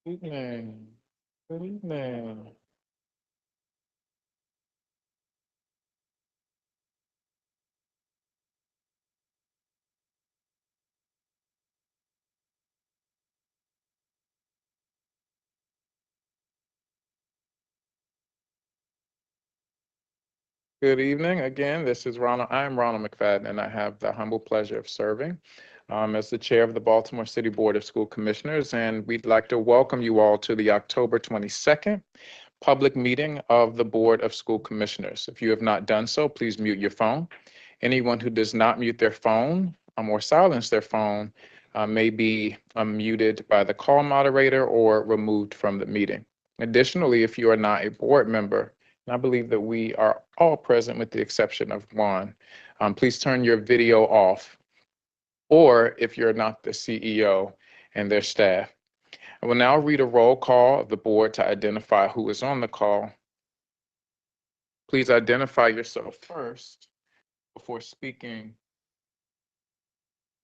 Evening. Good evening. Good evening. Again, this is Ronald. I'm Ronald McFadden, and I have the humble pleasure of serving as the chair of the Baltimore City Board of School Commissioners. And we'd like to welcome you all to the October 22nd public meeting of the Board of School Commissioners. If you have not done so, please mute your phone. Anyone who does not mute their phone or silence their phone may be muted by the call moderator or removed from the meeting. Additionally, if you are not a board member, and I believe that we are all present with the exception of one, please turn your video off. Or if you're not the CEO and their staff. I will now read a roll call of the board to identify who is on the call. Please identify yourself first before speaking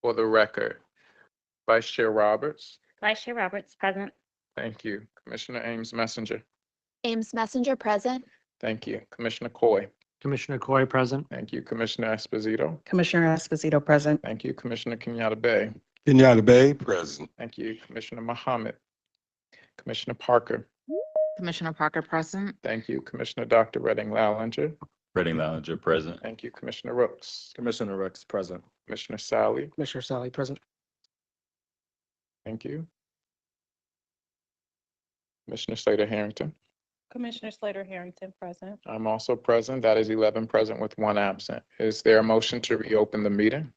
for the record. Vice Chair Roberts. Vice Chair Roberts, present. Thank you. Commissioner Ames Messenger. Ames Messenger, present. Thank you. Commissioner Coy. Commissioner Coy, present. Thank you. Commissioner Esposito. Commissioner Esposito, present. Thank you. Commissioner Kenyatta Bay. Kenyatta Bay, present. Thank you. Commissioner Muhammad. Commissioner Parker. Commissioner Parker, present. Thank you. Commissioner Dr. Redding Lallinger. Reading Lallinger, present. Thank you. Commissioner Rooks. Commissioner Rooks, present. Commissioner Sally. Commissioner Sally, present. Thank you. Commissioner Slater Harrington. Commissioner Slater Harrington, present. I'm also present. That is 11 present with one absent. Is there a motion to reopen the meeting?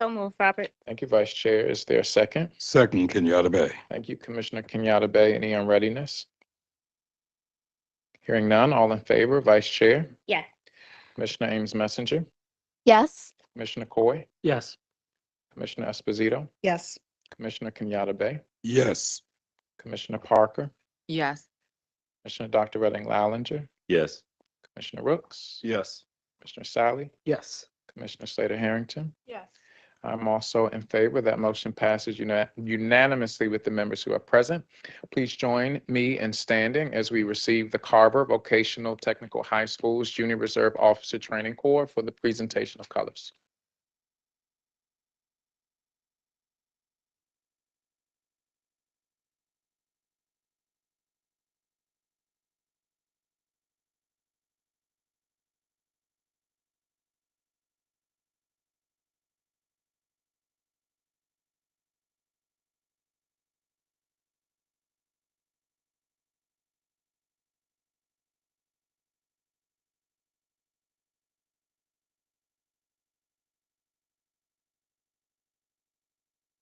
So moved, Robert. Thank you, Vice Chair. Is there a second? Second, Kenyatta Bay. Thank you, Commissioner Kenyatta Bay. Any unreadiness? Hearing none, all in favor, Vice Chair, Yes. Commissioner Ames Messenger, Yes. Commissioner Coy, Yes. Commissioner Esposito, Yes. Commissioner Kenyatta Bay, Yes. Commissioner Parker, Yes. Commissioner Dr. Redding Lallinger, Yes. Commissioner Rooks, Yes. Commissioner Sally, Yes. Commissioner Slater Harrington. Yes. I'm also in favor. That motion passes unanimously with the members who are present. Please join me in standing as we receive the Carver Vocational Technical High School's Junior Reserve Officer Training Corps for the presentation of colors.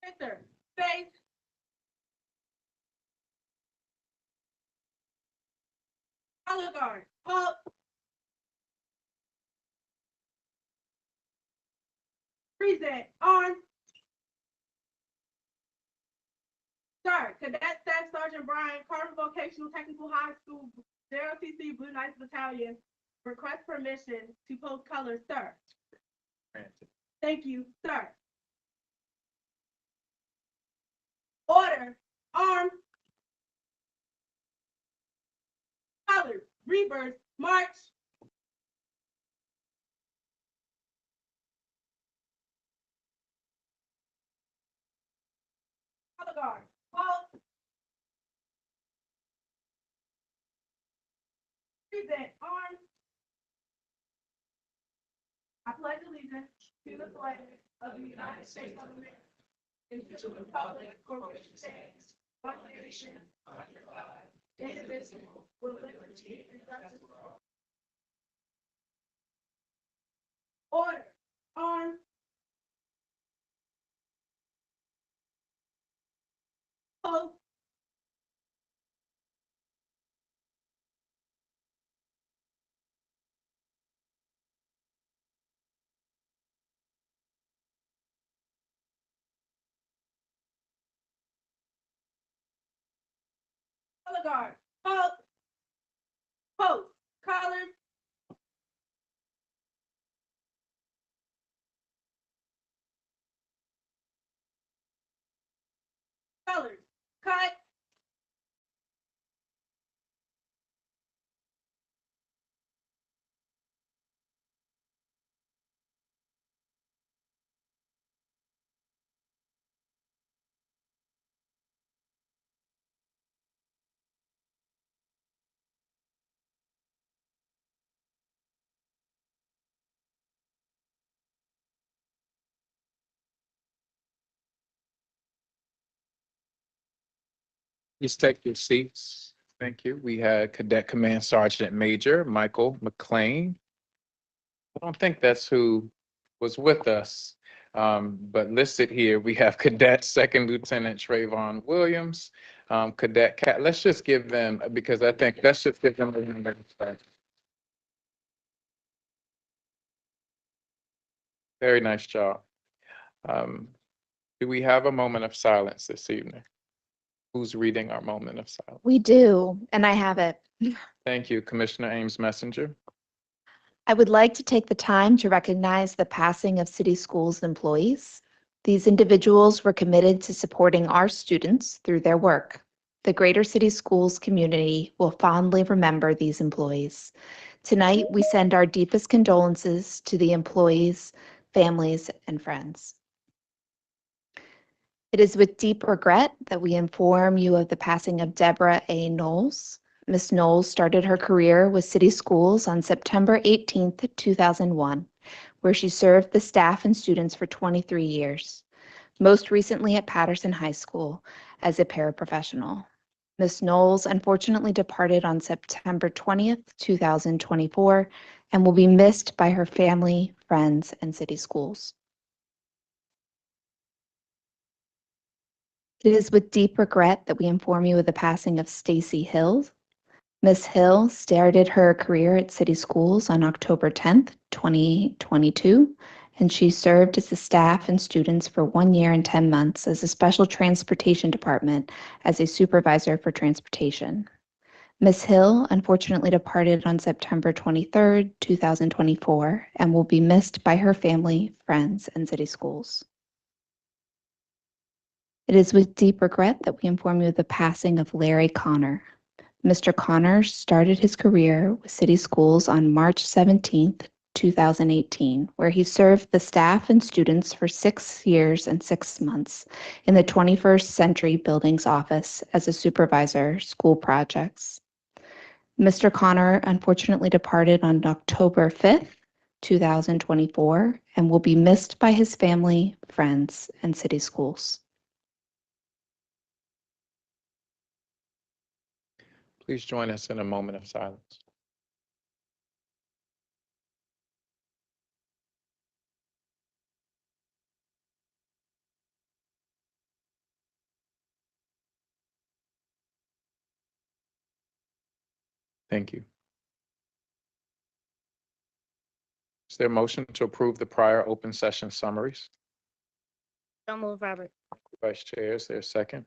Center, face. Color guard, halt. Present, on. Start, Cadet Staff Sergeant Brian, Carver Vocational Technical High School, JLTC Blue Knights Battalion. Request permission to post colors, sir. Thank you, sir. Order, arms. Colors, reverse, march. Color guard, halt. Present, arms. I pledge allegiance to the flag of the United States of America and to the republic for which it stands, one nation, under God, indivisible, with liberty and justice for all. Order, arms. Post. Color guard, halt. Post, colors. Colors, cut. Please take your seats. Thank you. We had Cadet Command Sergeant Major Michael McLean. I don't think that's who was with us, but listed here, we have Cadet Second Lieutenant Trayvon Williams, Cadet Cat. Let's just give them, because I think let's just give them a round of applause. Very nice job. Do we have a moment of silence this evening? Who's reading our moment of silence? We do, and I have it. Thank you, Commissioner Ames Messenger. I would like to take the time to recognize the passing of City Schools employees. These individuals were committed to supporting our students through their work. The Greater City Schools community will fondly remember these employees. Tonight, we send our deepest condolences to the employees, families, and friends. It is with deep regret that we inform you of the passing of Deborah A. Knowles. Ms. Knowles started her career with City Schools on September 18th, 2001, where she served the staff and students for 23 years, most recently at Patterson High School as a paraprofessional. Ms. Knowles unfortunately departed on September 20th, 2024, and will be missed by her family, friends, and City Schools. It is with deep regret that we inform you of the passing of Stacy Hill. Ms. Hill started her career at City Schools on October 10th, 2022, and she served as the staff and students for 1 year and 10 months as a special transportation department as a supervisor for transportation. Ms. Hill unfortunately departed on September 23rd, 2024, and will be missed by her family, friends, and City Schools. It is with deep regret that we inform you of the passing of Larry Connor. Mr. Connor started his career with City Schools on March 17th, 2018, where he served the staff and students for 6 years and 6 months in the 21st Century Buildings Office as a supervisor, school projects. Mr. Connor unfortunately departed on October 5th, 2024, and will be missed by his family, friends, and City Schools. Please join us in a moment of silence. Thank you. Is there a motion to approve the prior open session summaries? So move, Robert. Vice Chair, is there a second?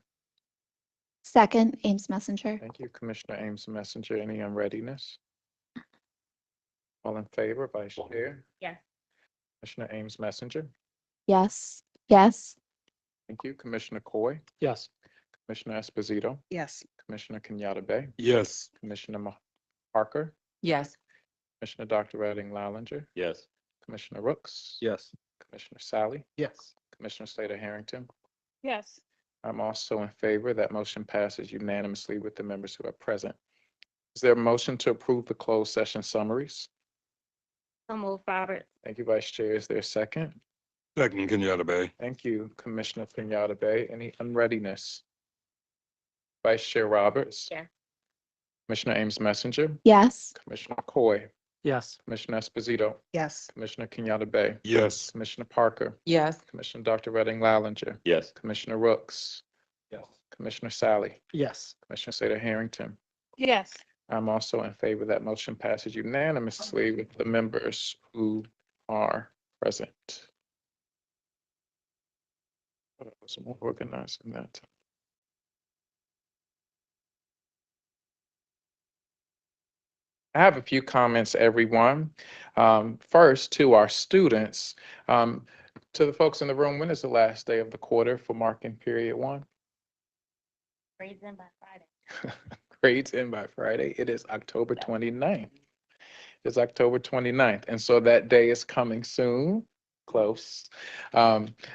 Second, Ames Messenger. Thank you, Commissioner Ames Messenger. Any unreadiness? All in favor, Vice Chair? Yes. Commissioner Ames Messenger? Yes. Yes. Thank you, Commissioner Coy? Yes. Commissioner Esposito? Yes. Commissioner Kenyatta Bay? Yes. Commissioner Parker? Yes. Commissioner Dr. Redding Lallinger? Yes. Commissioner Rooks? Yes. Commissioner Sally? Yes. Commissioner Slater Harrington? Yes. I'm also in favor. That motion passes unanimously with the members who are present. Is there a motion to approve the closed session summaries? So move, Robert. Thank you, Vice Chair. Is there a second? Second, Kenyatta Bay. Thank you, Commissioner Kenyatta Bay. Any unreadiness? Vice Chair Roberts? Yeah. Commissioner Ames Messenger? Yes. Commissioner Coy? Yes. Commissioner Esposito? Yes. Commissioner Kenyatta Bay? Yes. Commissioner Parker? Yes. Commissioner Dr. Redding Lallinger? Yes. Commissioner Rooks? Yes. Commissioner Sally? Yes. Commissioner Slater Harrington? Yes. I'm also in favor. That motion passes unanimously with the members who are present. I was more organized than that. I have a few comments, everyone. First, to our students, to the folks in the room, when is the last day of the quarter for marking period 1? Grades in by Friday. Grades in by Friday. It is October 29th. It's October 29th. And so that day is coming soon, close.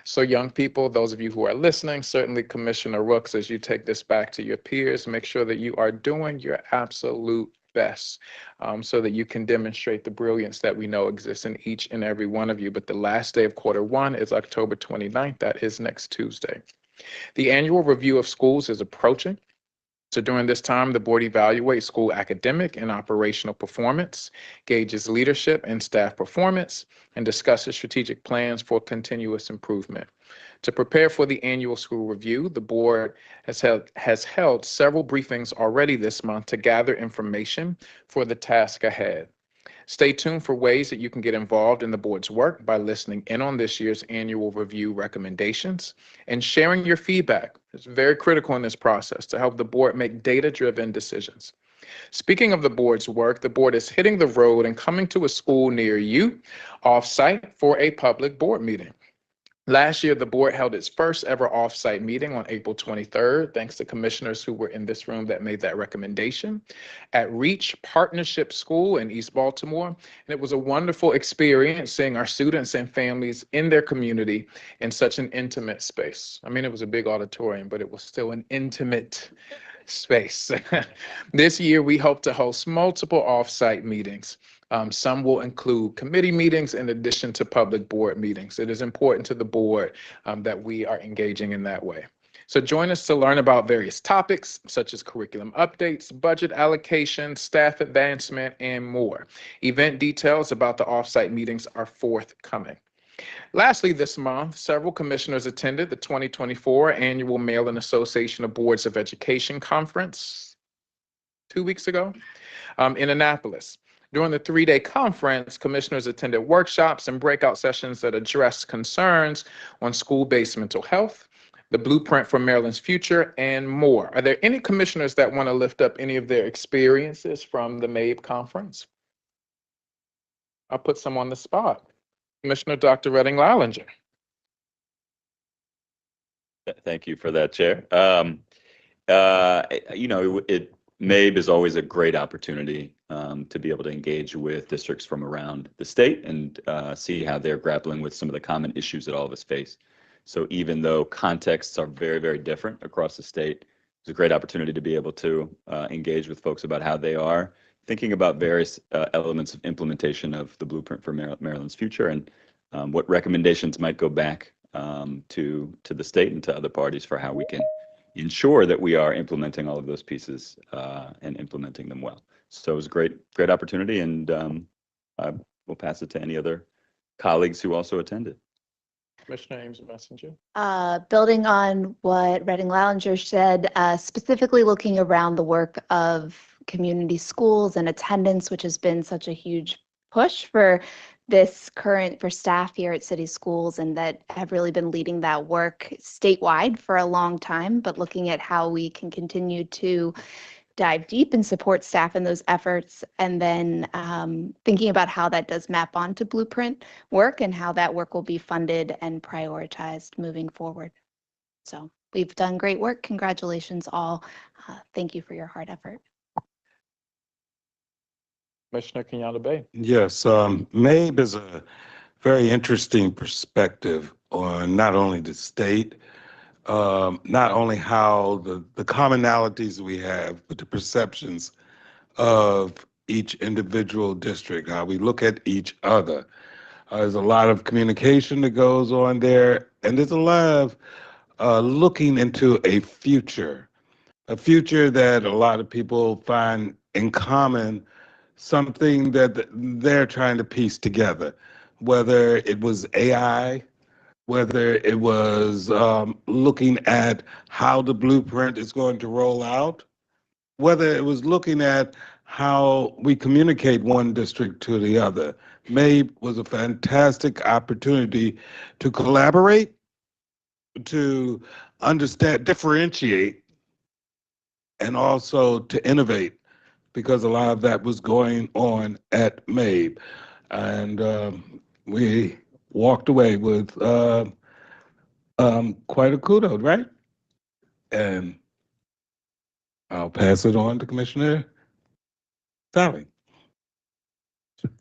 So young people, those of you who are listening, certainly Commissioner Rooks, as you take this back to your peers, make sure that you are doing your absolute best so that you can demonstrate the brilliance that we know exists in each and every one of you. But the last day of quarter 1 is October 29th. That is next Tuesday. The annual review of schools is approaching. So during this time, the board evaluates school academic and operational performance, gauges leadership and staff performance, and discusses strategic plans for continuous improvement. To prepare for the annual school review, the board has held several briefings already this month to gather information for the task ahead. Stay tuned for ways that you can get involved in the board's work by listening in on this year's annual review recommendations and sharing your feedback. It's very critical in this process to help the board make data-driven decisions. Speaking of the board's work, the board is hitting the road and coming to a school near you off-site for a public board meeting. Last year, the board held its first ever off-site meeting on April 23rd, thanks to commissioners who were in this room that made that recommendation, at Reach Partnership School in East Baltimore. And it was a wonderful experience seeing our students and families in their community in such an intimate space. I mean, it was a big auditorium, but it was still an intimate space. This year, we hope to host multiple off-site meetings. Some will include committee meetings in addition to public board meetings. It is important to the board that we are engaging in that way. So join us to learn about various topics such as curriculum updates, budget allocation, staff advancement, and more. Event details about the off-site meetings are forthcoming. Lastly, this month, several commissioners attended the 2024 Annual Maryland Association of Boards of Education Conference 2 weeks ago in Annapolis. During the 3-day conference, commissioners attended workshops and breakout sessions that addressed concerns on school-based mental health, the blueprint for Maryland's future, and more. Are there any commissioners that want to lift up any of their experiences from the MABE conference? I'll put some on the spot. Commissioner Dr. Redding Lallinger. Thank you for that, Chair. MABE is always a great opportunity to be able to engage with districts from around the state and see how they're grappling with some of the common issues that all of us face. So even though contexts are very, very different across the state, it's a great opportunity to be able to engage with folks about how they are thinking about various elements of implementation of the blueprint for Maryland's future and what recommendations might go back to the state and to other parties for how we can ensure that we are implementing all of those pieces and implementing them well. So it was a great opportunity, and I will pass it to any other colleagues who also attended. Commissioner Ames Messenger. Building on what Redding Lallinger said, specifically looking around the work of community schools and attendance, which has been such a huge push for staff here at City Schools, and that have really been leading that work statewide for a long time, but looking at how we can continue to dive deep and support staff in those efforts, and then thinking about how that does map onto blueprint work and how that work will be funded and prioritized moving forward. So we've done great work. Congratulations all. Thank you for your hard effort. Commissioner Kenyatta Bay. Yes, MABE is a very interesting perspective on not only the state, not only how the commonalities we have, but the perceptions of each individual district, how we look at each other. There's a lot of communication that goes on there, and there's a lot of looking into a future that a lot of people find in common, something that they're trying to piece together, whether it was AI, whether it was looking at how the blueprint is going to roll out, whether it was looking at how we communicate one district to the other. MABE was a fantastic opportunity to collaborate, to understand, differentiate, and also to innovate, because a lot of that was going on at MABE. And we walked away with quite a kudos, right? And I'll pass it on to Commissioner Sally.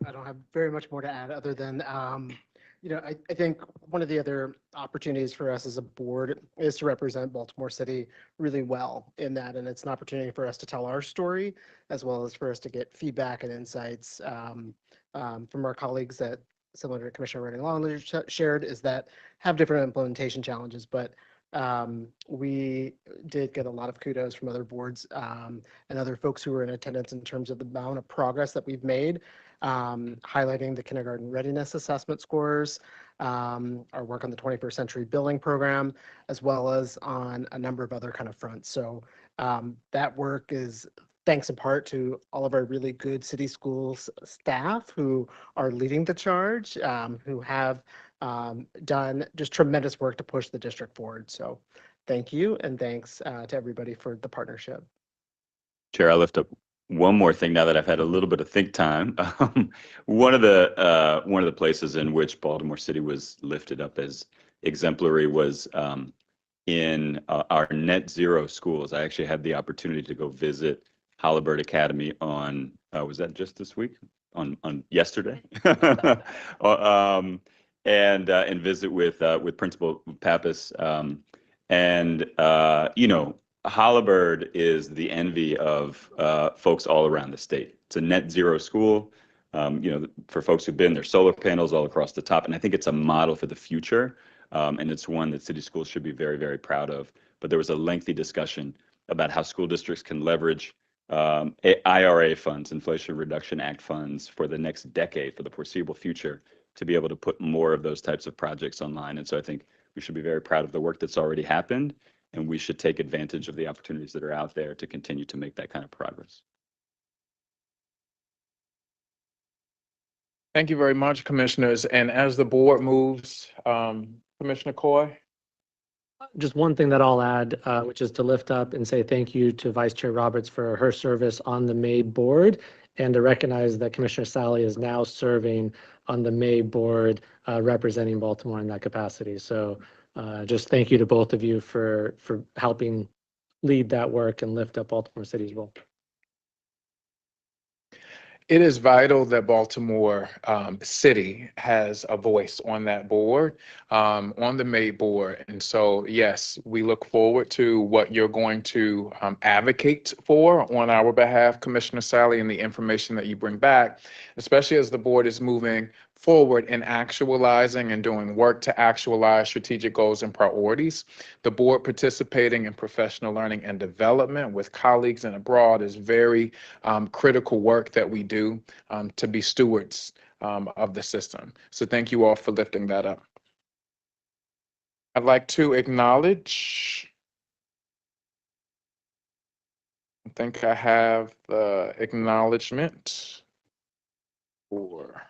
I don't have very much more to add other than, I think one of the other opportunities for us as a board is to represent Baltimore City really well in that. And it's an opportunity for us to tell our story, as well as for us to get feedback and insights from our colleagues that, similar to Commissioner Redding Lallinger shared, is that have different implementation challenges, but We did get a lot of kudos from other boards and other folks who were in attendance in terms of the amount of progress that we've made, highlighting the kindergarten readiness assessment scores, our work on the 21st century billing program, as well as on a number of other kind of fronts. So that work is thanks in part to all of our really good city schools staff who are leading the charge, who have done just tremendous work to push the district forward. So thank you, and thanks to everybody for the partnership. Chair, I'll lift up one more thing now that I've had a little bit of think time. One of the places in which Baltimore City was lifted up as exemplary was in our net zero schools. I actually had the opportunity to go visit Halliburton Academy on was that just this week? On yesterday, and visit with Principal Pappas, and you know, Halliburton is the envy of folks all around the state. It's a net zero school. You know, for folks who've been there, solar panels all across the top, and I think it's a model for the future. And it's one that city schools should be very, very proud of. But there was a lengthy discussion about how school districts can leverage IRA funds, Inflation Reduction Act funds, for the next decade, for the foreseeable future, to be able to put more of those types of projects online. And so I think we should be very proud of the work that's already happened, and we should take advantage of the opportunities that are out there to continue to make that kind of progress. Thank you very much, commissioners. And as the board moves, Commissioner Coy? Just one thing that I'll add, which is to lift up and say thank you to Vice Chair Roberts for her service on the May board, and to recognize that Commissioner Sally is now serving on the May board, representing Baltimore in that capacity. So just thank you to both of you for helping lead that work and lift up Baltimore City's role. It is vital that Baltimore City has a voice on that board, on the May board. And so, yes, we look forward to what you're going to advocate for on our behalf, Commissioner Sally, and the information that you bring back, especially as the board is moving forward in actualizing and doing work to actualize strategic goals and priorities. The board participating in professional learning and development with colleagues and abroad is very critical work that we do to be stewards of the system. So thank you all for lifting that up. I'd like to acknowledge, I think I have the acknowledgement for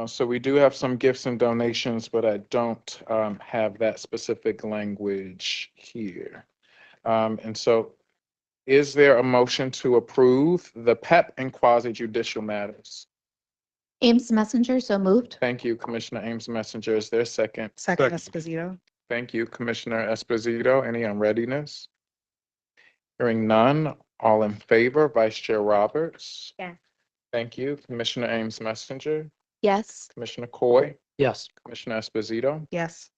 so we do have some gifts and donations, but I don't have that specific language here. And so is there a motion to approve the PEP and quasi-judicial matters? Ames Messenger, so moved. Thank you, Commissioner Ames Messenger. Is there a second? Second, Esposito. Thank you, Commissioner Esposito. Any on readiness? Hearing none, all in favor, Vice Chair Roberts? Yes. Thank you, Commissioner Ames Messenger. Yes. Commissioner Coy? Yes. Commissioner Esposito? Yes.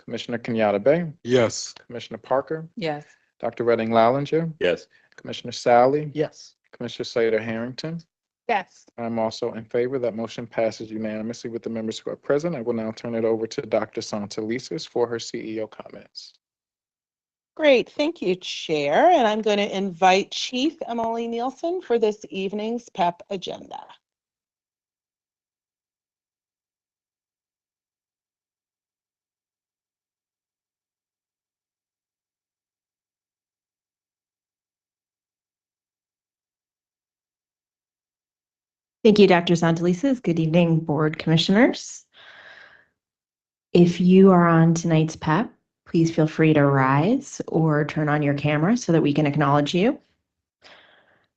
Commissioner Kenyatta Bay? Yes. Commissioner Parker? Yes. Dr. Redding Lallinger? Yes. Commissioner Sally? Yes. Commissioner Slater Harrington? Yes. I'm also in favor. That motion passes unanimously with the members who are present. I will now turn it over to Dr. Santelises for her CEO comments. Great, thank you, Chair. And I'm going to invite Chief Emily Nielsen for this evening's PEP agenda. Thank you, Dr. Santelises. Good evening, board commissioners. If you are on tonight's PEP, please feel free to rise or turn on your camera so that we can acknowledge you.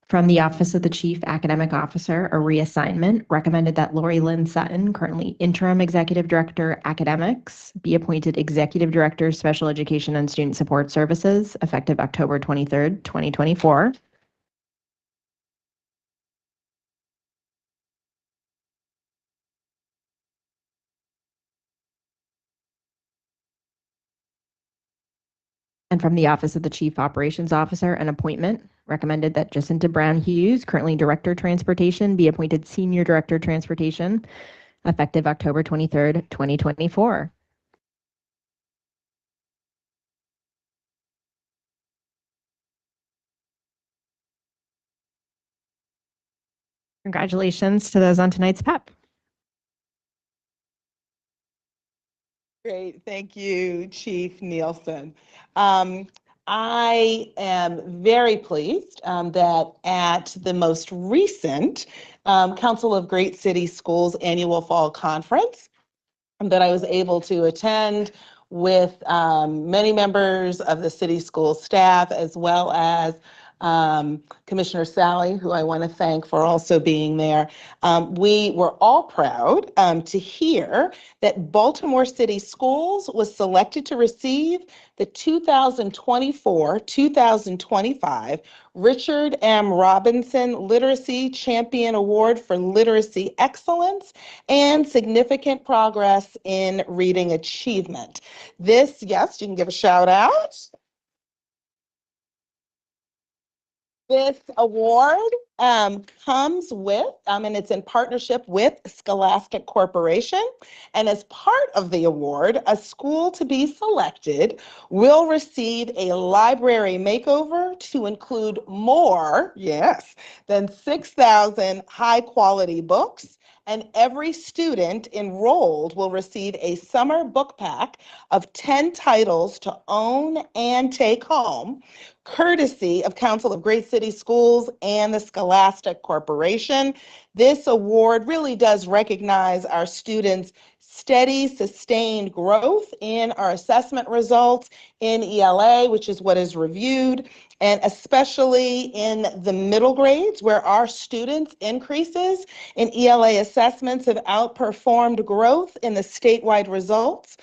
From the Office of the Chief Academic Officer, a reassignment recommended that Lori Lynn Sutton, currently Interim Executive Director, Academics, be appointed Executive Director, Special Education and Student Support Services, effective October 23rd, 2024. And from the Office of the Chief Operations Officer, an appointment recommended that Jacinta Brown Hughes, currently Director Transportation, be appointed Senior Director Transportation effective October 23rd, 2024. Congratulations to those on tonight's PEP. Great, thank you, Chief Nielsen. I am very pleased that at the most recent Council of Great City Schools annual fall conference that I was able to attend with many members of the city school staff, as well as Commissioner Sally, who I want to thank for also being there. We were all proud to hear that Baltimore City Schools was selected to receive the 2024-2025 Richard M. Robinson Literacy Champion Award for Literacy Excellence and Significant Progress in Reading Achievement. This, yes, you can give a shout out. This award comes with, and it's in partnership with Scholastic Corporation. And as part of the award, a school to be selected will receive a library makeover to include more, yes, than 6,000 high-quality books. And every student enrolled will receive a summer book pack of 10 titles to own and take home, courtesy of Council of Great City Schools and the Scholastic Corporation. This award really does recognize our students' steady, sustained growth in our assessment results in ELA, which is what is reviewed, and especially in the middle grades where our students' increases in ELA assessments have outperformed growth in the statewide results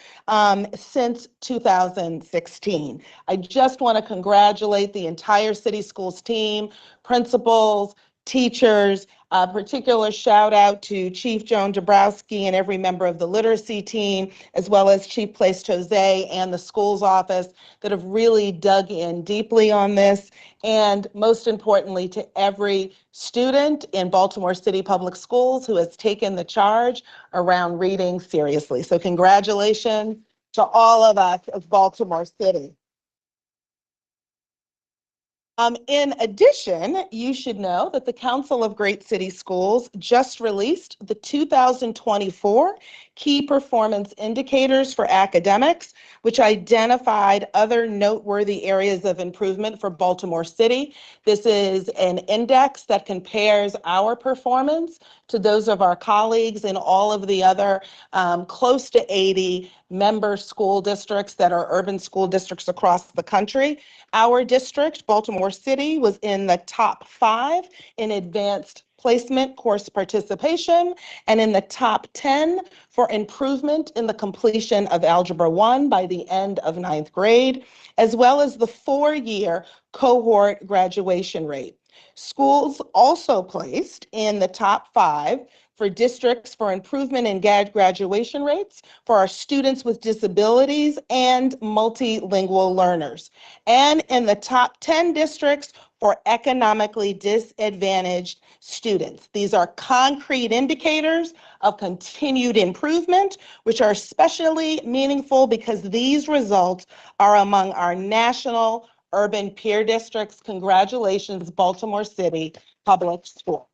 since 2016. I just want to congratulate the entire city schools team, principals, teachers. A particular shout out to Chief Joan Dabrowski and every member of the literacy team, as well as Chief Place Jose and the schools office that have really dug in deeply on this. And most importantly, to every student in Baltimore City Public Schools who has taken the charge around reading seriously. So congratulations to all of us of Baltimore City. In addition, you should know that the Council of Great City Schools just released the 2024 Key Performance Indicators for Academics, which identified other noteworthy areas of improvement for Baltimore City. This is an index that compares our performance to those of our colleagues in all of the other close to 80 member school districts that are urban school districts across the country. Our district, Baltimore City, was in the top 5 in advanced placement course participation and in the top 10 for improvement in the completion of Algebra 1 by the end of 9th grade, as well as the 4-year cohort graduation rate. Schools also placed in the top 5 for districts for improvement in graduation rates for our students with disabilities and multilingual learners, and in the top 10 districts for economically disadvantaged students. These are concrete indicators of continued improvement, which are especially meaningful because these results are among our national urban peer districts. Congratulations, Baltimore City Public Schools.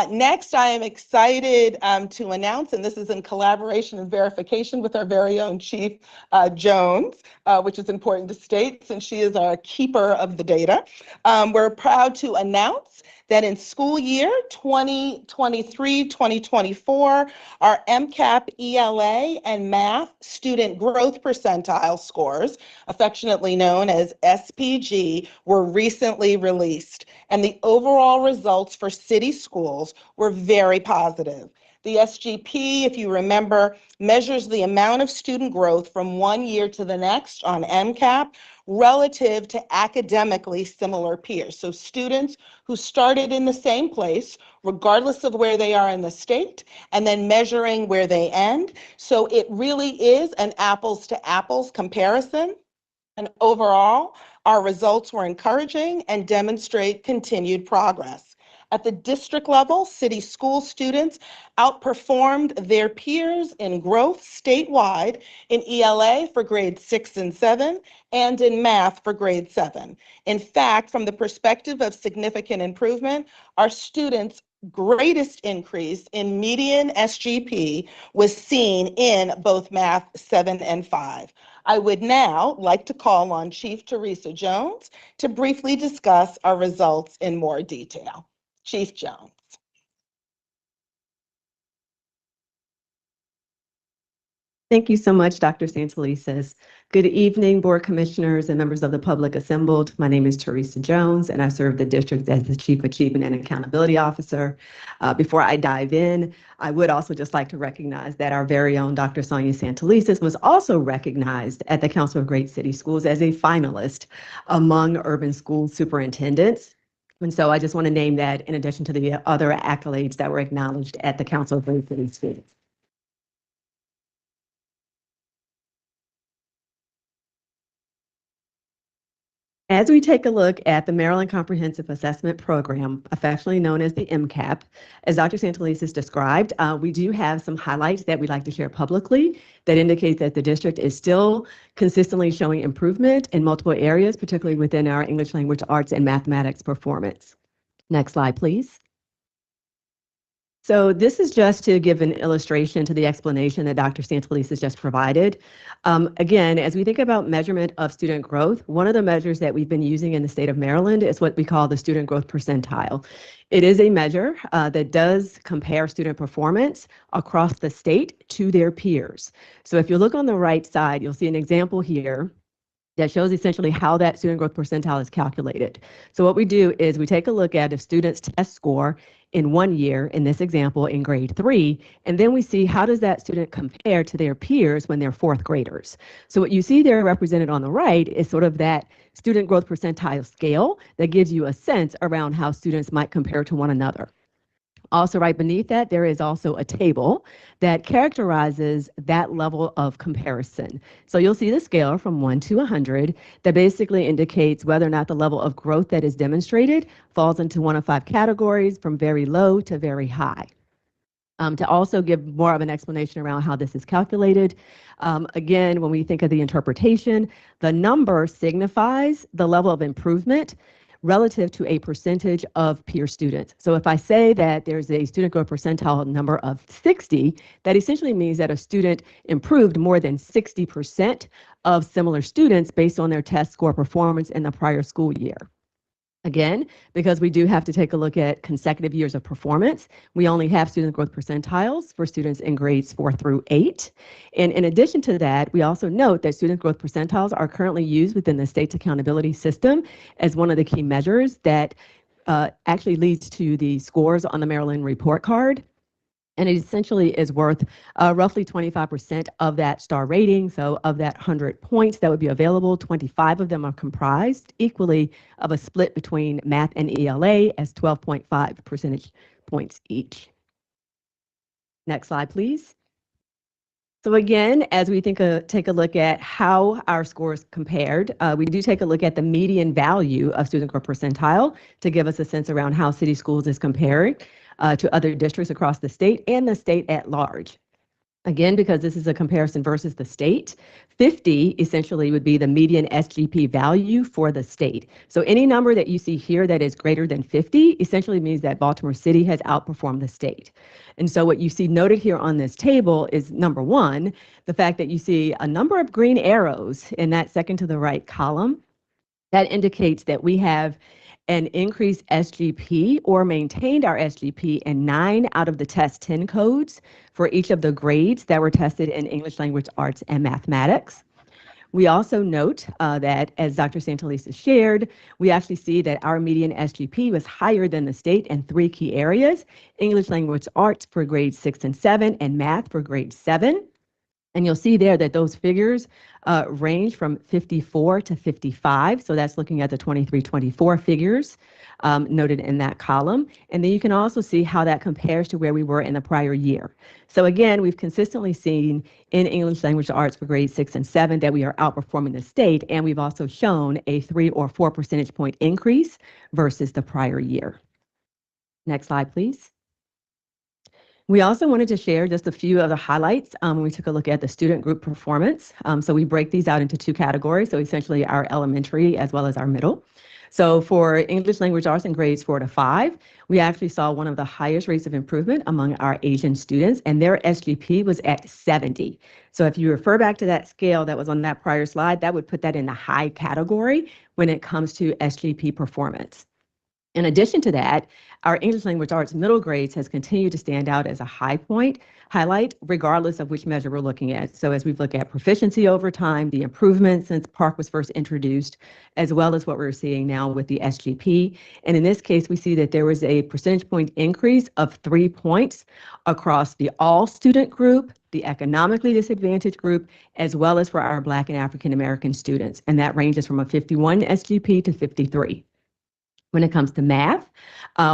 Next, I am excited to announce, and this is in collaboration and verification with our very own Chief Jones, which is important to state since she is our keeper of the data. We're proud to announce that in school year 2023-2024, our MCAP ELA and math student growth percentile scores, affectionately known as SPG, were recently released, and the overall results for city schools were very positive. The SGP, if you remember, measures the amount of student growth from one year to the next on MCAP relative to academically similar peers. So students who started in the same place, regardless of where they are in the state, and then measuring where they end. So it really is an apples to apples comparison. And overall, our results were encouraging and demonstrate continued progress. At the district level, city school students outperformed their peers in growth statewide in ELA for grades 6 and 7 and in math for grade 7. In fact, from the perspective of significant improvement, our students' greatest increase in median SGP was seen in both math 7 and 5. I would now like to call on Chief Teresa Jones to briefly discuss our results in more detail. Chief Jones. Thank you so much, Dr. Santelises. Good evening, board commissioners and members of the public assembled. My name is Teresa Jones, and I serve the district as the Chief Achievement and Accountability Officer. Before I dive in, I would also just like to recognize that our very own Dr. Sonia Santelises was also recognized at the Council of Great City Schools as a finalist among urban school superintendents. And so I just want to name that in addition to the other accolades that were acknowledged at the Council of Great City Schools. As we take a look at the Maryland Comprehensive Assessment Program, affectionately known as the MCAP, as Dr. Santelises described, we do have some highlights that we'd like to share publicly that indicate that the district is still consistently showing improvement in multiple areas, particularly within our English language arts and mathematics performance. Next slide, please. So this is just to give an illustration to the explanation that Dr. Santelises just provided. Again, as we think about measurement of student growth, one of the measures that we've been using in the state of Maryland is what we call the student growth percentile. It is a measure that does compare student performance across the state to their peers. So if you look on the right side, you'll see an example here that shows essentially how that student growth percentile is calculated. So what we do is we take a look at a student's test score in 1 year, in this example, in grade 3, and then we see how does that student compare to their peers when they're 4th graders. So what you see there represented on the right is sort of that student growth percentile scale that gives you a sense around how students might compare to one another. Also, right beneath that, there is also a table that characterizes that level of comparison. So you'll see the scale from 1 to 100 that basically indicates whether or not the level of growth that is demonstrated falls into one of 5 categories, from very low to very high. To also give more of an explanation around how this is calculated, again, when we think of the interpretation, the number signifies the level of improvement relative to a percentage of peer students. So if I say that there's a student growth percentile number of 60, that essentially means that a student improved more than 60% of similar students based on their test score performance in the prior school year. Again, because we do have to take a look at consecutive years of performance, we only have student growth percentiles for students in grades 4 through 8. And in addition to that, we also note that student growth percentiles are currently used within the state's accountability system as one of the key measures that actually leads to the scores on the Maryland report card. And it essentially is worth roughly 25% of that star rating. So of that 100 points that would be available, 25 of them are comprised equally of a split between math and ELA as 12.5 percentage points each. Next slide, please. So again, as we take a look at how our scores compared, we do take a look at the median value of student growth percentile to give us a sense around how City Schools is comparing to other districts across the state and the state at large. Again, because this is a comparison versus the state, 50 essentially would be the median SGP value for the state. So any number that you see here that is greater than 50 essentially means that Baltimore City has outperformed the state. And so what you see noted here on this table is, number one, the fact that you see a number of green arrows in that second to the right column. That indicates that we have an increased SGP or maintained our SGP in 9 out of the test 10 codes for each of the grades that were tested in English language arts and mathematics. We also note that, as Dr. Santelises shared, we actually see that our median SGP was higher than the state in 3 key areas: English language arts for grades 6 and 7, and math for grade 7. And you'll see there that those figures range from 54 to 55. So that's looking at the 23-24 figures noted in that column. And then you can also see how that compares to where we were in the prior year. So again, we've consistently seen in English language arts for grades 6 and 7 that we are outperforming the state. And we've also shown a 3 or 4 percentage point increase versus the prior year. Next slide, please. We also wanted to share just a few of the highlights when we took a look at the student group performance. So we break these out into 2 categories, so essentially our elementary as well as our middle. So for English language arts in grades 4 to 5, we actually saw one of the highest rates of improvement among our Asian students, and their SGP was at 70. So if you refer back to that scale that was on that prior slide, that would put that in the high category when it comes to SGP performance. In addition to that, our English language arts middle grades has continued to stand out as a highlight, regardless of which measure we're looking at. So as we've looked at proficiency over time, the improvements since PARCC was first introduced, as well as what we're seeing now with the SGP. And in this case, we see that there was a percentage point increase of 3 points across the all student group, the economically disadvantaged group, as well as for our Black and African American students. And that ranges from a 51 SGP to 53. When it comes to math,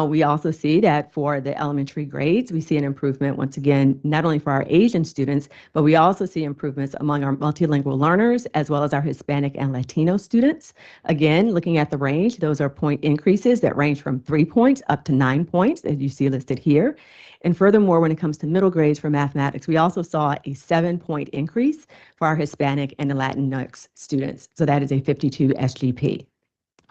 we also see that for the elementary grades, we see an improvement once again, not only for our Asian students, but we also see improvements among our multilingual learners, as well as our Hispanic and Latino students. Again, looking at the range, those are point increases that range from 3 points up to 9 points, as you see listed here. And furthermore, when it comes to middle grades for mathematics, we also saw a 7-point increase for our Hispanic and Latinx students. So that is a 52 SGP.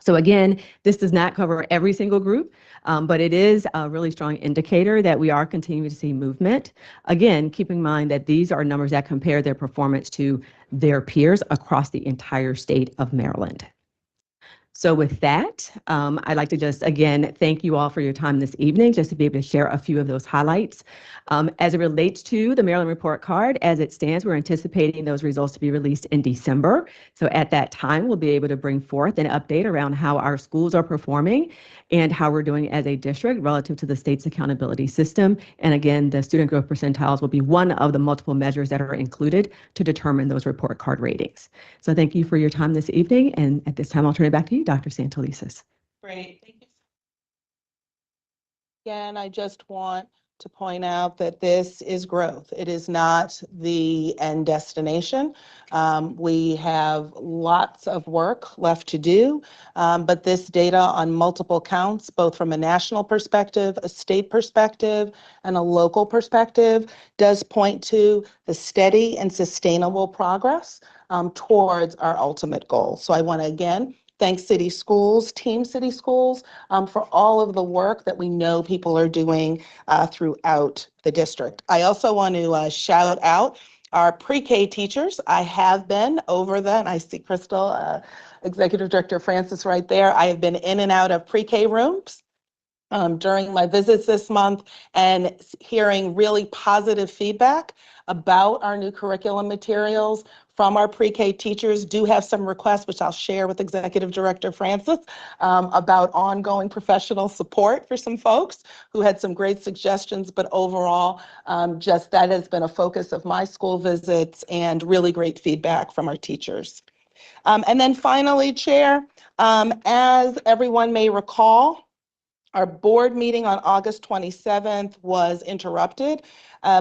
So again, this does not cover every single group, but it is a really strong indicator that we are continuing to see movement. Again, keep in mind that these are numbers that compare their performance to their peers across the entire state of Maryland. So with that, I'd like to just, again, thank you all for your time this evening, just to be able to share a few of those highlights. As it relates to the Maryland Report Card, as it stands, we're anticipating those results to be released in December. So at that time, we'll be able to bring forth an update around how our schools are performing and how we're doing as a district relative to the state's accountability system. And again, the student growth percentiles will be one of the multiple measures that are included to determine those report card ratings. So thank you for your time this evening. And at this time, I'll turn it back to you, Dr. Santelises. Great. Thank you. Again, I just want to point out that this is growth. It is not the end destination. We have lots of work left to do, but this data on multiple counts, both from a national perspective, a state perspective, and a local perspective, does point to the steady and sustainable progress towards our ultimate goal. So I want to again thank City Schools, Team City Schools, for all of the work that we know people are doing throughout the district. I also want to shout out our pre-K teachers. I have been over and I see Crystal, Executive Director Francis right there. I have been in and out of pre-K rooms during my visits this month and hearing really positive feedback about our new curriculum materials from our pre-K teachers. Do have some requests, which I'll share with Executive Director Francis, about ongoing professional support for some folks who had some great suggestions, but overall, just that has been a focus of my school visits and really great feedback from our teachers. And then finally, Chair, as everyone may recall, our board meeting on August 27th was interrupted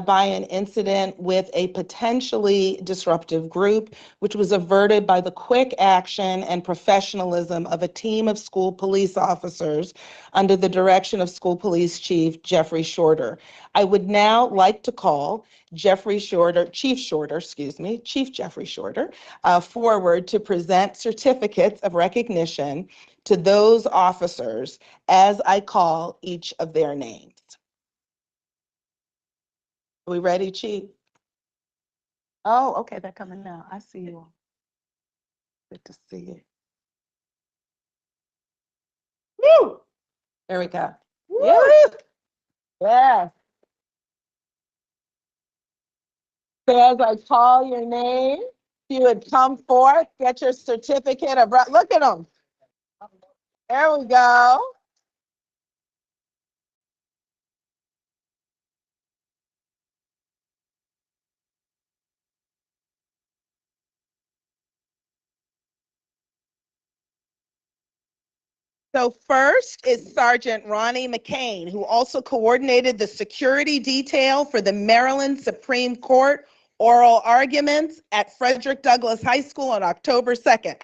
by an incident with a potentially disruptive group, which was averted by the quick action and professionalism of a team of school police officers under the direction of School Police Chief Jeffrey Shorter. I would now like to call Chief Jeffrey Shorter, forward to present certificates of recognition to those officers as I call each of their names. Are we ready, Chief? Oh, okay, they're coming now. I see you all. Good to see you. Woo! There we go. Yes. Yes. So as I call your name, you would come forth, get your certificate of, look at them. There we go. So first is Sergeant Ronnie McCain, who also coordinated the security detail for the Maryland Supreme Court oral arguments at Frederick Douglass High School on October 2nd.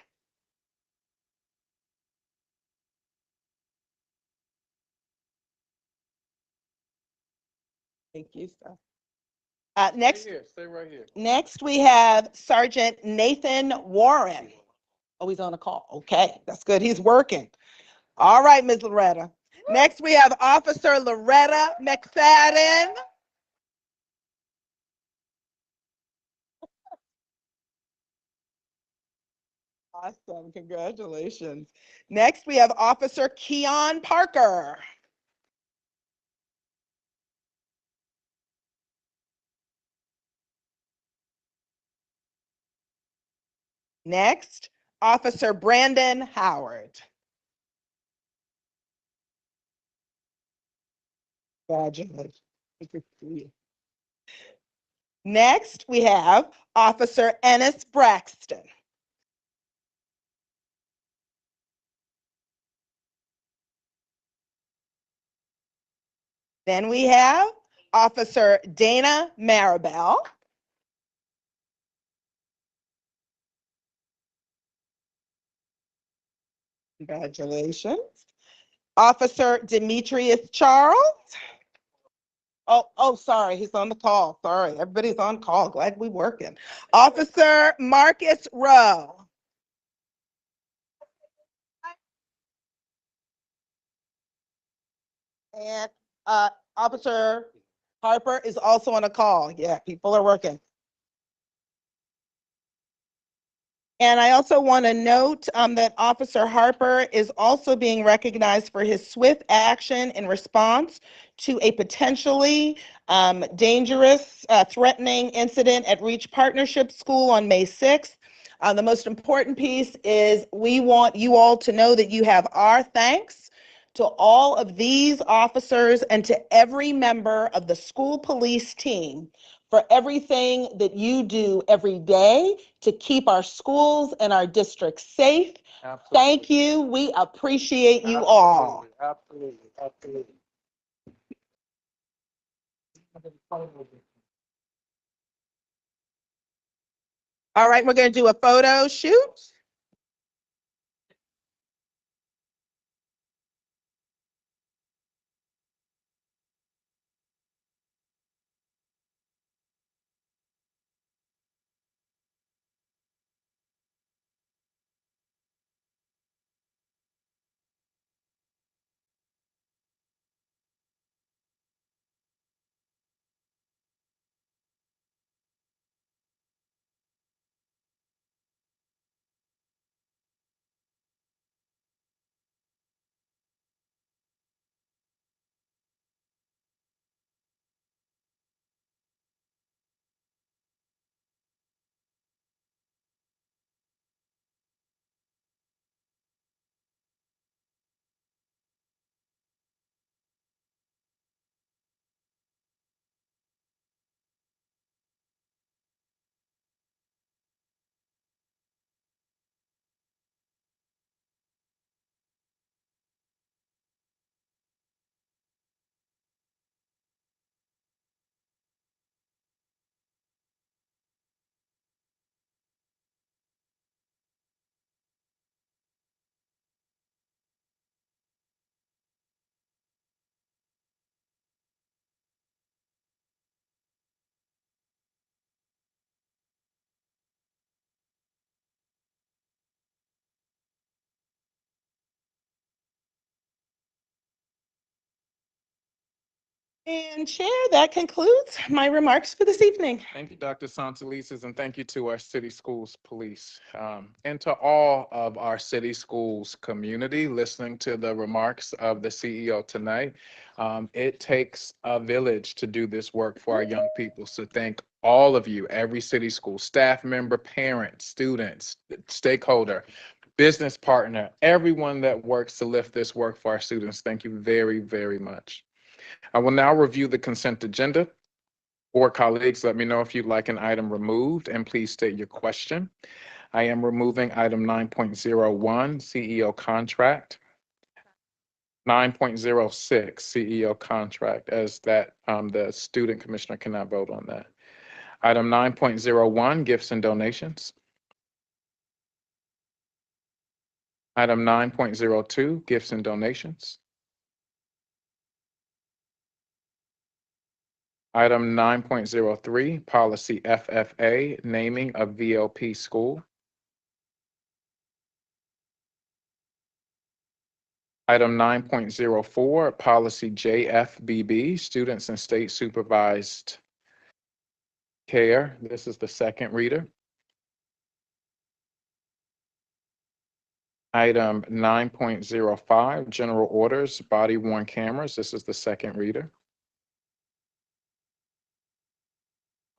Thank you, sir. Next, Stay right here. next we have Sergeant Nathan Warren. Oh, he's on a call. Okay, that's good. He's working. All right, Ms. Loretta. Next, we have Officer Loretta McFadden. Awesome, congratulations. Next, we have Officer Keon Parker. Next, Officer Brandon Howard. Congratulations. Next, we have Officer Ennis Braxton. Then we have Officer Dana Maribel. Congratulations. Officer Demetrius Charles. Oh, sorry, he's on the call. Sorry, everybody's on call. Glad we working. Officer Marcus Rowe. And Officer Harper is also on a call. Yeah, people are working. And I also want to note that Officer Harper is also being recognized for his swift action in response to a potentially dangerous, threatening incident at Reach Partnership School on May 6th. The most important piece is we want you all to know that you have our thanks to all of these officers and to every member of the school police team for everything that you do every day to keep our schools and our districts safe. Absolutely. Thank you. We appreciate you all. Absolutely. All right, we're going to do a photo shoot. And Chair, that concludes my remarks for this evening. Thank you, Dr. Santelises, and thank you to our city schools police and to all of our city schools community listening to the remarks of the CEO tonight. It takes a village to do this work for our young people. So thank all of you, every city school staff member, parent, students, stakeholder, business partner, everyone that works to lift this work for our students. Thank you very, very much. I will now review the consent agenda. Board colleagues, let me know if you'd like an item removed, and please state your question. I am removing item 9.01, CEO contract. 9.06, CEO contract, as that the student commissioner cannot vote on that. Item 9.01, gifts and donations. Item 9.02, gifts and donations. Item 9.03, policy FFA, naming of VLP school. Item 9.04, policy JFBB, students and state supervised care. This is the second reader. Item 9.05, general orders, body worn cameras. This is the second reader.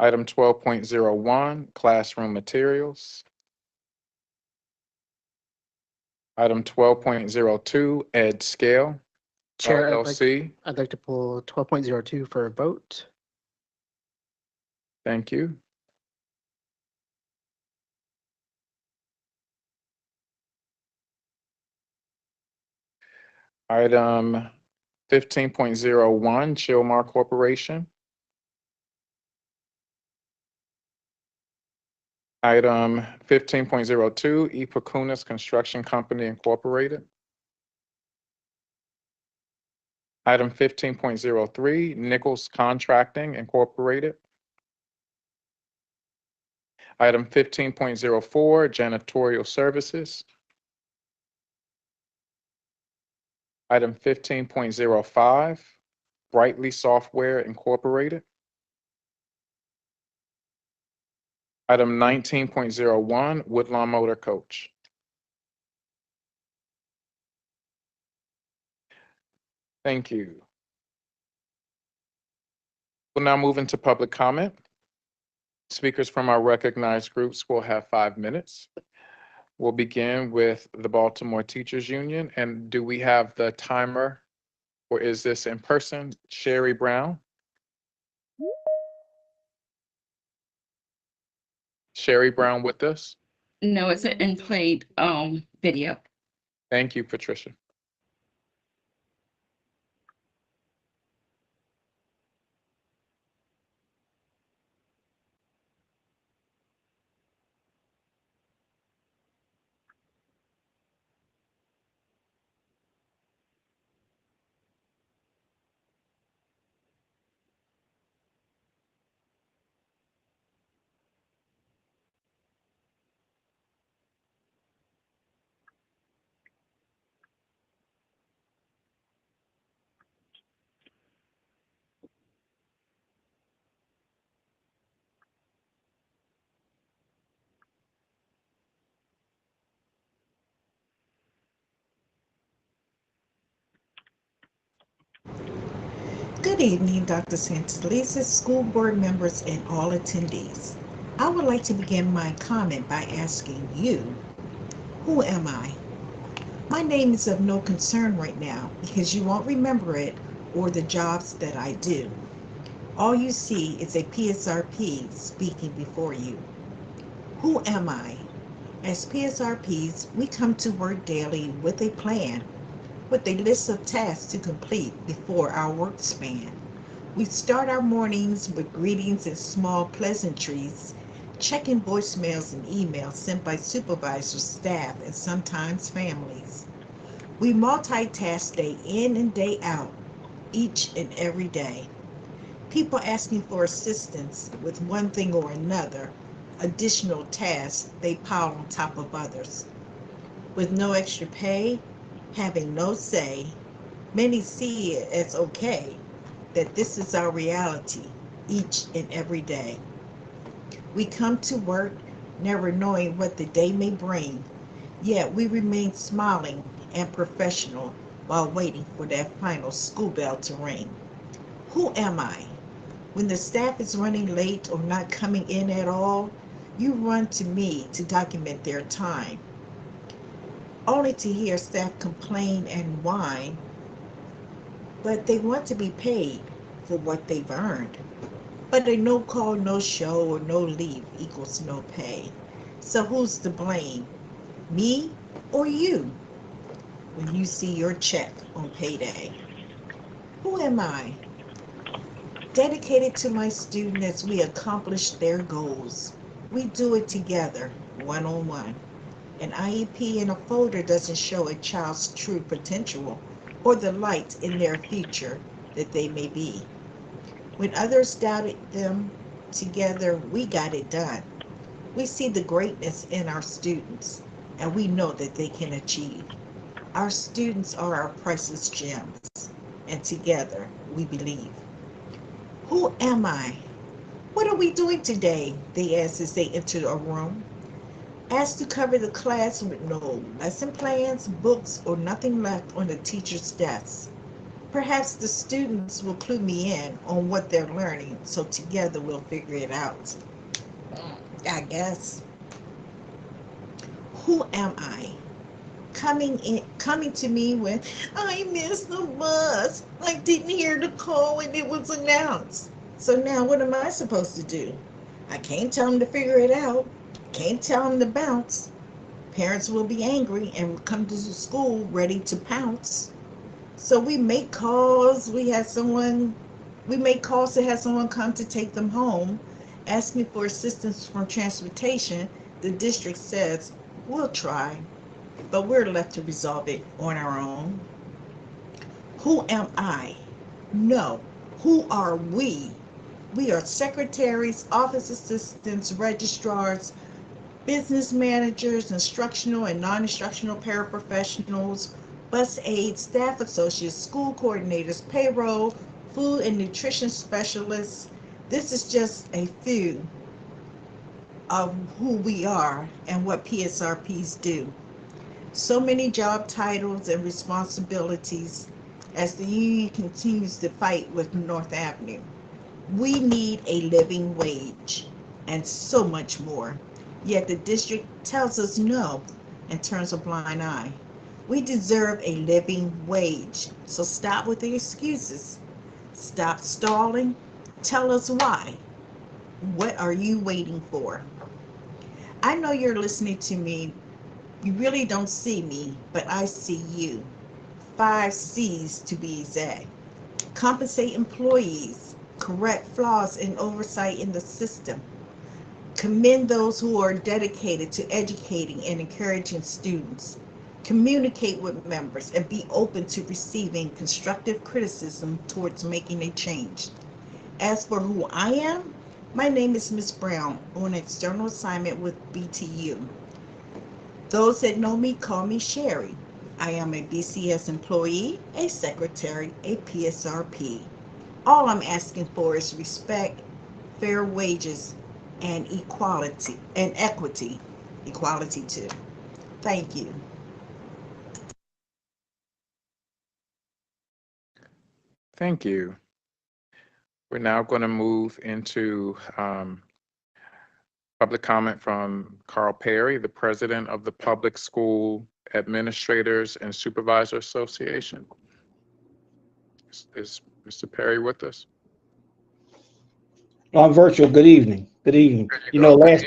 Item 12.01, classroom materials. Item 12.02, ed scale, Chair, LLC. I'd like to pull 12.02 for a vote. Thank you. Item 15.01, Chilmar Corporation. Item 15.02, E. Pacunas Construction Company Incorporated. Item 15.03, Nichols Contracting Incorporated. Item 15.04, Janitorial Services. Item 15.05, Brightly Software Incorporated. Item 19.01, Woodlawn Motor Coach. Thank you. We'll now move into public comment. Speakers from our recognized groups will have 5 minutes. We'll begin with the Baltimore Teachers Union. And do we have the timer, or is this in person? Sherry Brown? Sherry Brown with us? No, it's an in-played video. Thank you, Patricia. Good evening, Dr. Santelises, school board members, and all attendees. I would like to begin my comment by asking you, who am I? My name is of no concern right now because you won't remember it or the jobs that I do. All you see is a PSRP speaking before you. Who am I? As PSRPs, we come to work daily with a plan, with a list of tasks to complete before our work span. We start our mornings with greetings and small pleasantries, checking voicemails and emails sent by supervisors, staff, and sometimes families. We multitask day in and day out, each and every day. People asking for assistance with one thing or another, additional tasks they pile on top of others. With no extra pay, having no say, many see it as okay, that this is our reality each and every day. We come to work never knowing what the day may bring, yet we remain smiling and professional while waiting for that final school bell to ring. Who am I? When the staff is running late or not coming in at all, you run to me to document their time, only to hear staff complain and whine, but they want to be paid for what they've earned. But a no call, no show, or no leave equals no pay. So who's to blame? Me or you when you see your check on payday? Who am I? Dedicated to my student as we accomplish their goals. We do it together, one-on-one. An IEP in a folder doesn't show a child's true potential or the light in their future that they may be. When others doubted them, together we got it done. We see the greatness in our students, and we know that they can achieve. Our students are our priceless gems, and together we believe. Who am I? What are we doing today? They ask as they enter a room. Asked to cover the class with no lesson plans, books, or nothing left on the teacher's desk. Perhaps the students will clue me in on what they're learning, so together we'll figure it out. I guess. Who am I? Coming to me when I missed the bus. I didn't hear the call when it was announced. So now what am I supposed to do? I can't tell them to figure it out. Can't tell them to bounce. Parents will be angry and come to school ready to pounce. So we make calls. We make calls to have someone come to take them home, asking for assistance from transportation. The district says, we'll try, but we're left to resolve it on our own. Who am I? No, who are we? We are secretaries, office assistants, registrars, business managers, instructional and non-instructional paraprofessionals, bus aides, staff associates, school coordinators, payroll, food and nutrition specialists. This is just a few of who we are and what PSRPs do. So many job titles and responsibilities as the union continues to fight with North Avenue. We need a living wage and so much more. Yet the district tells us no and turns a blind eye. We deserve a living wage. So stop with the excuses. Stop stalling. Tell us why. What are you waiting for? I know you're listening to me. You really don't see me, but I see you. 5 C's to be exact. Compensate employees. Correct flaws and oversight in the system. Commend those who are dedicated to educating and encouraging students. Communicate with members and be open to receiving constructive criticism towards making a change. As for who I am, my name is Ms. Brown on external assignment with BTU. Those that know me call me Sherry. I am a BCS employee, a secretary, a PSRP. All I'm asking for is respect, fair wages, and equality and equity. Equality too. Thank you. Thank you. We're now going to move into public comment from Carl Perry, the president of the Public School Administrators and Supervisor Association. Is Mr. Perry with us? No, I'm virtual. Good evening. Good evening. You know, last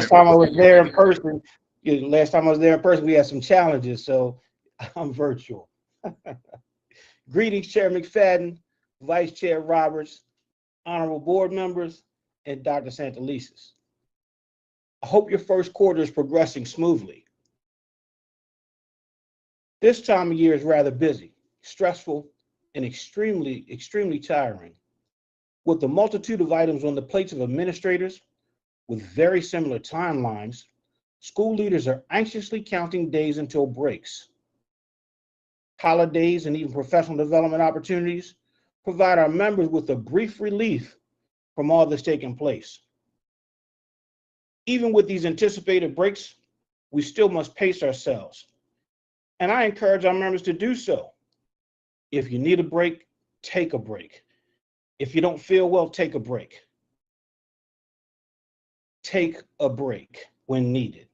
time I was there in person, we had some challenges, so I'm virtual. Greetings, Chair McFadden, Vice Chair Roberts, honorable board members, and Dr. Santelises. I hope your first quarter is progressing smoothly. This time of year is rather busy, stressful, and extremely tiring. With the multitude of items on the plates of administrators with very similar timelines, school leaders are anxiously counting days until breaks. Holidays and even professional development opportunities provide our members with a brief relief from all that's taking place. Even with these anticipated breaks, we still must pace ourselves. And I encourage our members to do so. If you need a break, take a break. If you don't feel well, take a break. Take a break when needed.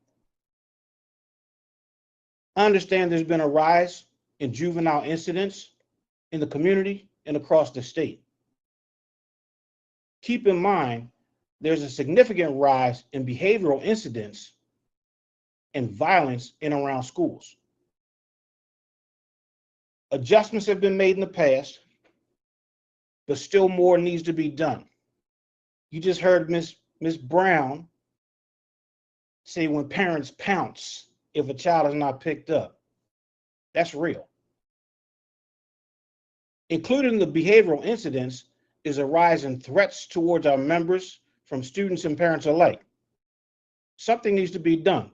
I understand there's been a rise in juvenile incidents in the community and across the state. Keep in mind, there's a significant rise in behavioral incidents and violence in and around schools. Adjustments have been made in the past, but still more needs to be done. You just heard Ms. Brown say when parents pounce if a child is not picked up. That's real. Included in the behavioral incidents is a rise in threats towards our members from students and parents alike. Something needs to be done.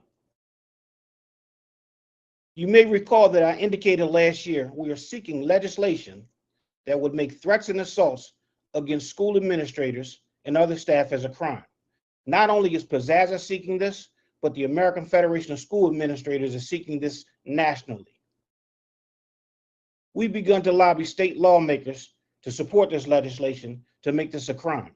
You may recall that I indicated last year we are seeking legislation that would make threats and assaults against school administrators and other staff as a crime. Not only is Pizzazz seeking this, but the American Federation of School Administrators is seeking this nationally. We've begun to lobby state lawmakers to support this legislation to make this a crime.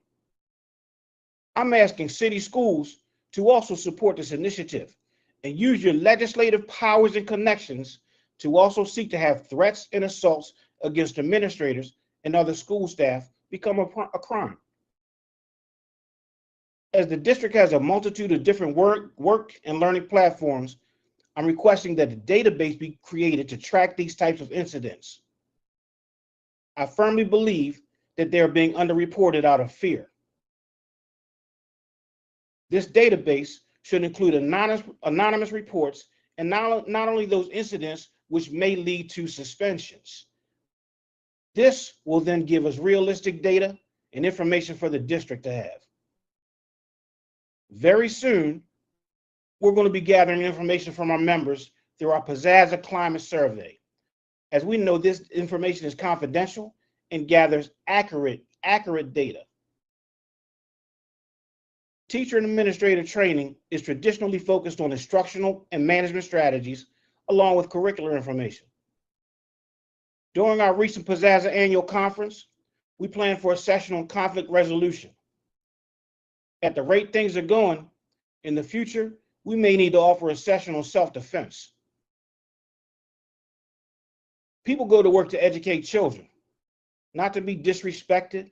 I'm asking city schools to also support this initiative and use your legislative powers and connections to also seek to have threats and assaults against administrators and other school staff become a crime. As the district has a multitude of different work and learning platforms, I'm requesting that a database be created to track these types of incidents. I firmly believe that they're being underreported out of fear. This database should include anonymous reports and not only those incidents which may lead to suspensions. This will then give us realistic data and information for the district to have. Very soon, we're going to be gathering information from our members through our Pizzazz Climate Survey. As we know, this information is confidential and gathers accurate data. Teacher and administrator training is traditionally focused on instructional and management strategies, along with curricular information. During our recent Pizzazz annual conference, we plan for a session on conflict resolution. At the rate things are going, in the future, we may need to offer a session on self-defense. People go to work to educate children, not to be disrespected,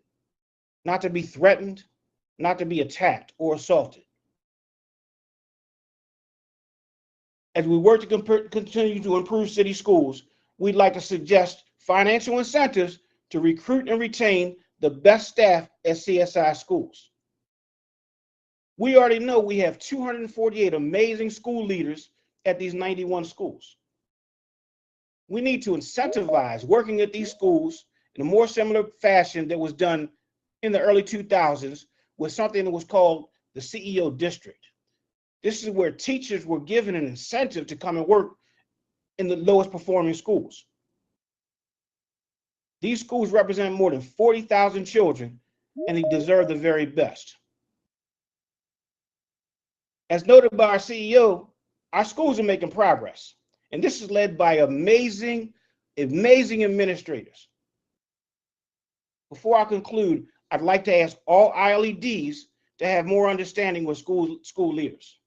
not to be threatened, not to be attacked or assaulted. As we work to continue to improve city schools, we'd like to suggest financial incentives to recruit and retain the best staff at CSI schools. We already know we have 248 amazing school leaders at these 91 schools. We need to incentivize working at these schools in a more similar fashion that was done in the early 2000s with something that was called the CEO district. This is where teachers were given an incentive to come and work in the lowest performing schools. These schools represent more than 40,000 children, and they deserve the very best. As noted by our CEO, our schools are making progress, and this is led by amazing administrators. Before I conclude, I'd like to ask all ILEDs to have more understanding with school leaders.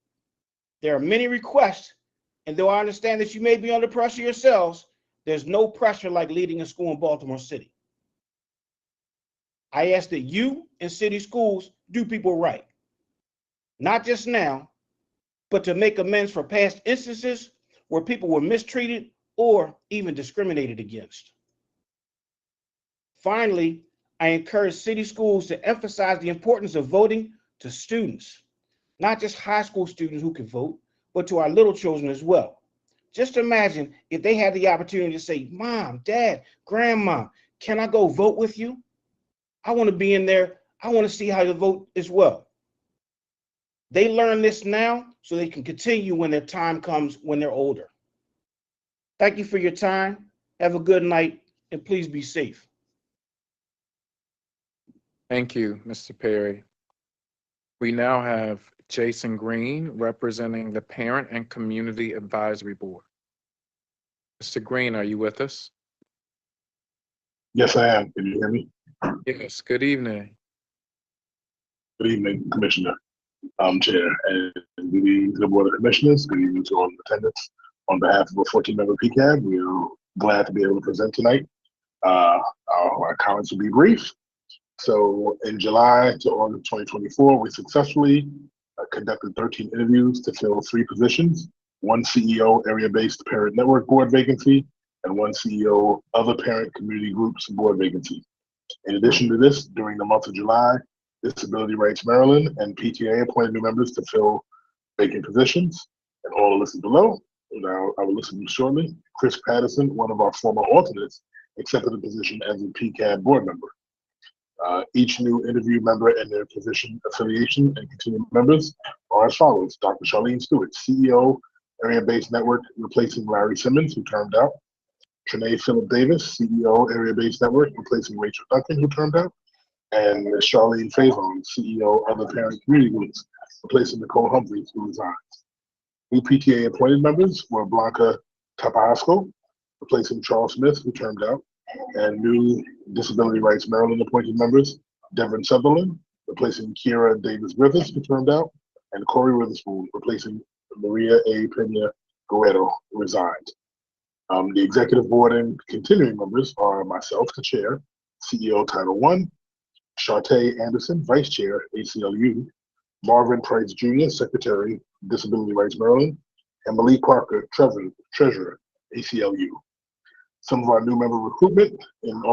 There are many requests, and though I understand that you may be under pressure yourselves, there's no pressure like leading a school in Baltimore City. I ask that you and city schools do people right, not just now, but to make amends for past instances where people were mistreated or even discriminated against. Finally, I encourage city schools to emphasize the importance of voting to students, not just high school students who can vote, but to our little children as well. Just imagine if they had the opportunity to say, Mom, Dad, Grandma, can I go vote with you? I want to be in there. I want to see how you vote as well. They learn this now so they can continue when their time comes when they're older. Thank you for your time. Have a good night, and please be safe. Thank you, Mr. Perry. We now have Jason Green representing the Parent and Community Advisory Board. Mr. Green, are you with us? Yes, I am. Can you hear me? Yes, good evening. Good evening, Commissioner, Chair, and good evening to the Board of Commissioners. Good evening to all in attendance. On behalf of a 14-member PCAB, we are glad to be able to present tonight. Our comments will be brief. So in July to August 2024, we successfully conducted 13 interviews to fill 3 positions, 1 CEO area-based parent network board vacancy, and 1 CEO other parent community groups board vacancy. In addition to this, during the month of July, Disability Rights Maryland and PTA appointed new members to fill vacant positions, and all are listed below. Now, I will list them shortly. Chris Patterson, one of our former alternates, accepted the position as a PCAB board member. Each new interview member and their position affiliation and continuing members are as follows. Dr. Charlene Stewart, CEO, Area-Based Network, replacing Larry Simmons, who termed out. Trinae Phillip Davis, CEO, Area-Based Network, replacing Rachel Duncan, who termed out. And Charlene Faison, CEO, Other Parent Community Groups, replacing Nicole Humphreys, who resigns. New PTA appointed members were Blanca Tapasco, replacing Charles Smith, who termed out. And new Disability Rights Maryland appointed members, Devin Sutherland, replacing Kira Davis Griffiths, who turned out, and Corey Witherspoon, replacing Maria A. Pena Guerrero, who resigned. The executive board and continuing members are myself, the chair, CEO Title I, Shartae Anderson, vice chair, ACLU, Marvin Price Jr., secretary, Disability Rights Maryland, and Malik Parker, treasurer, ACLU. Some of our new member recruitment in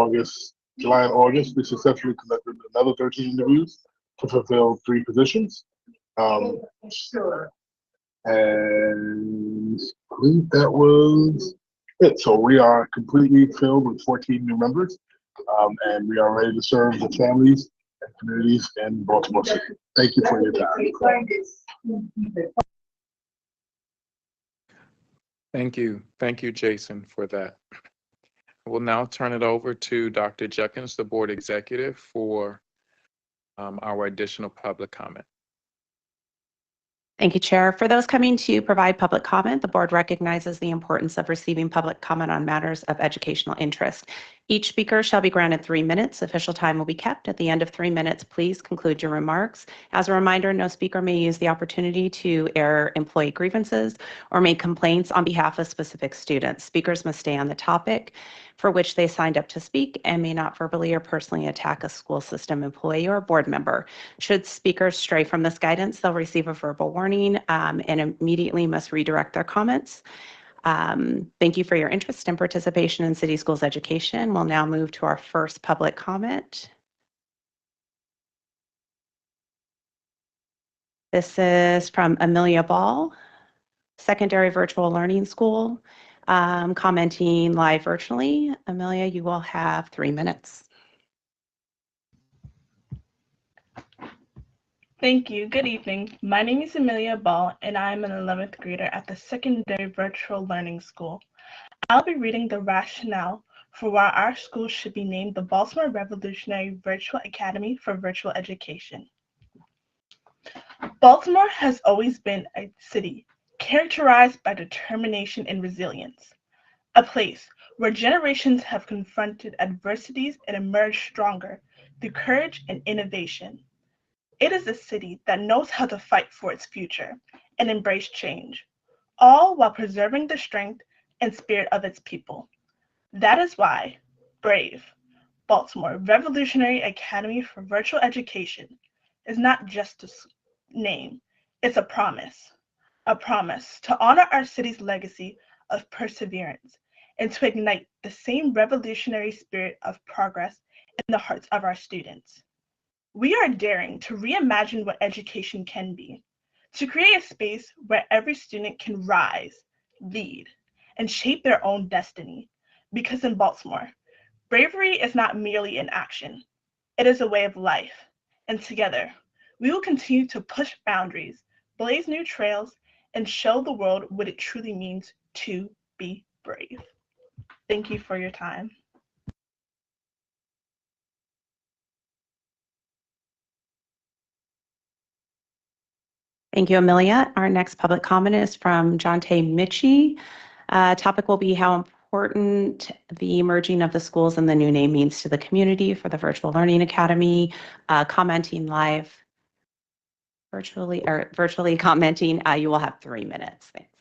July and August, we successfully conducted another 13 interviews to fulfill 3 positions. And I believe that was it. So we are completely filled with 14 new members, and we are ready to serve the families and communities in Baltimore City. Thank you for your time. Thank you. Thank you, Jason, for that. I will now turn it over to Dr. Judkins, the board executive, for our additional public comment. Thank you, Chair. For those coming to provide public comment, the board recognizes the importance of receiving public comment on matters of educational interest. Each speaker shall be granted 3 minutes. Official time will be kept. At the end of 3 minutes, please conclude your remarks. As a reminder, no speaker may use the opportunity to air employee grievances or make complaints on behalf of specific students. Speakers must stay on the topic for which they signed up to speak and may not verbally or personally attack a school system employee or board member. Should speakers stray from this guidance, they'll receive a verbal warning and immediately must redirect their comments. Thank you for your interest and participation in City Schools education. We'll now move to our first public comment. This is from Amelia Ball, Secondary Virtual Learning School, commenting live virtually. Amelia, you will have 3 minutes. Thank you. Good evening. My name is Amelia Ball, and I am an 11th grader at the Secondary Virtual Learning School. I'll be reading the rationale for why our school should be named the Baltimore Revolutionary Virtual Academy for Virtual Education. Baltimore has always been a city characterized by determination and resilience, a place where generations have confronted adversities and emerged stronger through courage and innovation. It is a city that knows how to fight for its future and embrace change, all while preserving the strength and spirit of its people. That is why BRAVE, Baltimore Revolutionary Academy for Virtual Education, is not just a name, it's a promise to honor our city's legacy of perseverance and to ignite the same revolutionary spirit of progress in the hearts of our students. We are daring to reimagine what education can be, to create a space where every student can rise, lead, and shape their own destiny. Because in Baltimore, bravery is not merely an action, it is a way of life. And together, we will continue to push boundaries, blaze new trails, and show the world what it truly means to be brave. Thank you for your time. Thank you, Amelia. Our next public comment is from Jonte Mitchie. Topic will be how important the merging of the schools and the new name means to the community for the Virtual Learning Academy. Commenting live virtually commenting, you will have 3 minutes. Thanks.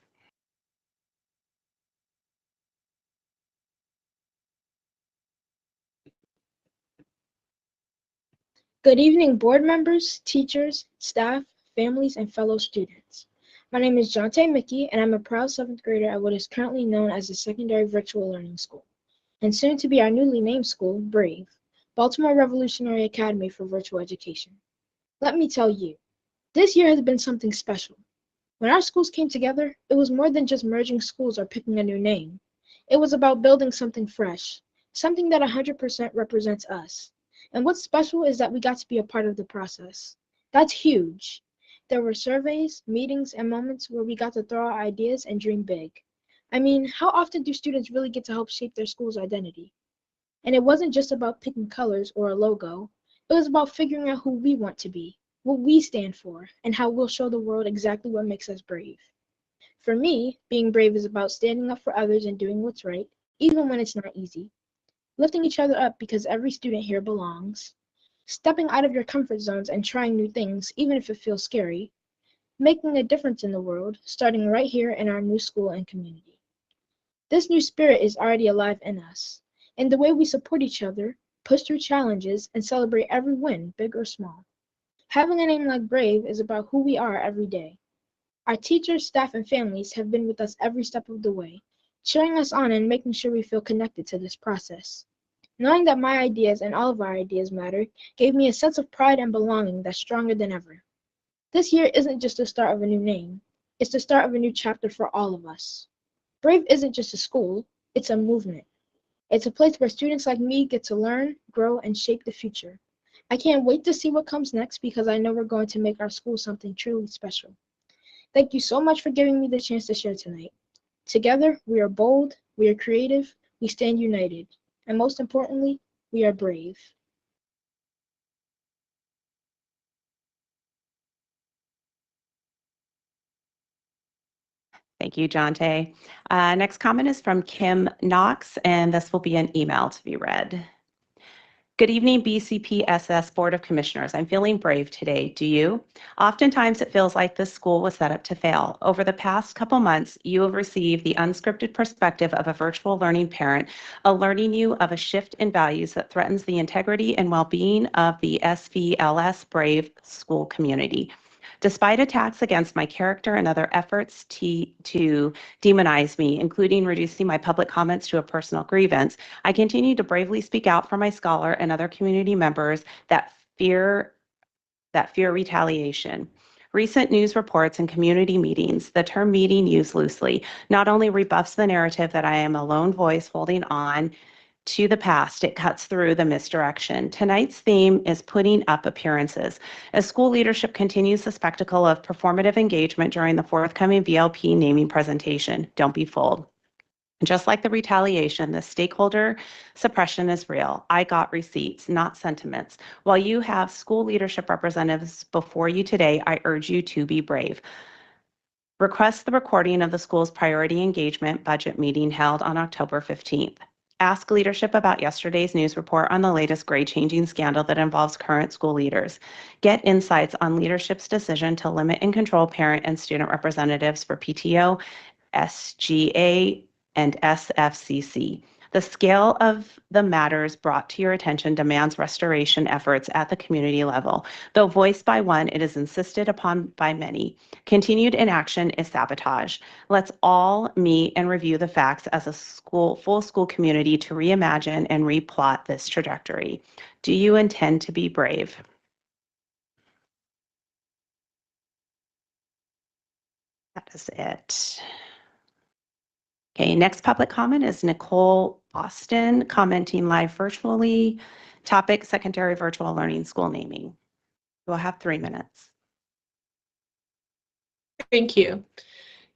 Good evening, board members, teachers, staff, families, and fellow students. My name is Jonte Mickey, and I'm a proud 7th grader at what is currently known as the Secondary Virtual Learning School, and soon to be our newly named school, BRAVE, Baltimore Revolutionary Academy for Virtual Education. Let me tell you, this year has been something special. When our schools came together, it was more than just merging schools or picking a new name. It was about building something fresh, something that 100% represents us. And what's special is that we got to be a part of the process. That's huge. There were surveys, meetings, and moments where we got to throw our ideas and dream big. I mean, how often do students really get to help shape their school's identity? And it wasn't just about picking colors or a logo. It was about figuring out who we want to be, what we stand for, and how we'll show the world exactly what makes us brave. For me, being brave is about standing up for others and doing what's right, even when it's not easy. Lifting each other up because every student here belongs. Stepping out of your comfort zones and trying new things, even if it feels scary. Making a difference in the world, starting right here in our new school and community. This new spirit is already alive in us, in the way we support each other, push through challenges, and celebrate every win, big or small. Having a name like Brave is about who we are every day. Our teachers, staff, and families have been with us every step of the way, cheering us on and making sure we feel connected to this process. Knowing that my ideas and all of our ideas matter gave me a sense of pride and belonging that's stronger than ever. This year isn't just the start of a new name, it's the start of a new chapter for all of us. Brave isn't just a school, it's a movement. It's a place where students like me get to learn, grow, and shape the future. I can't wait to see what comes next because I know we're going to make our school something truly special. Thank you so much for giving me the chance to share tonight. Together, we are bold, we are creative, we stand united, and most importantly, we are brave. Thank you, Jonte. Next comment is from Kim Knox, and this will be an email to be read. Good evening, BCPSS Board of Commissioners. I'm feeling brave today. Do you? Oftentimes it feels like this school was set up to fail. Over the past couple months, you have received the unscripted perspective of a virtual learning parent, alerting you of a shift in values that threatens the integrity and well-being of the SVLS Brave school community. Despite attacks against my character and other efforts to demonize me, including reducing my public comments to a personal grievance, I continue to bravely speak out for my scholar and other community members that fear retaliation. Recent news reports and community meetings, the term meeting used loosely, not only rebuffs the narrative that I am a lone voice holding on to the past, it cuts through the misdirection. Tonight's theme is putting up appearances. As school leadership continues the spectacle of performative engagement during the forthcoming VLP naming presentation, don't be fooled. Just like the retaliation, the stakeholder suppression is real. I got receipts, not sentiments. While you have school leadership representatives before you today, I urge you to be brave. Request the recording of the school's priority engagement budget meeting held on October 15th. Ask leadership about yesterday's news report on the latest grade-changing scandal that involves current school leaders. Get insights on leadership's decision to limit and control parent and student representatives for PTO, SGA, and SFCC. The scale of the matters brought to your attention demands restoration efforts at the community level. Though voiced by one, it is insisted upon by many. Continued inaction is sabotage. Let's all meet and review the facts as a full school community to reimagine and replot this trajectory. Do you intend to be brave? That is it. Okay, next public comment is Nicole Austin, commenting live virtually. Topic, secondary virtual learning school naming. We'll have 3 minutes. Thank you.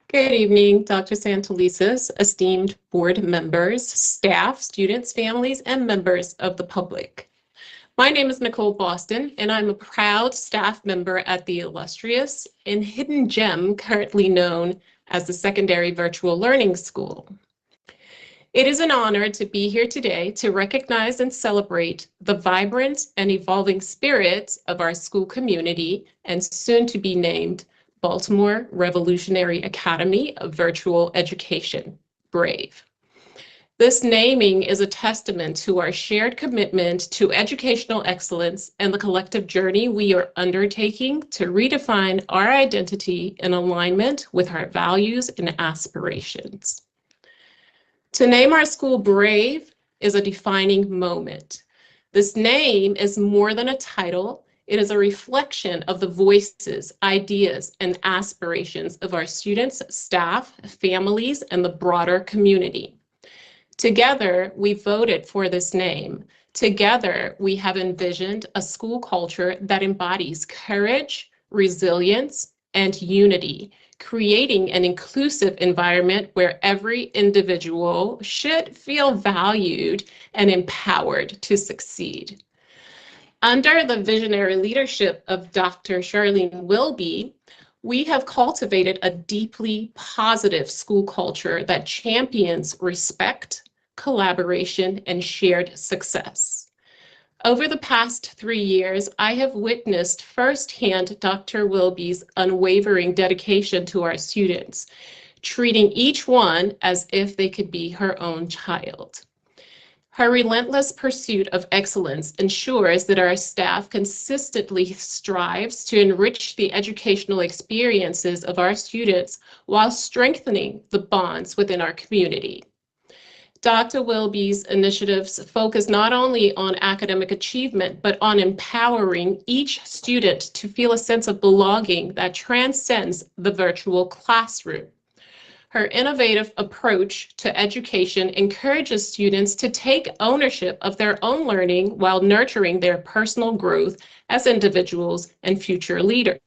Good evening, Dr. Santelises, esteemed board members, staff, students, families, and members of the public. My name is Nicole Boston, and I'm a proud staff member at the illustrious and hidden gem currently known as the Secondary Virtual Learning School. It is an honor to be here today to recognize and celebrate the vibrant and evolving spirits of our school community and soon to be named Baltimore Revolutionary Academy of Virtual Education, BRAVE. This naming is a testament to our shared commitment to educational excellence and the collective journey we are undertaking to redefine our identity in alignment with our values and aspirations. To name our school BRAVE is a defining moment. This name is more than a title. It is a reflection of the voices, ideas, and aspirations of our students, staff, families, and the broader community. Together, we voted for this name. Together, we have envisioned a school culture that embodies courage, resilience, and unity, creating an inclusive environment where every individual should feel valued and empowered to succeed. Under the visionary leadership of Dr. Charlene Wilby, we have cultivated a deeply positive school culture that champions respect, collaboration, and shared success. Over the past 3 years, I have witnessed firsthand Dr. Wilby's unwavering dedication to our students, treating each one as if they could be her own child. Her relentless pursuit of excellence ensures that our staff consistently strives to enrich the educational experiences of our students while strengthening the bonds within our community. Dr. Wilby's initiatives focus not only on academic achievement, but on empowering each student to feel a sense of belonging that transcends the virtual classroom. Her innovative approach to education encourages students to take ownership of their own learning while nurturing their personal growth as individuals and future leaders.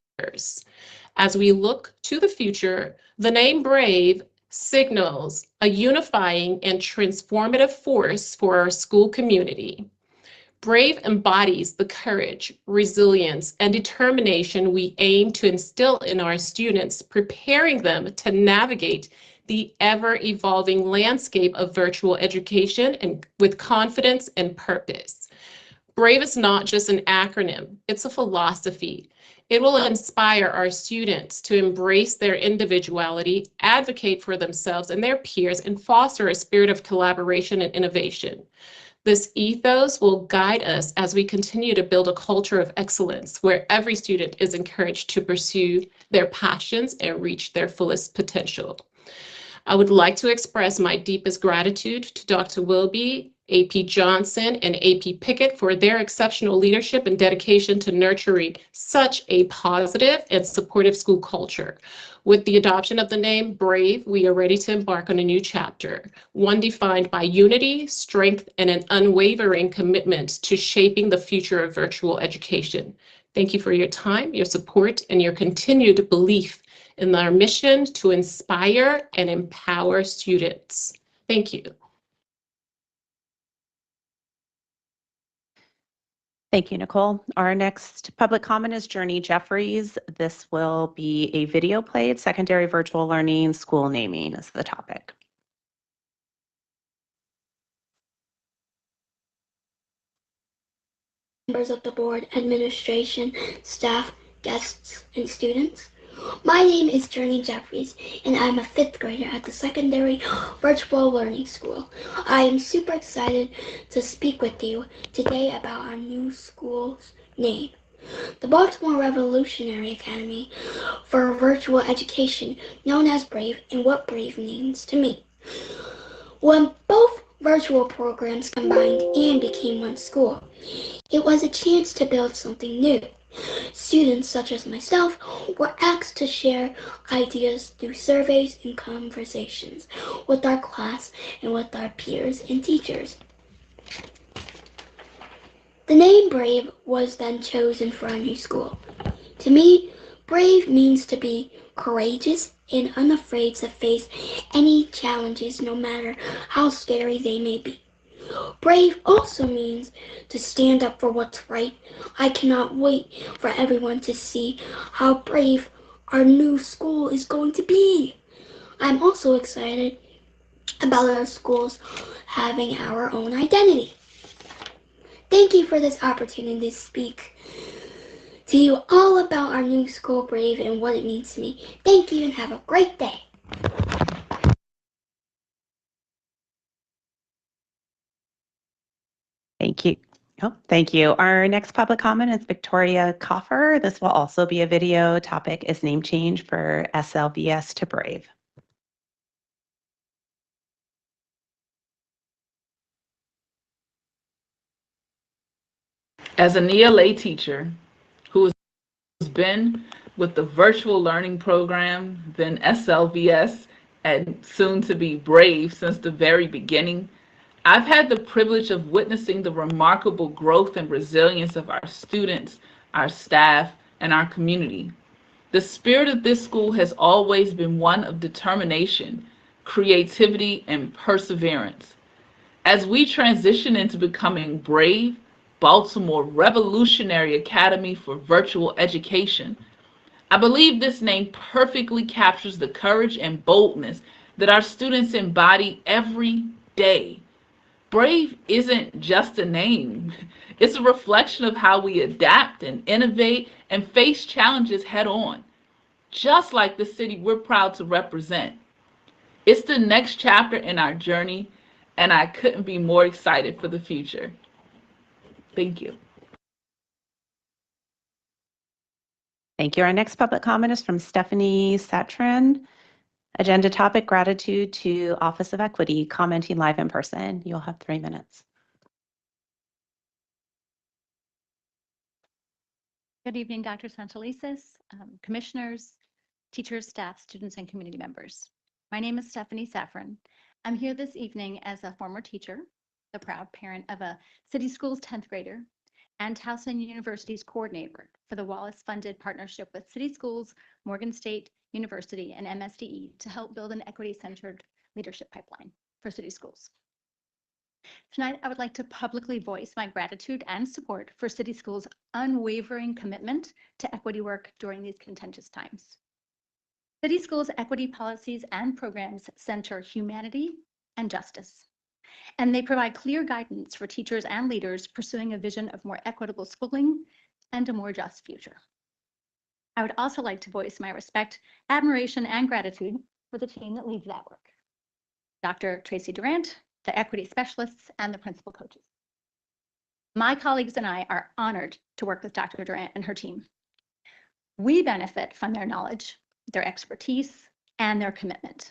As we look to the future, the name BRAVE signals a unifying and transformative force for our school community. BRAVE embodies the courage, resilience, and determination we aim to instill in our students, preparing them to navigate the ever-evolving landscape of virtual education and with confidence and purpose. BRAVE is not just an acronym, it's a philosophy. It will inspire our students to embrace their individuality, advocate for themselves and their peers, and foster a spirit of collaboration and innovation. This ethos will guide us as we continue to build a culture of excellence where every student is encouraged to pursue their passions and reach their fullest potential. I would like to express my deepest gratitude to Dr. Wilby, AP Johnson, and AP Pickett for their exceptional leadership and dedication to nurturing such a positive and supportive school culture. With the adoption of the name BRAVE, we are ready to embark on a new chapter, one defined by unity, strength, and an unwavering commitment to shaping the future of virtual education. Thank you for your time, your support, and your continued belief in our mission to inspire and empower students. Thank you. Thank you, Nicole. Our next public comment is Journey Jeffries. This will be a video played. Secondary Virtual Learning School Naming is the topic. Members of the board, administration, staff, guests, and students. My name is Journey Jeffries, and I'm a 5th grader at the Secondary Virtual Learning School. I am super excited to speak with you today about our new school's name, the Baltimore Revolutionary Academy for Virtual Education, known as BRAVE, and what BRAVE means to me. When both virtual programs combined and became one school, it was a chance to build something new. Students such as myself were asked to share ideas through surveys and conversations with our class and with our peers and teachers. The name BRAVE was then chosen for our new school. To me, brave means to be courageous and unafraid to face any challenges, no matter how scary they may be. Brave also means to stand up for what's right. I cannot wait for everyone to see how brave our new school is going to be. I'm also excited about our schools having our own identity. Thank you for this opportunity to speak to you all about our new school, Brave, and what it means to me. Thank you and have a great day. Thank you. Oh, thank you. Our next public comment is Victoria Coffer. This will also be a video. Topic is name change for SLVS to Brave. As an ELA teacher who has been with the virtual learning program, then SLVS, and soon to be Brave since the very beginning, I've had the privilege of witnessing the remarkable growth and resilience of our students, our staff, and our community. The spirit of this school has always been one of determination, creativity, and perseverance. As we transition into becoming Brave, Baltimore Revolutionary Academy for Virtual Education, I believe this name perfectly captures the courage and boldness that our students embody every day. Brave isn't just a name. It's a reflection of how we adapt and innovate and face challenges head on, just like the city we're proud to represent. It's the next chapter in our journey, and I couldn't be more excited for the future. Thank you. Thank you. Our next public comment is from Stephanie Satrin. Agenda topic, gratitude to Office of Equity, commenting live in person. You'll have 3 minutes. Good evening, Dr. Santelises, commissioners, teachers, staff, students, and community members. My name is Stephanie Safran. I'm here this evening as a former teacher, the proud parent of a city school's 10th grader, and Towson University's coordinator for the Wallace-funded partnership with City Schools, Morgan State University, and MSDE to help build an equity-centered leadership pipeline for city schools. Tonight, I would like to publicly voice my gratitude and support for City Schools' unwavering commitment to equity work during these contentious times. City Schools' equity policies and programs center humanity and justice, and they provide clear guidance for teachers and leaders pursuing a vision of more equitable schooling and a more just future. I would also like to voice my respect, admiration, and gratitude for the team that leads that work. Dr. Tracy Durant, the equity specialists, and the principal coaches. My colleagues and I are honored to work with Dr. Durant and her team. We benefit from their knowledge, their expertise, and their commitment.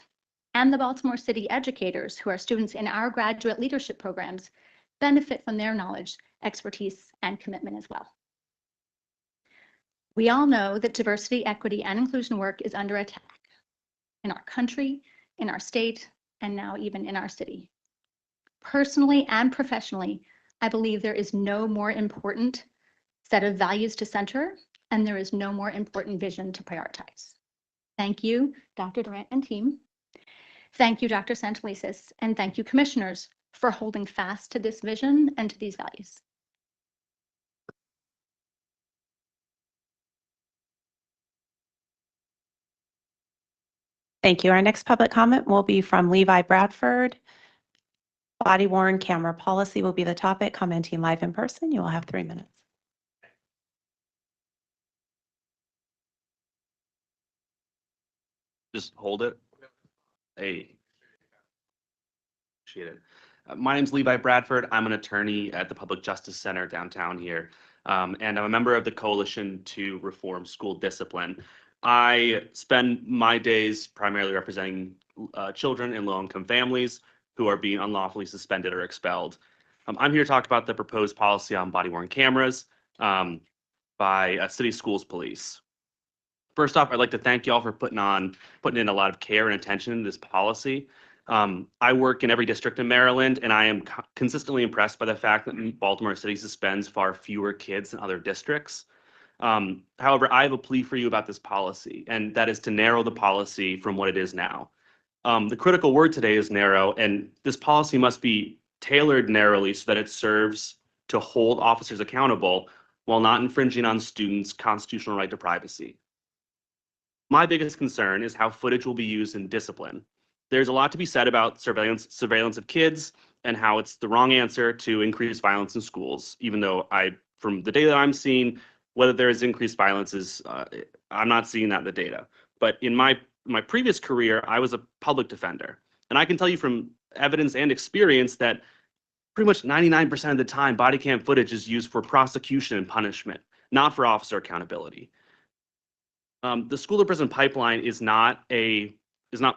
And the Baltimore City educators who are students in our graduate leadership programs benefit from their knowledge, expertise, and commitment as well. We all know that diversity, equity, and inclusion work is under attack in our country, in our state, and now even in our city. Personally and professionally, I believe there is no more important set of values to center, and there is no more important vision to prioritize. Thank you, Dr. Durant and team. Thank you, Dr. Santelises, and thank you, commissioners, for holding fast to this vision and to these values. Thank you. Our next public comment will be from Levi Bradford. Body-worn camera policy will be the topic, commenting live in person. You will have 3 minutes. Just hold it. Hey. Appreciate it. My name's Levi Bradford. I'm an attorney at the Public Justice Center downtown here. And I'm a member of the Coalition to Reform School Discipline. I spend my days primarily representing children in low-income families who are being unlawfully suspended or expelled. I'm here to talk about the proposed policy on body-worn cameras by City Schools Police. First off, I'd like to thank y'all for putting in a lot of care and attention in this policy. I work in every district in Maryland, and I am consistently impressed by the fact that Baltimore City suspends far fewer kids than other districts. However, I have a plea for you about this policy, and that is to narrow the policy from what it is now. The critical word today is narrow, and this policy must be tailored narrowly so that it serves to hold officers accountable while not infringing on students' constitutional right to privacy. My biggest concern is how footage will be used in discipline. There's a lot to be said about surveillance of kids and how it's the wrong answer to increase violence in schools, even though from the data I'm seeing, whether there is increased violence is, I'm not seeing that in the data. But in my previous career, I was a public defender. And I can tell you from evidence and experience that pretty much 99% of the time, body cam footage is used for prosecution and punishment, not for officer accountability. The school to prison pipeline is not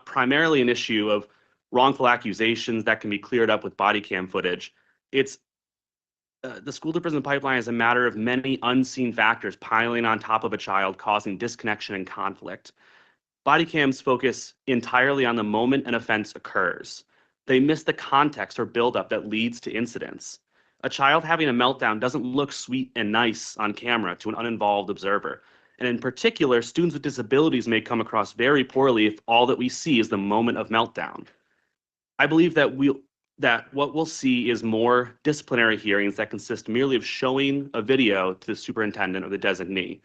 primarily an issue of wrongful accusations that can be cleared up with body cam footage. It's the school to prison pipeline is a matter of many unseen factors piling on top of a child, causing disconnection and conflict. Body cams focus entirely on the moment an offense occurs. They miss the context or buildup that leads to incidents. A child having a meltdown doesn't look sweet and nice on camera to an uninvolved observer. And in particular, students with disabilities may come across very poorly if all that we see is the moment of meltdown. I believe that what we'll see is more disciplinary hearings that consist merely of showing a video to the superintendent or the designee.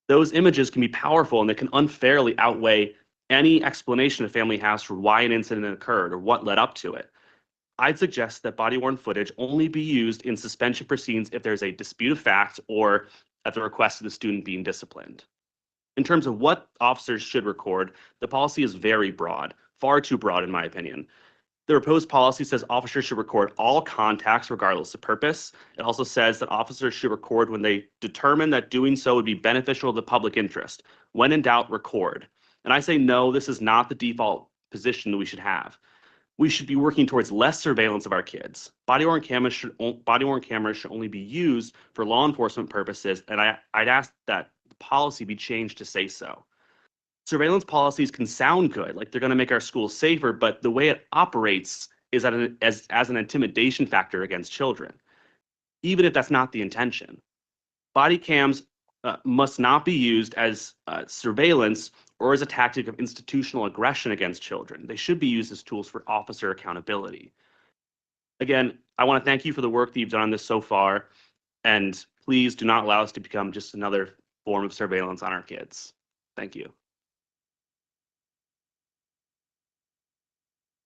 Those images can be powerful and they can unfairly outweigh any explanation a family has for why an incident occurred or what led up to it. I'd suggest that body-worn footage only be used in suspension proceedings if there's a dispute of fact or at the request of the student being disciplined. In terms of what officers should record, the policy is very broad, far too broad in my opinion. The proposed policy says officers should record all contacts regardless of purpose. It also says that officers should record when they determine that doing so would be beneficial to the public interest. When in doubt, record. And I say no, this is not the default position that we should have. We should be working towards less surveillance of our kids. Body-worn cameras should only be used for law enforcement purposes, and I'd ask that the policy be changed to say so. Surveillance policies can sound good, like they're going to make our schools safer, but the way it operates is as an intimidation factor against children, even if that's not the intention. Body cams must not be used as surveillance or as a tactic of institutional aggression against children. They should be used as tools for officer accountability. Again, I want to thank you for the work that you've done on this so far, and please do not allow us to become just another form of surveillance on our kids. Thank you.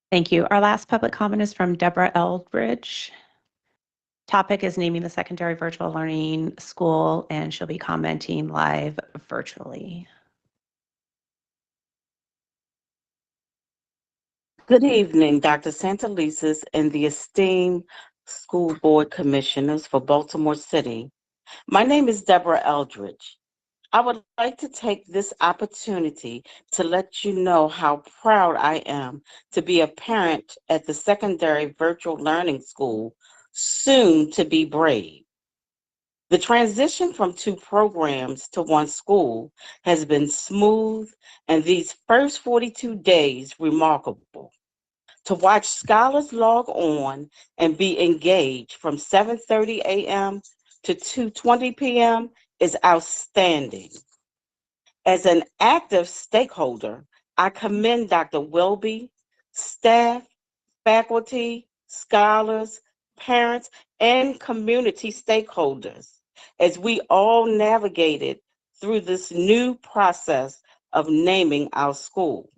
Thank you. Our last public comment is from Deborah Eldridge. Topic is naming the secondary virtual learning school, and she'll be commenting live virtually. Good evening, Dr. Santelises and the esteemed school board commissioners for Baltimore City. My name is Deborah Eldridge. I would like to take this opportunity to let you know how proud I am to be a parent at the secondary virtual learning school, soon to be Brave. The transition from 2 programs to 1 school has been smooth, and these first 42 days remarkable. To watch scholars log on and be engaged from 7:30 a.m. to 2:20 p.m. is outstanding. As an active stakeholder, I commend Dr. Wilby, staff, faculty, scholars, parents, and community stakeholders as we all navigated through this new process of naming our school.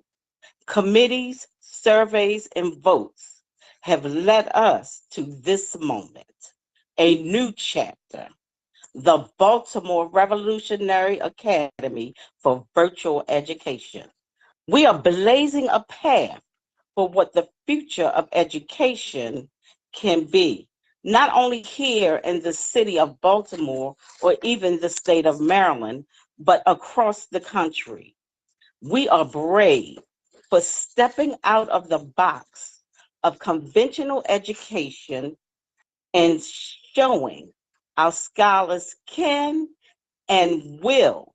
Committees, surveys, and votes have led us to this moment, a new chapter, the Baltimore Revolutionary Academy for Virtual Education. We are blazing a path for what the future of education can be, not only here in the city of Baltimore or even the state of Maryland, but across the country. We are brave for stepping out of the box of conventional education and showing our scholars can and will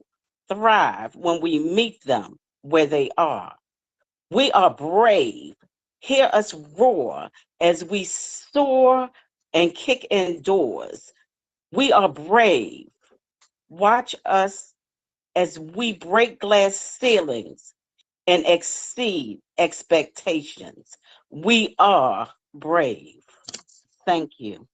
thrive when we meet them where they are. We are brave. Hear us roar as we soar and kick in doors. We are brave. Watch us as we break glass ceilings and exceed expectations. We are brave. Thank you.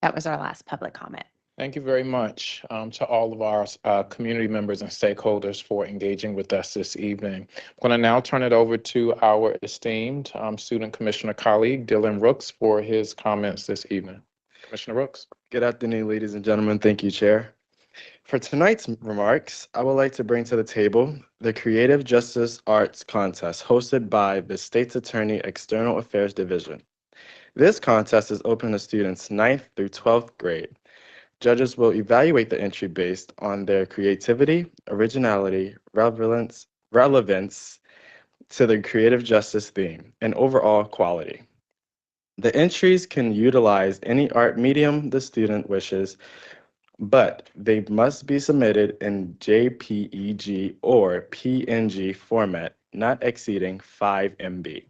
That was our last public comment. Thank you very much to all of our community members and stakeholders for engaging with us this evening. I'm going to now turn it over to our esteemed student commissioner colleague, Dylan Rooks, for his comments this evening. Commissioner Rooks. Good afternoon, ladies and gentlemen. Thank you, Chair. For tonight's remarks, I would like to bring to the table the Creative Justice Arts Contest hosted by the State's Attorney External Affairs Division. This contest is open to students 9th through 12th grade. Judges will evaluate the entry based on their creativity, originality, relevance to the creative justice theme, and overall quality. The entries can utilize any art medium the student wishes, but they must be submitted in JPEG or PNG format, not exceeding 5 MB.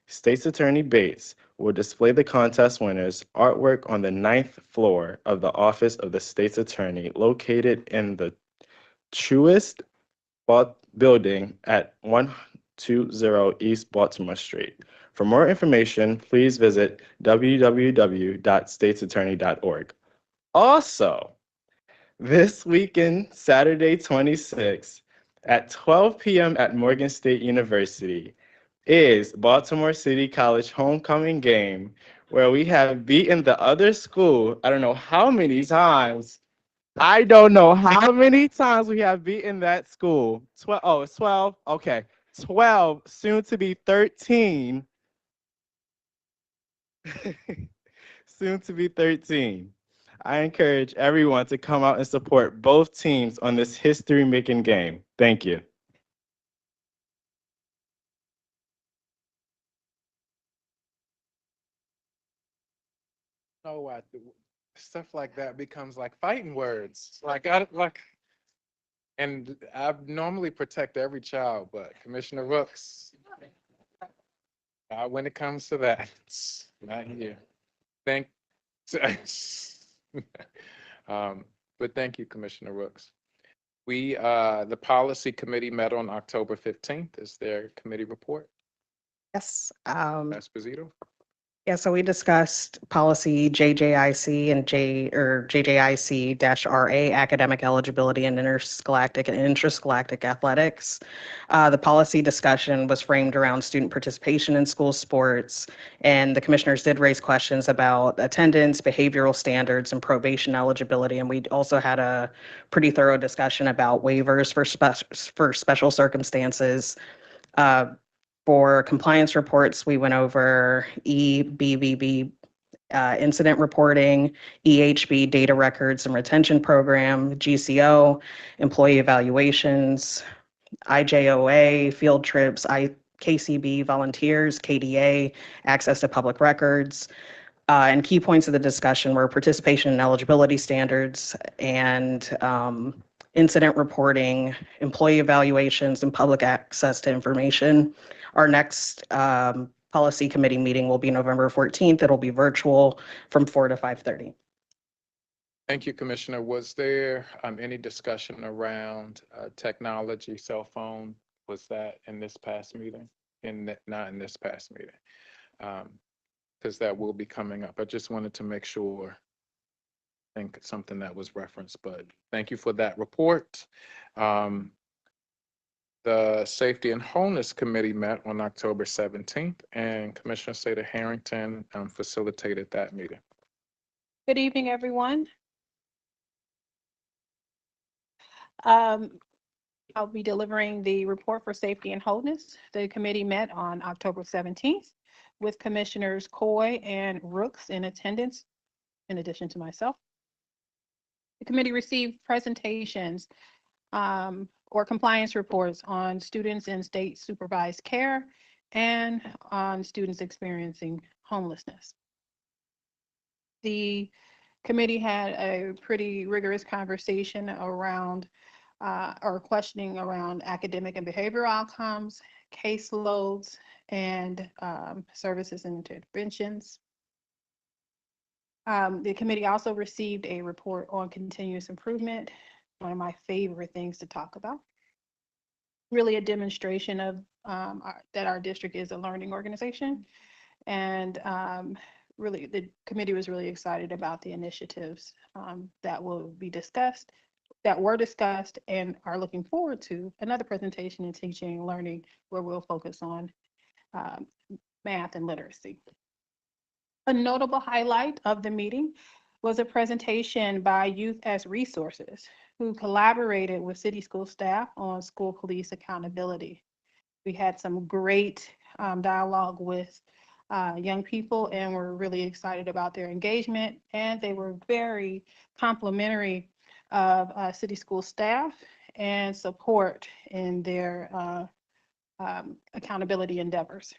State's Attorney Bates will display the contest winners' artwork on the 9th floor of the Office of the State's Attorney, located in the Truist building at 120 East Baltimore Street. For more information, please visit www.statesattorney.org. Also, this weekend, Saturday 26th at 12 p.m. at Morgan State University, is Baltimore City College homecoming game, where we have beaten the other school. I don't know how many times. I don't know how many times we have beaten that school. 12. Oh, it's 12. Okay. 12, soon to be 13. Soon to be 13. I encourage everyone to come out and support both teams on this history-making game. Thank you. Know what? Stuff like that becomes like fighting words. And I normally protect every child, but Commissioner Rooks, when it comes to that, not here. But thank you, Commissioner Rooks. The policy committee met on October 15th. Is there a committee report? Yes. Esposito? Yeah, so we discussed policy JJIC and JJIC-RA, academic eligibility and interscholastic and interscholastic athletics. The policy discussion was framed around student participation in school sports, and the commissioners did raise questions about attendance, behavioral standards, and probation eligibility. And we also had a pretty thorough discussion about waivers for special circumstances. For compliance reports, we went over EBBB incident reporting, EHB data records and retention program, GCO, employee evaluations, IJOA, field trips, KCB, volunteers, KDA, access to public records. And key points of the discussion were participation and eligibility standards and incident reporting, employee evaluations, and public access to information. Our next policy committee meeting will be November 14th. It'll be virtual from 4 to 5:30. Thank you, Commissioner. Was there any discussion around technology, cell phone? Was that in this past meeting? Not in this past meeting, because that will be coming up. I just wanted to make sure. I think something that was referenced, but thank you for that report. The Safety and Wholeness Committee met on October 17th, and Commissioner Seda Harrington facilitated that meeting. Good evening, everyone. I'll be delivering the report for Safety and Wholeness. The committee met on October 17th with Commissioners Coy and Rooks in attendance, in addition to myself. The committee received presentations or compliance reports on students in state supervised care and on students experiencing homelessness. The committee had a pretty rigorous conversation around or questioning around academic and behavioral outcomes, caseloads, and services and interventions. The committee also received a report on continuous improvement one of my favorite things to talk about. Really a demonstration of that our district is a learning organization. And really, the committee was really excited about the initiatives that will be discussed, that were discussed, and are looking forward to another presentation in teaching and learning where we'll focus on math and literacy. A notable highlight of the meeting was a presentation by Youth as Resources, who collaborated with city school staff on school police accountability. We had some great dialogue with young people, and we're really excited about their engagement, and they were very complimentary of city school staff and support in their accountability endeavors.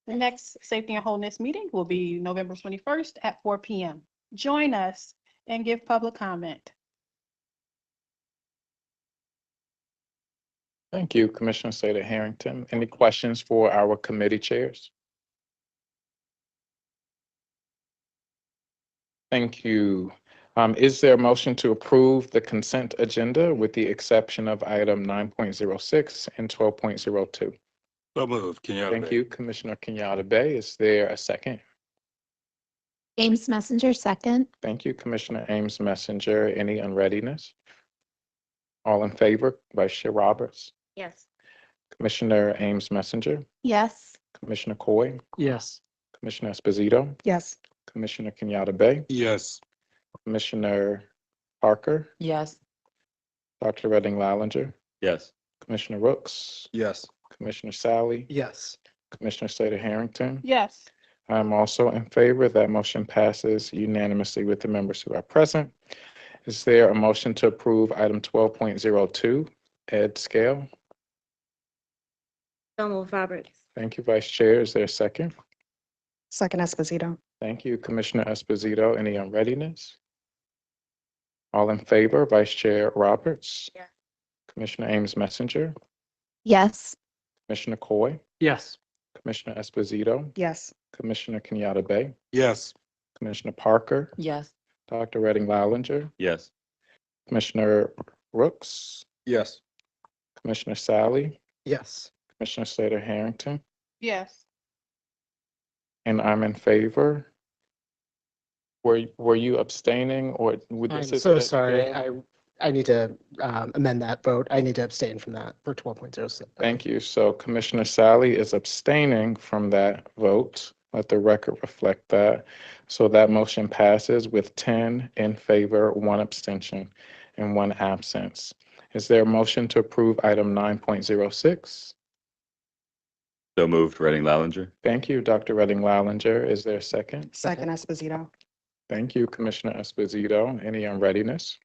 The next Safety and Wholeness meeting will be November 21st at 4 p.m. Join us and give public comment. Thank you, Commissioner Slater Harrington. Any questions for our committee chairs? Thank you. Is there a motion to approve the consent agenda with the exception of item 9.06 and 12.02? So moved. Kenyatta Thank Bay. you, Commissioner Kenyatta Bay. Is there a second? Ames Messenger, second. Thank you, Commissioner Ames Messenger. Any unreadiness? All in favor, Vice Chair Roberts? Yes. Commissioner Ames Messenger? Yes. Commissioner Coy? Yes. Commissioner Esposito? Yes. Commissioner Kenyatta Bay? Yes. Commissioner Parker? Yes. Dr. Redding Lallinger? Yes. Commissioner Rooks? Yes. Commissioner Sally? Yes. Commissioner Slater Harrington? Yes. I'm also in favor. That motion passes unanimously with the members who are present. Is there a motion to approve item 12.02, Ed Scale? So moved, Roberts. Thank you, Vice Chair. Is there a second? Second Esposito. Thank you, Commissioner Esposito. Any unreadiness? All in favor, Vice Chair Roberts? Yes. Commissioner Ames Messenger? Yes. Commissioner Coy? Yes. Commissioner Esposito? Yes. Commissioner Kenyatta Bay? Yes. Commissioner Parker? Yes. Dr. Redding Lallinger? Yes. Commissioner Rooks? Yes. Commissioner Sally? Yes. Commissioner Slater Harrington? Yes. And I'm in favor. Were you abstaining or would I'm this is so Ed sorry. Scale? I need to amend that vote. I need to abstain from that for 12.06. Thank you. So Commissioner Sally is abstaining from that vote. Let the record reflect that. So that motion passes with 10 in favor, 1 abstention, and 1 absence. Is there a motion to approve item 9.06? So moved. Redding Lallinger. Thank you, Dr. Redding Lallinger. Is there a second? Second Esposito. Thank you, Commissioner Esposito. Any unreadiness?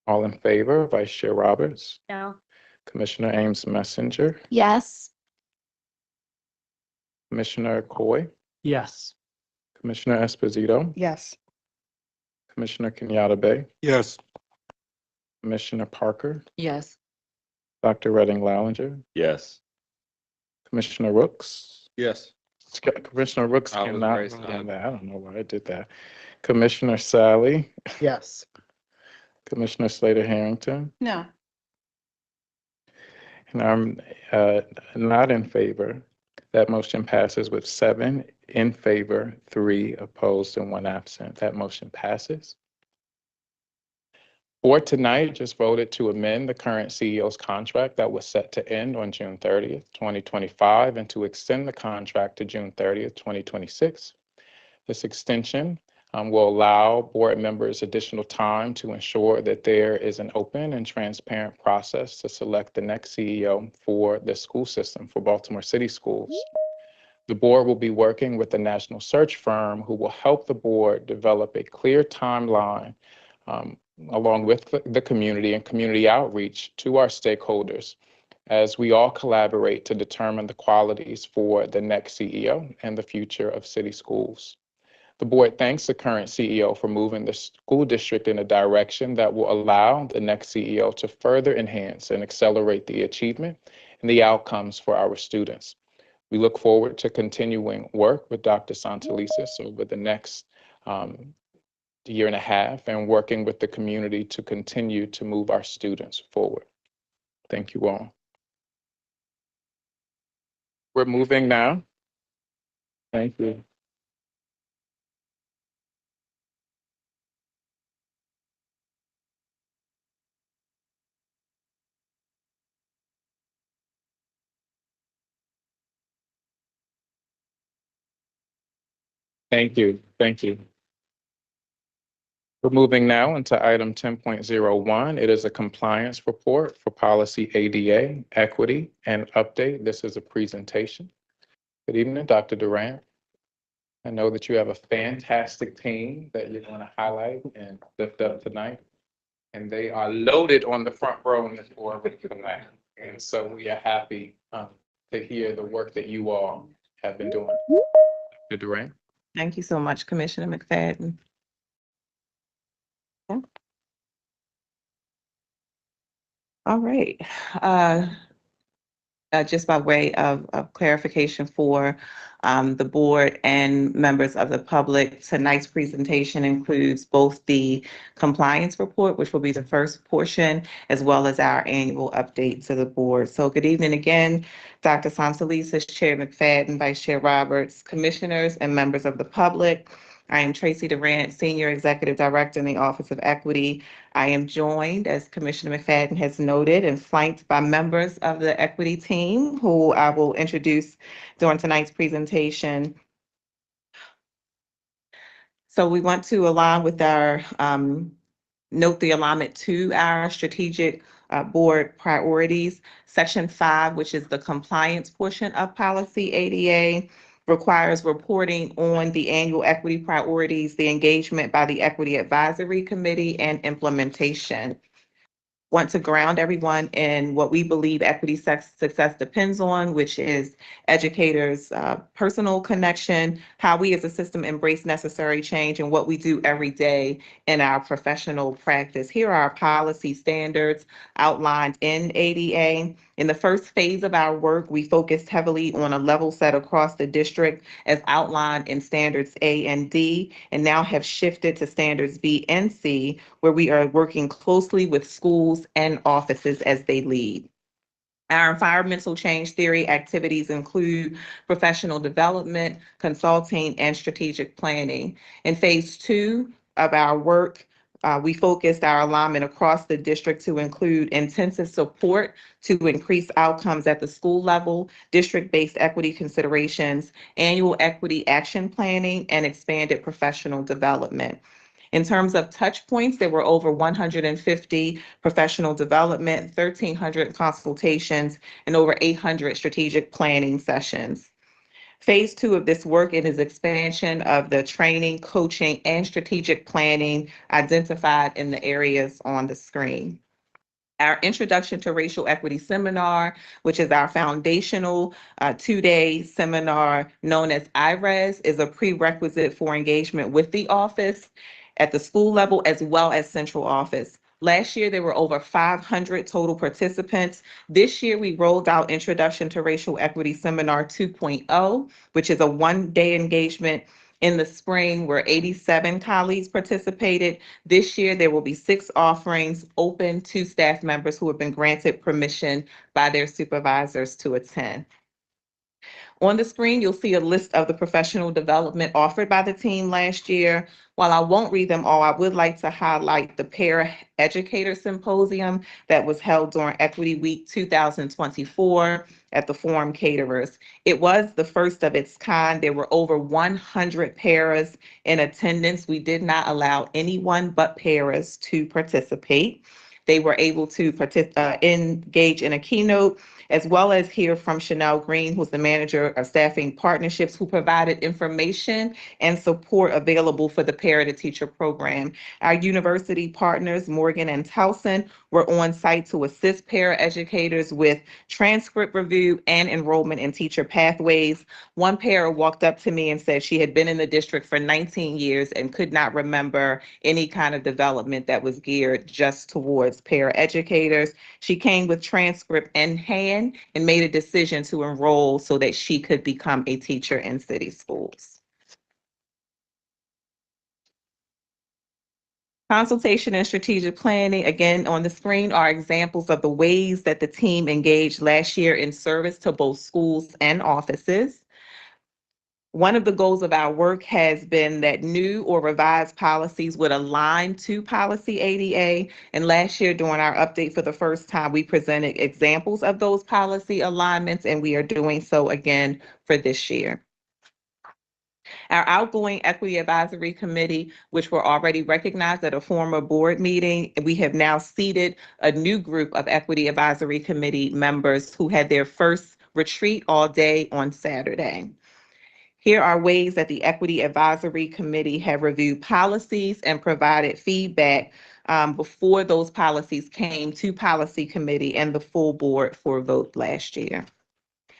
All in favor, Vice Chair Roberts? No. Commissioner Ames Messenger? Yes. Commissioner Coy? Yes. Commissioner Esposito? Yes. Commissioner Kenyatta Bay? Yes. Commissioner Parker? Yes. Dr. Redding Lallinger? Yes. Commissioner Rooks? Yes. Commissioner Rooks I was cannot very vote on silent. that. I don't know why I did that. Commissioner Sally? Yes. Commissioner Slater Harrington? No. And I'm not in favor. That motion passes with 7 in favor, 3 opposed, and 1 absent. That motion passes. Board tonight just voted to amend the current CEO's contract that was set to end on June 30th, 2025, and to extend the contract to June 30th, 2026. This extension will allow board members additional time to ensure that there is an open and transparent process to select the next CEO for the school system for Baltimore City Schools. The board will be working with a national search firm who will help the board develop a clear timeline along with the community and community outreach to our stakeholders as we all collaborate to determine the qualities for the next CEO and the future of city schools. The board thanks the current CEO for moving the school district in a direction that will allow the next CEO to further enhance and accelerate the achievement and the outcomes for our students. We look forward to continuing work with Dr. Santelises over the next year and a half and working with the community to continue to move our students forward. Thank you all. We're moving now. Thank you. Thank you. Thank you. We're moving now into item 10.01. It is a compliance report for policy ADA, equity, and update. This is a presentation. Good evening, Dr. Durant. I know that you have a fantastic team that you're going to highlight and lift up tonight. And they are loaded on the front row in this boardroom tonight. And so we are happy to hear the work that you all have been doing. Dr. Durant. Thank you so much, Commissioner McFadden. Yeah. All right. Just by way of clarification for the board and members of the public, tonight's presentation includes both the compliance report, which will be the first portion, as well as our annual update to the board. So good evening again, Dr. Santelises, Chair McFadden, Vice Chair Roberts, commissioners, and members of the public. I am Tracy Durant, Senior Executive Director in the Office of Equity. I am joined, as Commissioner McFadden has noted, and flanked by members of the equity team who I will introduce during tonight's presentation. So we want to align with our, note the alignment to our strategic board priorities. Section 5, which is the compliance portion of policy ADA, requires reporting on the annual equity priorities, the engagement by the Equity Advisory Committee, and implementation. Want to ground everyone in what we believe equity success depends on, which is educators' personal connection, how we as a system embrace necessary change, and what we do every day in our professional practice. Here are our policy standards outlined in ADA. In the first phase of our work, we focused heavily on a level set across the district as outlined in standards A and D, and now have shifted to standards B and C, where we are working closely with schools and offices as they lead. Our environmental change theory activities include professional development, consulting, and strategic planning. In phase 2 of our work, we focused our alignment across the district to include intensive support to increase outcomes at the school level, district-based equity considerations, annual equity action planning, and expanded professional development. In terms of touch points, there were over 150 professional development, 1,300 consultations, and over 800 strategic planning sessions. Phase 2 of this work is expansion of the training, coaching, and strategic planning identified in the areas on the screen. Our Introduction to Racial Equity Seminar, which is our foundational 2-day seminar known as IRES, is a prerequisite for engagement with the office at the school level as well as central office. Last year, there were over 500 total participants. This year, we rolled out Introduction to Racial Equity Seminar 2.0, which is a 1-day engagement in the spring where 87 colleagues participated. This year, there will be 6 offerings open to staff members who have been granted permission by their supervisors to attend. On the screen, you'll see a list of the professional development offered by the team last year. While I won't read them all, I would like to highlight the Para Educator Symposium that was held during Equity Week 2024 at the Forum Caterers. It was the first of its kind. There were over 100 paras in attendance. We did not allow anyone but paras to participate. They were able to engage in a keynote, as well as hear from Chanel Green, who's the manager of staffing partnerships, who provided information and support available for the Para-to-Teacher program. Our university partners, Morgan and Towson, were on site to assist para-educators with transcript review and enrollment in teacher pathways. One para walked up to me and said she had been in the district for 19 years and could not remember any kind of development that was geared just towards para-educators. She came with transcript in hand and made a decision to enroll so that she could become a teacher in city schools. Consultation and strategic planning, again, on the screen are examples of the ways that the team engaged last year in service to both schools and offices. One of the goals of our work has been that new or revised policies would align to policy ADA. And last year, during our update for the first time, we presented examples of those policy alignments, and we are doing so again for this year. Our outgoing Equity Advisory Committee, which were already recognized at a former board meeting, we have now seated a new group of Equity Advisory Committee members who had their first retreat all day on Saturday. Here are ways that the Equity Advisory Committee have reviewed policies and provided feedback before those policies came to Policy Committee and the full board for a vote last year.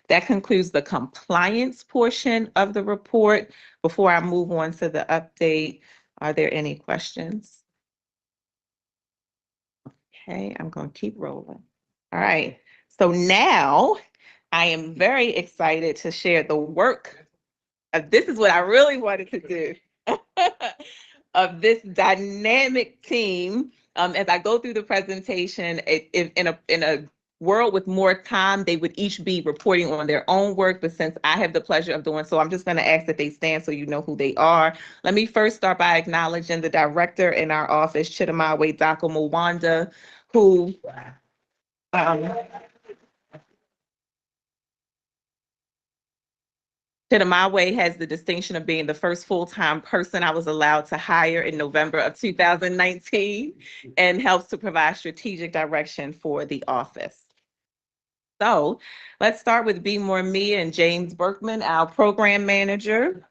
That concludes the compliance portion of the report. Before I move on to the update, are there any questions? Okay, I'm going to keep rolling. All right, so now I am very excited to share the work. This is what I really wanted to do of this dynamic team. As I go through the presentation, in a world with more time, they would each be reporting on their own work, but since I have the pleasure of doing so, I'm just going to ask that they stand so you know who they are. Let me first start by acknowledging the director in our office, Chidamawe Dako Mwanda, who Chidamawe has the distinction of being the first full-time person I was allowed to hire in November of 2019 and helps to provide strategic direction for the office. So let's start with Be More Me and James Berkman, our program manager.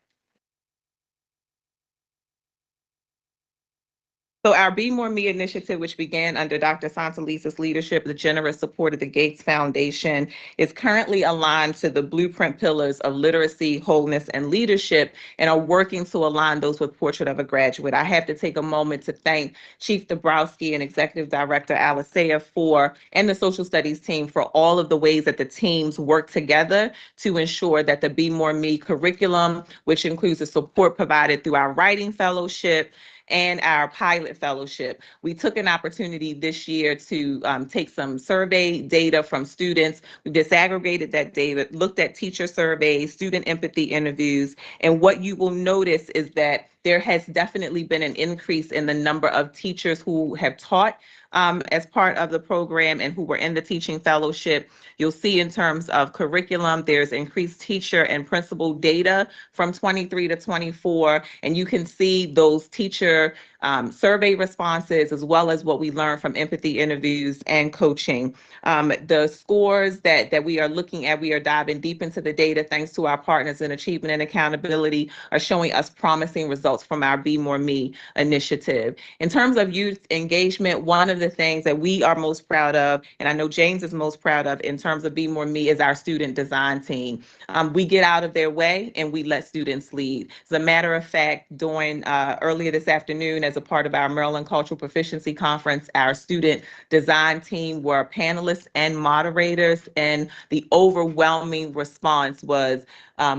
So our Be More Me initiative, which began under Dr. Santalisa's leadership, the generous support of the Gates Foundation, is currently aligned to the blueprint pillars of literacy, wholeness, and leadership, and are working to align those with Portrait of a Graduate. I have to take a moment to thank Chief Dabrowski and Executive Director Alicea and the Social Studies team for all of the ways that the teams work together to ensure that the Be More Me curriculum, which includes the support provided through our writing fellowship, and our pilot fellowship. We took an opportunity this year to take some survey data from students. We disaggregated that data, looked at teacher surveys, student empathy interviews, and what you will notice is that there has definitely been an increase in the number of teachers who have taught as part of the program and who were in the teaching fellowship. You'll see in terms of curriculum, there's increased teacher and principal data from 23 to 24, and you can see those teacher survey responses as well as what we learned from empathy interviews and coaching. The scores that we are looking at, we are diving deep into the data thanks to our partners in Achievement and Accountability, are showing us promising results from our Be More Me initiative. In terms of youth engagement, one of the things that we are most proud of, and I know James is most proud of in terms of Be More Me, is our student design team. We get out of their way and we let students lead. As a matter of fact, during earlier this afternoon, as a part of our Maryland Cultural Proficiency Conference, our student design team were panelists and moderators, and the overwhelming response was,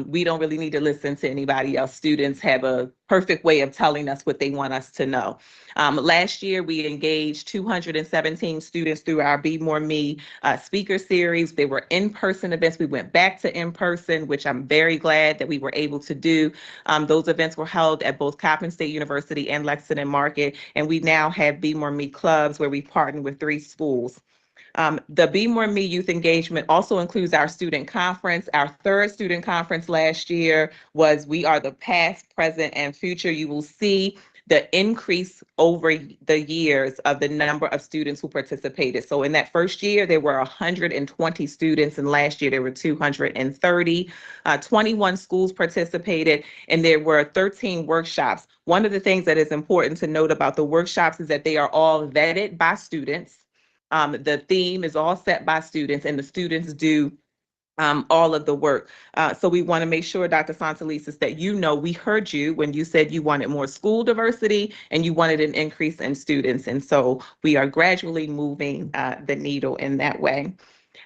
we don't really need to listen to anybody else. Students have a perfect way of telling us what they want us to know. Last year, we engaged 217 students through our Be More Me speaker series. They were in-person events. We went back to in-person, which I'm very glad that we were able to do. Those events were held at both Coppin State University and Lexington Market, and we now have Be More Me clubs where we partner with 3 schools. The Be More Me youth engagement also includes our student conference. Our 3rd student conference last year was We Are the Past, Present, and Future. You will see the increase over the years of the number of students who participated. So in that first year, there were 120 students, and last year there were 230. 21 schools participated, and there were 13 workshops. One of the things that is important to note about the workshops is that they are all vetted by students. The theme is all set by students, and the students do all of the work. So we want to make sure, Dr. Santalises, that you know we heard you when you said you wanted more school diversity and you wanted an increase in students. And so we are gradually moving the needle in that way.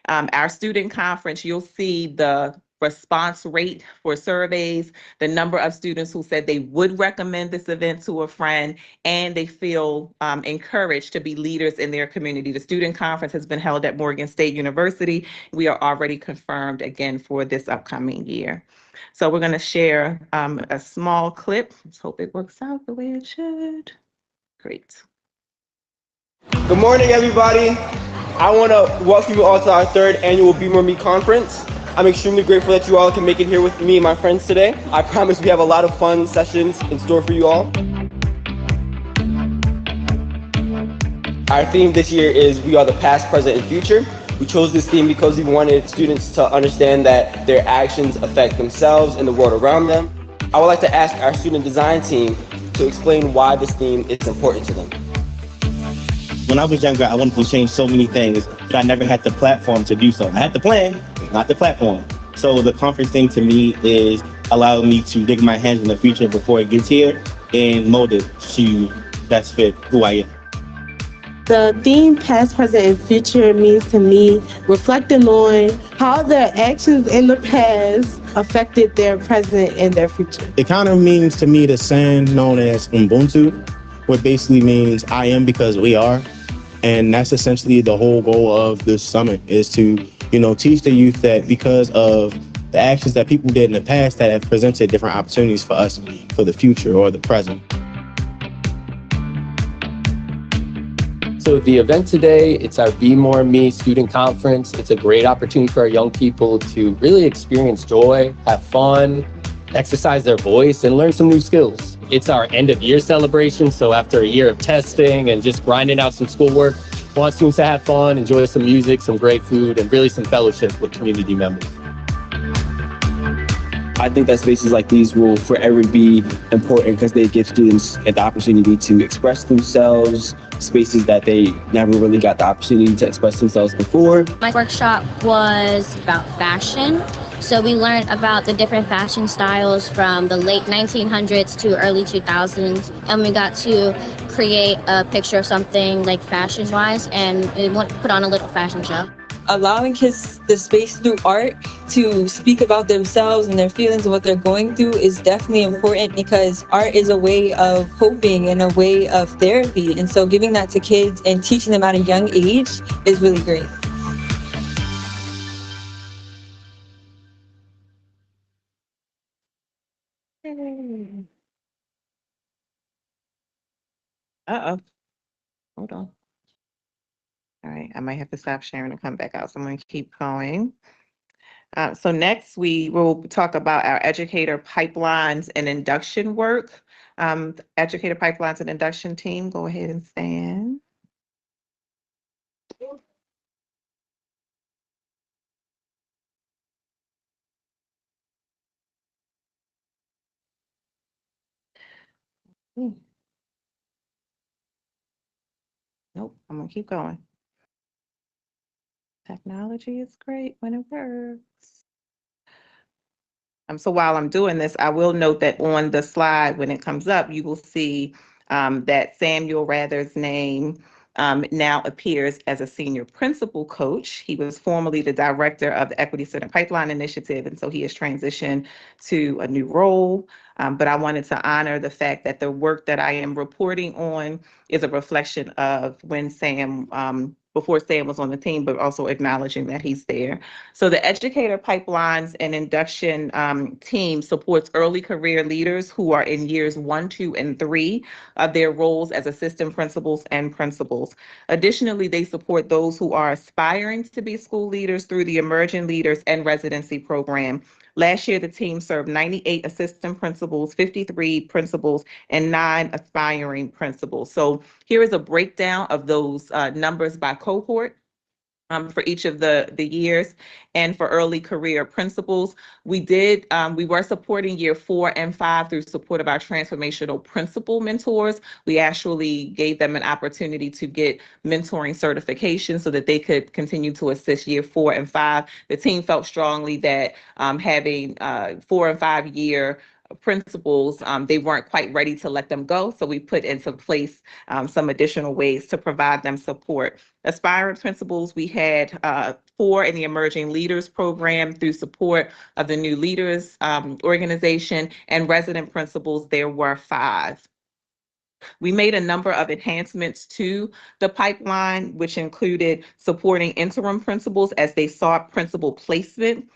Our student conference, you'll see the response rate for surveys, the number of students who said they would recommend this event to a friend, and they feel encouraged to be leaders in their community. The student conference has been held at Morgan State University. We are already confirmed again for this upcoming year. So we're going to share a small clip. Let's hope it works out the way it should. Great. Good morning, everybody. I want to welcome you all to our third annual Be More Me conference. I'm extremely grateful that you all can make it here with me and my friends today. I promise we have a lot of fun sessions in store for you all. Our theme this year is We Are the Past, Present, and Future. We chose this theme because we wanted students to understand that their actions affect themselves and the world around them. I would like to ask our student design team to explain why this theme is important to them. When I was younger, I wanted to change so many things, but I never had the platform to do so. I had the plan, not the platform. So the conference thing to me is allowing me to dig my hands in the future before it gets here and mold it to best fit who I am. The theme past, present, and future means to me reflecting on how their actions in the past affected their present and their future. It kind of means to me the saying known as Ubuntu, what basically means I am because we are. And that's essentially the whole goal of this summit, is to, teach the youth that because of the actions that people did in the past that have presented different opportunities for us for the future or the present. So the event today, it's our Be More Me student conference. It's a great opportunity for our young people to really experience joy, have fun, exercise their voice, and learn some new skills. It's our end of year celebration. So after a year of testing and just grinding out some schoolwork, we want students to have fun, enjoy some music, some great food, and really some fellowship with community members. I think that spaces like these will forever be important because they give students the opportunity to express themselves, spaces that they never really got the opportunity to express themselves before. My workshop was about fashion. So we learned about the different fashion styles from the late 1900s to early 2000s. And we got to create a picture of something like fashion-wise, and we put on a little fashion show. Allowing kids the space through art to speak about themselves and their feelings and what they're going through is definitely important, because art is a way of coping and a way of therapy. And so giving that to kids and teaching them at a young age is really great. Uh-oh. Hold on. All right, I might have to stop sharing and come back out. So I'm going to keep going. So next, we will talk about our educator pipelines and induction work. Educator pipelines and induction team, go ahead and stand. Nope, I'm going to keep going. Technology is great when it works. So while I'm doing this, I will note that on the slide, when it comes up, you will see that Samuel Rather's name now appears as a senior principal coach. He was formerly the director of the Equity Center Pipeline Initiative, and so he has transitioned to a new role. But I wanted to honor the fact that the work that I am reporting on is a reflection of when Sam, before Sam was on the team, but also acknowledging that he's there. So the Educator Pipelines and Induction team supports early career leaders who are in years 1, 2, and 3 of their roles as assistant principals and principals. Additionally, they support those who are aspiring to be school leaders through the Emerging Leaders and Residency Program. Last year, the team served 98 assistant principals, 53 principals, and 9 aspiring principals. So here is a breakdown of those numbers by cohort. For each of the years. And for early career principals, we were supporting year 4 and 5 through support of our transformational principal mentors. We actually gave them an opportunity to get mentoring certification so that they could continue to assist year 4 and 5. The team felt strongly that having 4 and 5 year principals, they weren't quite ready to let them go. So we put into place some additional ways to provide them support. Aspiring principals, we had 4 in the Emerging Leaders Program through support of the New Leaders organization, and resident principals, there were 5. We made a number of enhancements to the pipeline, which included supporting interim principals as they sought principal placement,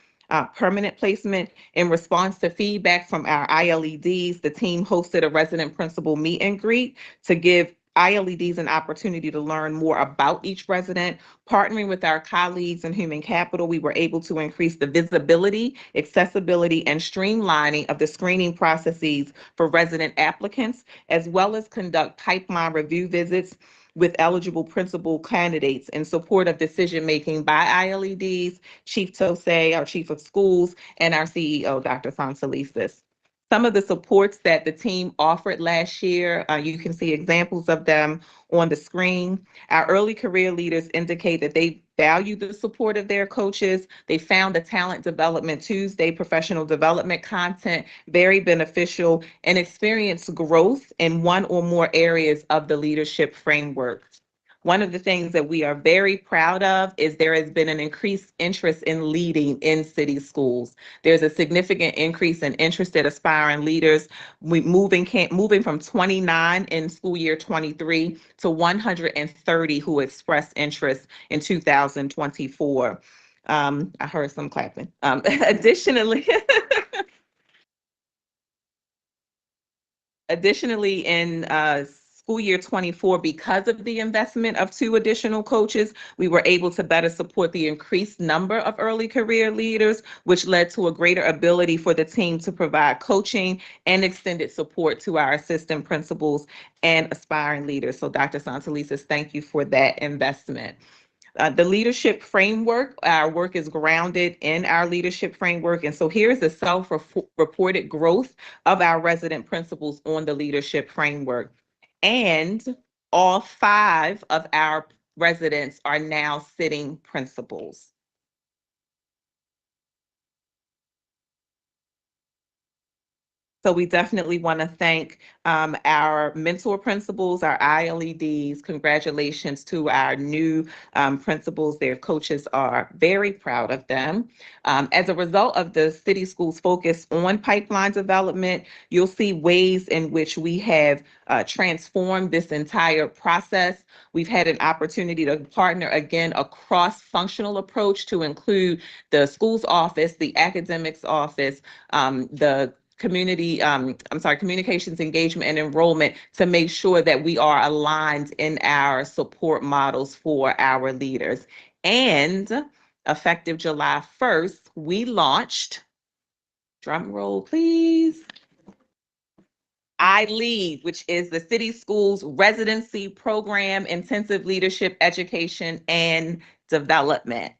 permanent placement. In response to feedback from our ILEDs, the team hosted a resident principal meet and greet to give ILEDs an opportunity to learn more about each resident. Partnering with our colleagues in human capital, we were able to increase the visibility, accessibility, and streamlining of the screening processes for resident applicants, as well as conduct pipeline review visits with eligible principal candidates in support of decision-making by ILEDs, Chief Tosay, our Chief of Schools, and our CEO, Dr. Santelises. Some of the supports that the team offered last year, you can see examples of them on the screen. Our early career leaders indicate that they value the support of their coaches. They found the Talent Development Tuesday professional development content very beneficial and experienced growth in one or more areas of the leadership framework. One of the things that we are very proud of is there has been an increased interest in leading in city schools. There's a significant increase in interest at aspiring leaders, moving from 29 in school year 23 to 130 who expressed interest in 2024. I heard some clapping. Additionally, in school year 24, because of the investment of 2 additional coaches, we were able to better support the increased number of early career leaders, which led to a greater ability for the team to provide coaching and extended support to our assistant principals and aspiring leaders. So Dr. Santelises, thank you for that investment. The leadership framework, our work is grounded in our leadership framework. And so here's the self-reported growth of our resident principals on the leadership framework. And all 5 of our residents are now sitting principals. So we definitely want to thank our mentor principals, our ILEDs. Congratulations to our new principals. Their coaches are very proud of them. As a result of the city schools' focus on pipeline development, you'll see ways in which we have transformed this entire process. We've had an opportunity to partner again a cross-functional approach to include the schools office, the academics office, the communications, engagement, and enrollment to make sure that we are aligned in our support models for our leaders. And effective July 1st, we launched, drum roll please, iLead, which is the City Schools Residency Program, Intensive Leadership Education and Development.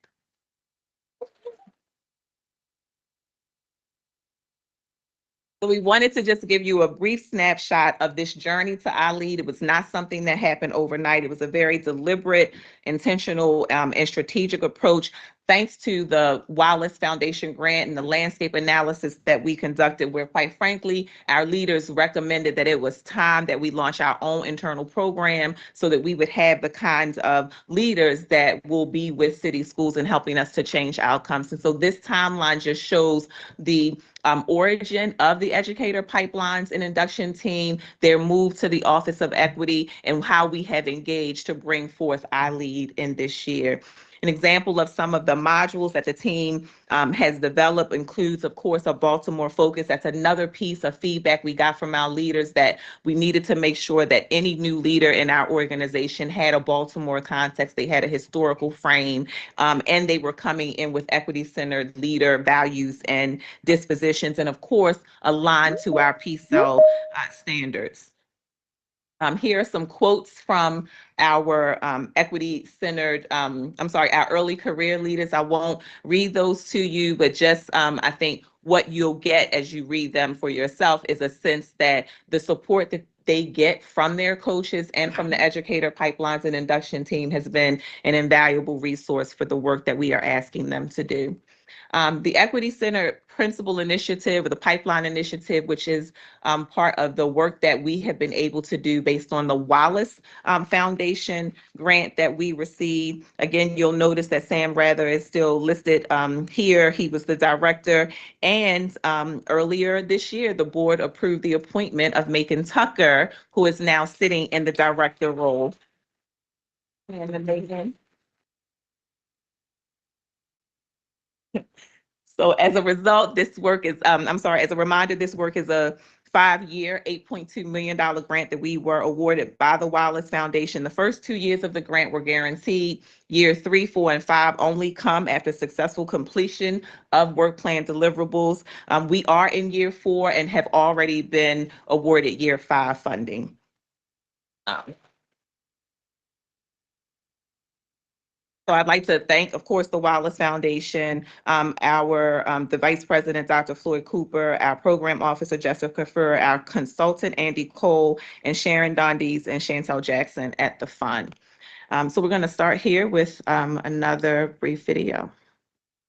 So we wanted to just give you a brief snapshot of this journey to iLead. It was not something that happened overnight. It was a very deliberate, intentional, and strategic approach. Thanks to the Wallace Foundation grant and the landscape analysis that we conducted, where quite frankly, our leaders recommended that it was time that we launch our own internal program so that we would have the kinds of leaders that will be with city schools and helping us to change outcomes. And so this timeline just shows the origin of the educator pipelines and induction team, their move to the Office of Equity, and how we have engaged to bring forth iLead in this year. An example of some of the modules that the team has developed includes, of course, a Baltimore focus. That's another piece of feedback we got from our leaders, that we needed to make sure that any new leader in our organization had a Baltimore context. They had a historical frame, and they were coming in with equity-centered leader values and dispositions, and of course, aligned to our PCEL standards. Here are some quotes from our equity-centered, our early career leaders. I won't read those to you, but just I think what you'll get as you read them for yourself is a sense that the support that they get from their coaches and from the educator pipelines and induction team has been an invaluable resource for the work that we are asking them to do. The Equity Center Principal Initiative, or the Pipeline Initiative, which is part of the work that we have been able to do based on the Wallace Foundation grant that we received. Again, you'll notice that Sam Rather is still listed here. He was the director. And earlier this year, the board approved the appointment of Macon Tucker, who is now sitting in the director role. And Megan. So as a result, this work is, as a reminder, this work is a 5-year, $8.2 million grant that we were awarded by the Wallace Foundation. The first 2 years of the grant were guaranteed. Year 3, 4, and 5 only come after successful completion of work plan deliverables. We are in year 4 and have already been awarded year 5 funding. So I'd like to thank, of course, the Wallace Foundation, the Vice President, Dr. Floyd Cooper, our Program Officer, Jessica Furr, our Consultant, Andy Cole, and Sharon Dondies and Chantel Jackson at the fund. So we're going to start here with another brief video.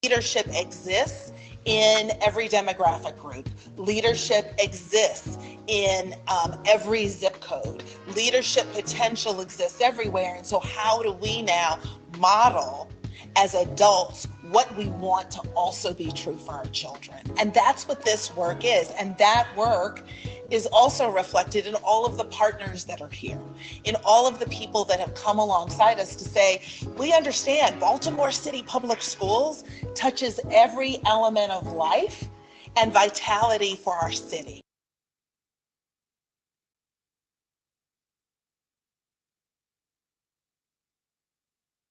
Leadership exists in every demographic group. Leadership exists in every zip code. Leadership potential exists everywhere. And so how do we now model as adults what we want to also be true for our children? And that's what this work is. And that work is also reflected in all of the partners that are here, in all of the people that have come alongside us to say, we understand Baltimore City Public Schools touches every element of life and vitality for our city.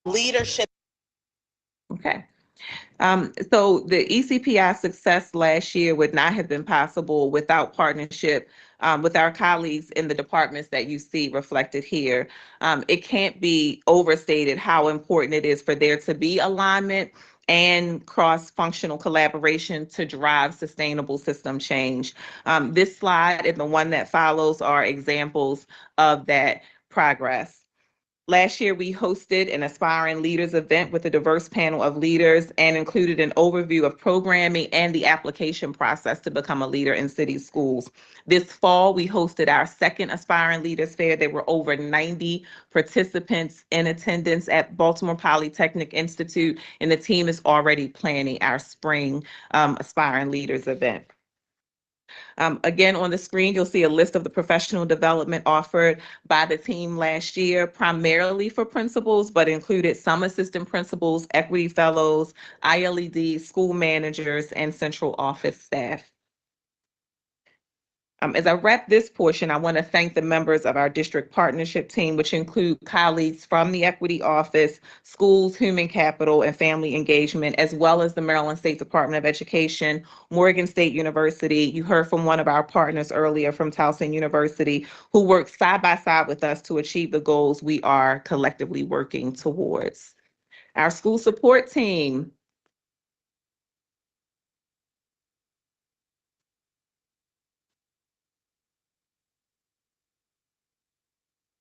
Leadership. Okay. So the ECPI success last year would not have been possible without partnership with our colleagues in the departments that you see reflected here. It can't be overstated how important it is for there to be alignment and cross-functional collaboration to drive sustainable system change. This slide and the one that follows are examples of that progress. Last year, we hosted an Aspiring Leaders event with a diverse panel of leaders and included an overview of programming and the application process to become a leader in city schools. This fall, we hosted our second Aspiring Leaders Fair. There were over 90 participants in attendance at Baltimore Polytechnic Institute, and the team is already planning our spring Aspiring Leaders event. Again, on the screen, you'll see a list of the professional development offered by the team last year, primarily for principals, but included some assistant principals, equity fellows, ILED, school managers, and central office staff. As I wrap this portion, I want to thank the members of our district partnership team, which include colleagues from the Equity Office, Schools, Human Capital, and Family Engagement, as well as the Maryland State Department of Education, Morgan State University. You heard from one of our partners earlier from Towson University, who worked side by side with us to achieve the goals we are collectively working towards. Our school support team.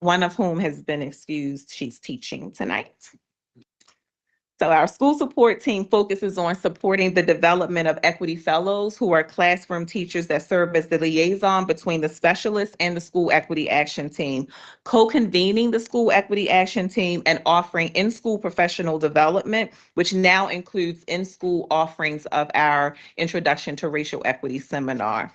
One of whom has been excused. She's teaching tonight. So our school support team focuses on supporting the development of equity fellows who are classroom teachers that serve as the liaison between the specialists and the school equity action team, co-convening the school equity action team and offering in-school professional development, which now includes in-school offerings of our Introduction to Racial Equity seminar.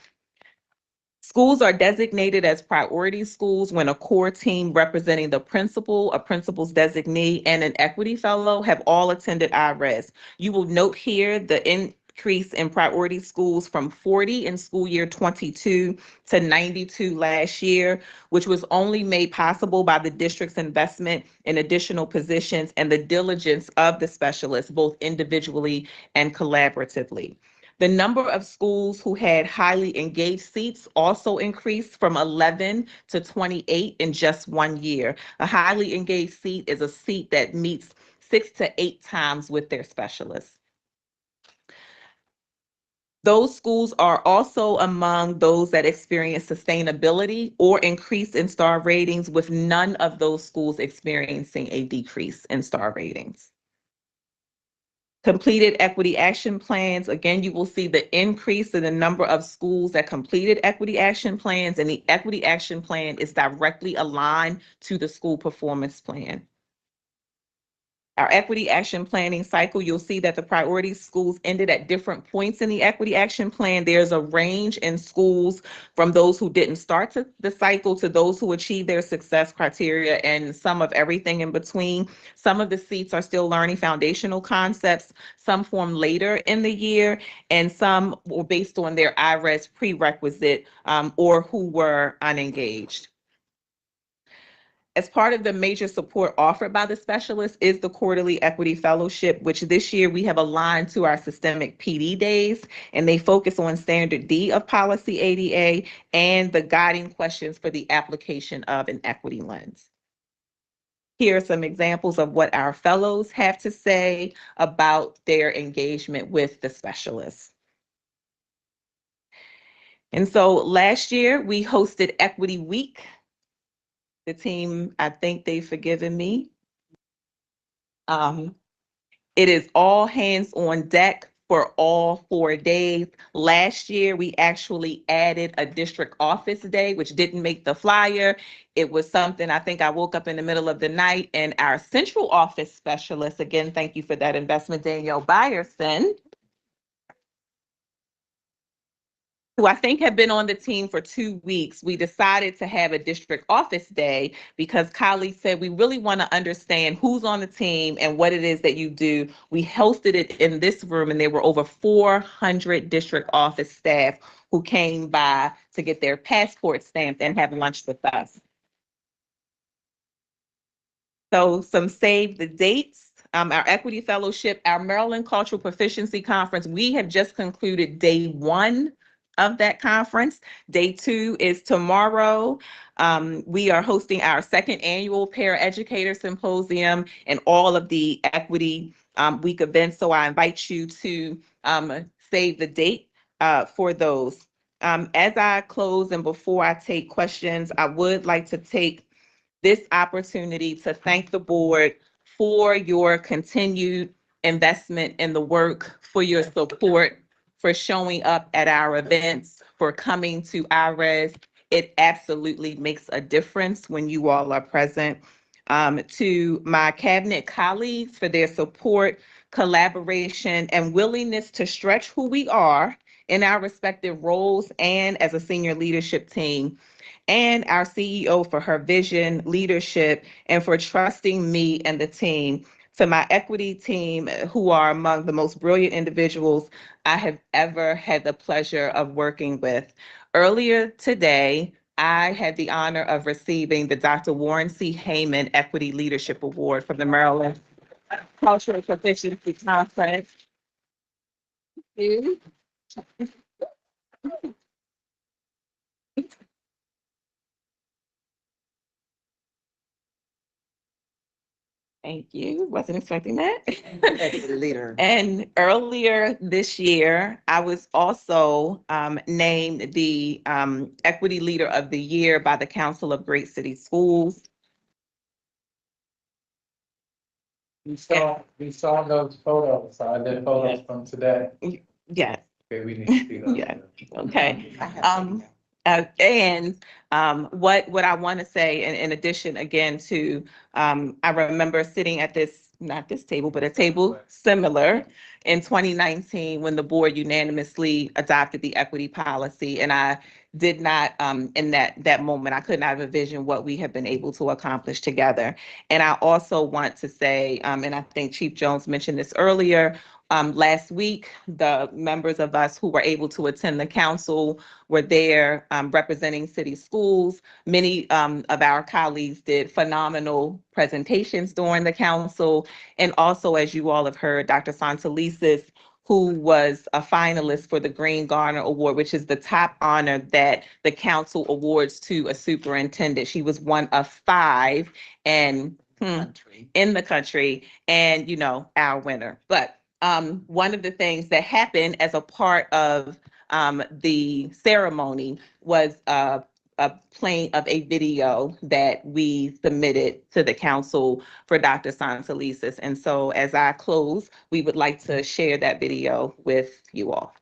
Schools are designated as priority schools when a core team representing the principal, a principal's designee, and an equity fellow have all attended IRES. You will note here the increase in priority schools from 40 in school year 22 to 92 last year, which was only made possible by the district's investment in additional positions and the diligence of the specialists, both individually and collaboratively. The number of schools who had highly engaged seats also increased from 11 to 28 in just 1 year. A highly engaged seat is a seat that meets 6 to 8 times with their specialists. Those schools are also among those that experience sustainability or increase in star ratings, with none of those schools experiencing a decrease in star ratings. Completed equity action plans. Again, you will see the increase in the number of schools that completed equity action plans, and the equity action plan is directly aligned to the school performance plan. Our equity action planning cycle, you'll see that the priority schools ended at different points in the equity action plan. There's a range in schools from those who didn't start the cycle to those who achieved their success criteria, and some of everything in between. Some of the seats are still learning foundational concepts, some formed later in the year, and some were based on their IRES prerequisite or who were unengaged. As part of the major support offered by the specialists is the quarterly equity fellowship, which this year we have aligned to our systemic PD days, and they focus on standard D of policy ADA and the guiding questions for the application of an equity lens. Here are some examples of what our fellows have to say about their engagement with the specialists. And so last year we hosted Equity Week. The team, I think they've forgiven me. It is all hands on deck for all 4 days. Last year, we actually added a district office day, which didn't make the flyer. It was something, I think I woke up in the middle of the night, and our central office specialist, again, thank you for that investment, Danielle Byerson, who I think had been on the team for 2 weeks, we decided to have a district office day because colleagues said we really want to understand who's on the team and what it is that you do. We hosted it in this room, and there were over 400 district office staff who came by to get their passport stamped and have lunch with us. So some save the dates. Our Equity Fellowship, our Maryland Cultural Proficiency Conference, we have just concluded day 1 of that conference. Day 2 is tomorrow. We are hosting our 2nd annual Paraeducator Symposium and all of the Equity Week events. So I invite you to save the date for those. As I close and before I take questions, I would like to take this opportunity to thank the board for your continued investment in the work, for your support, for showing up at our events, for coming to IRES. It absolutely makes a difference when you all are present. To my cabinet colleagues for their support, collaboration, and willingness to stretch who we are in our respective roles and as a senior leadership team. And our CEO for her vision, leadership, and for trusting me and the team. To my equity team, who are among the most brilliant individuals I have ever had the pleasure of working with. Earlier today, I had the honor of receiving the Dr. Warren C. Heyman Equity Leadership Award from the Maryland Cultural Proficiency Conference. Thank you. Wasn't expecting that. Leader. And earlier this year, I was also named the Equity Leader of the Year by the Council of Great City Schools. We saw those photos, the photos from today. Yes. Okay, we need to see those. Yeah. Okay. And what I want to say, in addition, again, to I remember sitting at this, not this table, but a table similar in 2019 when the board unanimously adopted the equity policy, and I did not, in that moment, I could not envision what we have been able to accomplish together. And I also want to say, and I think Chief Jones mentioned this earlier, last week, the members of us who were able to attend the council were there representing city schools. Many of our colleagues did phenomenal presentations during the council. And also, as you all have heard, Dr. Santelises, who was a finalist for the Green Garner Award, which is the top honor that the council awards to a superintendent. She was one of 5 and in the country, and, you know, our winner. But one of the things that happened as a part of the ceremony was playing of a video that we submitted to the council for Dr. Santelises. And so as I close, we would like to share that video with you all.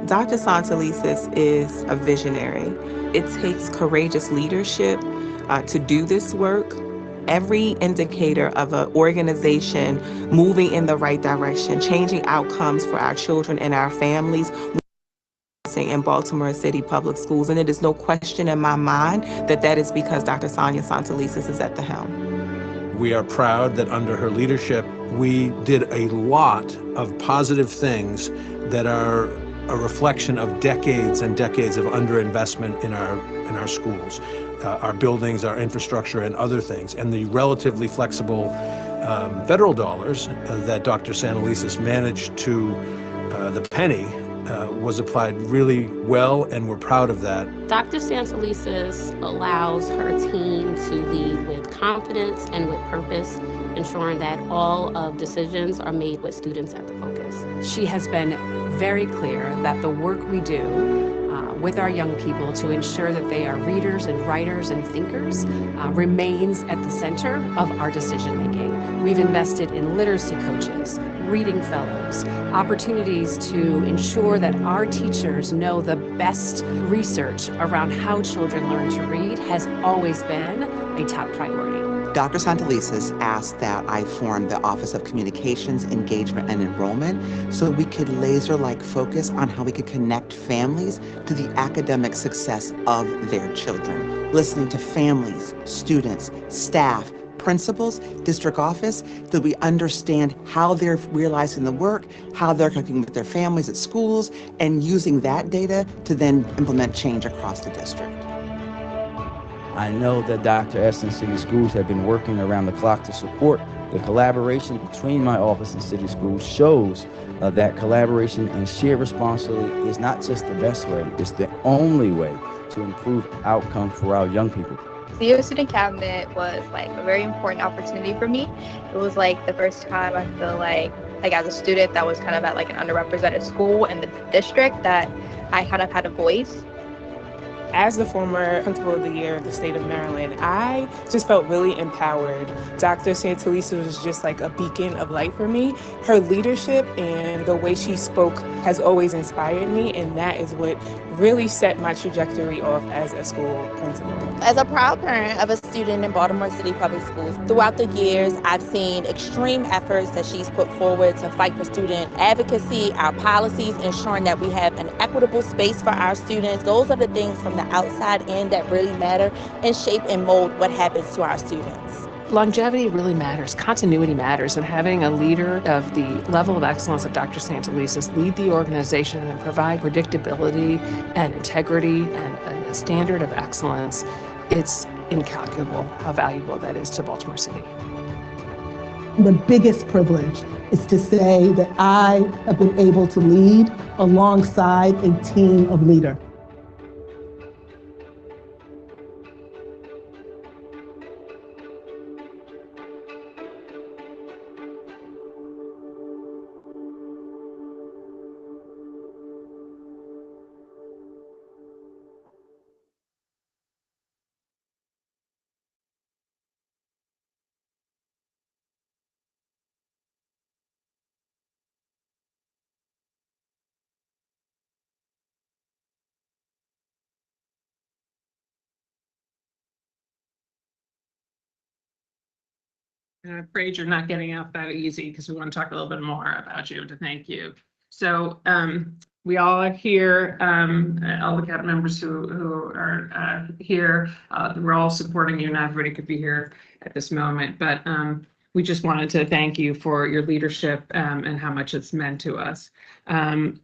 Dr. Santelises is a visionary. It takes courageous leadership to do this work. Every indicator of an organization moving in the right direction, changing outcomes for our children and our families in Baltimore City Public Schools. And it is no question in my mind that that is because Dr. Sonia Santelises is at the helm. We are proud that under her leadership, we did a lot of positive things that are a reflection of decades and decades of underinvestment in our schools, our buildings, our infrastructure, and other things. And the relatively flexible federal dollars that Dr. Santelises managed to the penny was applied really well, and we're proud of that. Dr. Santelises allows her team to lead with confidence and with purpose, ensuring that all of decisions are made with students at the focus. She has been very clear that the work we do with our young people to ensure that they are readers and writers and thinkers remains at the center of our decision making. We've invested in literacy coaches, reading fellows, opportunities to ensure that our teachers know the best research around how children learn to read has always been a top priority. Dr. Santelises asked that I form the Office of Communications, Engagement, and Enrollment so we could laser-like focus on how we could connect families to the academic success of their children. Listening to families, students, staff, principals, district office, that we understand how they're realizing the work, how they're connecting with their families at schools, and using that data to then implement change across the district. I know that Dr. Estes City Schools have been working around the clock to support the collaboration between my office and city schools shows that collaboration and shared responsibility is not just the best way, it's the only way to improve outcomes for our young people. The Year Student Cabinet was like a very important opportunity for me. It was like the first time I feel like as a student that was kind of at like an underrepresented school in the district that I kind of had a voice. As the former Principal of the Year of the state of Maryland, I just felt really empowered. Dr. Santelises was just like a beacon of light for me. Her leadership and the way she spoke has always inspired me, and that is what really set my trajectory off as a school principal. As a proud parent of a student in Baltimore City Public Schools, throughout the years, I've seen extreme efforts that she's put forward to fight for student advocacy, our policies, ensuring that we have an equitable space for our students. Those are the things from the outside in that really matter and shape and mold what happens to our students. Longevity really matters, continuity matters, and having a leader of the level of excellence of Dr. Santelises lead the organization and provide predictability and integrity and a standard of excellence, it's incalculable how valuable that is to Baltimore City. The biggest privilege is to say that I have been able to lead alongside a team of leaders. And I'm afraid you're not getting out that easy because we want to talk a little bit more about you to thank you. So we all are here, all the cabinet members who are here, we're all supporting you. Not everybody could be here at this moment, but we just wanted to thank you for your leadership and how much it's meant to us.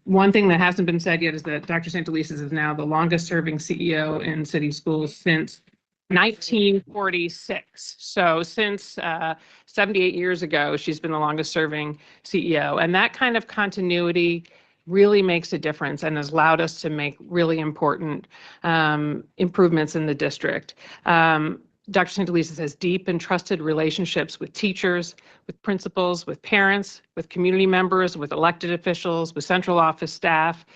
One thing that hasn't been said yet is that Dr. Santelises is now the longest serving CEO in city schools since 1946. So since 78 years ago, she's been the longest serving CEO. And that kind of continuity really makes a difference and has allowed us to make really important improvements in the district. Dr. Santelises has deep and trusted relationships with teachers, with principals, with parents, with community members, with elected officials, with central office staff.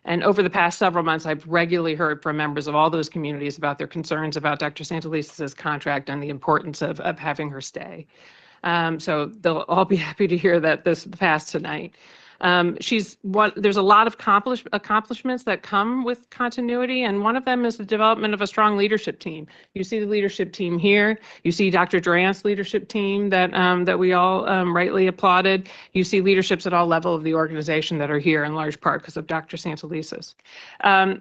And over the past several months, I've regularly heard from members of all those communities about their concerns about Dr. Santelises' contract and the importance of having her stay. So they'll all be happy to hear that this passed tonight. There's a lot of accomplishments that come with continuity, and one of them is the development of a strong leadership team. You see the leadership team here. You see Dr. Durant's leadership team that we all rightly applauded. You see leaderships at all levels of the organization that are here in large part because of Dr. Santelises.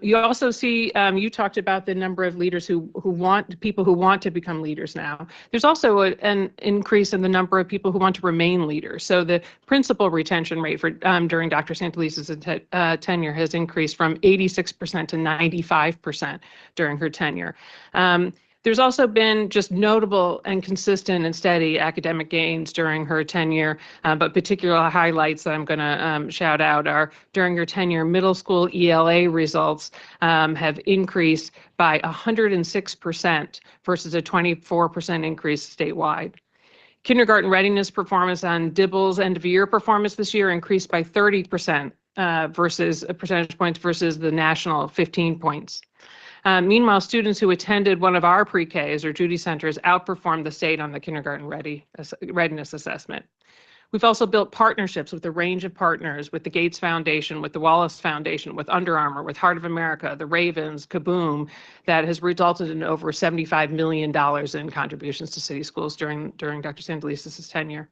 You also see, you talked about the number of leaders who want to become leaders now. There's also an increase in the number of people who want to remain leaders. So the principal retention rate for during Dr. Santelises' tenure has increased from 86% to 95% during her tenure. There's also been just notable and consistent and steady academic gains during her tenure, but particular highlights that I'm going to shout out are during her tenure, middle school ELA results have increased by 106% versus a 24% increase statewide. Kindergarten readiness performance on DIBELS end of year performance this year increased by 30% versus percentage points versus the national 15 points. Meanwhile, students who attended one of our pre-Ks or Judy Centers outperformed the state on the kindergarten readiness assessment. We've also built partnerships with a range of partners, with the Gates Foundation, with the Wallace Foundation, with Under Armour, with Heart of America, the Ravens, Kaboom, that has resulted in over $75 million in contributions to city schools during Dr. Santelises' tenure.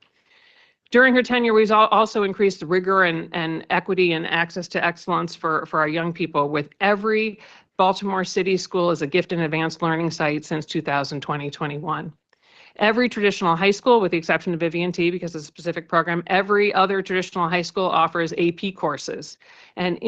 During her tenure, we've also increased the rigor and equity and access to excellence for our young people, with every Baltimore City school as a gift and advanced learning site since 2020-21. Every traditional high school, with the exception of Vivian T, because it's a specific program, every other traditional high school offers AP courses. And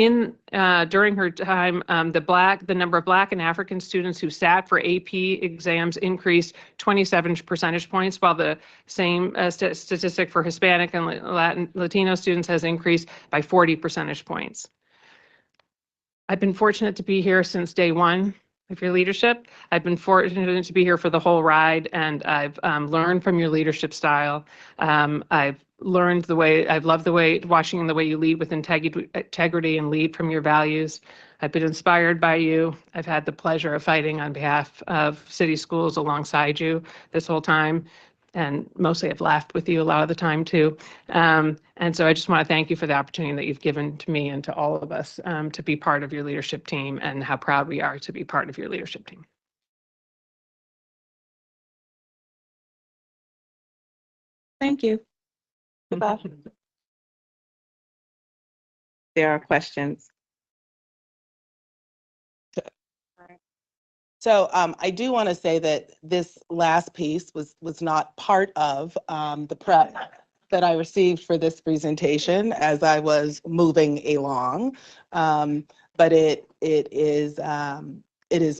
during her time, the number of Black and African students who sat for AP exams increased 27 percentage points, while the same statistic for Hispanic and Latino students has increased by 40 percentage points. I've been fortunate to be here since day one of your leadership. I've been fortunate to be here for the whole ride, and I've learned from your leadership style. I've loved the way, watching the way you lead with integrity and lead from your values. I've been inspired by you. I've had the pleasure of fighting on behalf of city schools alongside you this whole time. And mostly I've laughed with you a lot of the time too. And so I just want to thank you for the opportunity that you've given to me and to all of us to be part of your leadership team, and how proud we are to be part of your leadership team. Thank you. Goodbye. There are questions. So I do want to say that this last piece was not part of the prep that I received for this presentation as I was moving along, but it is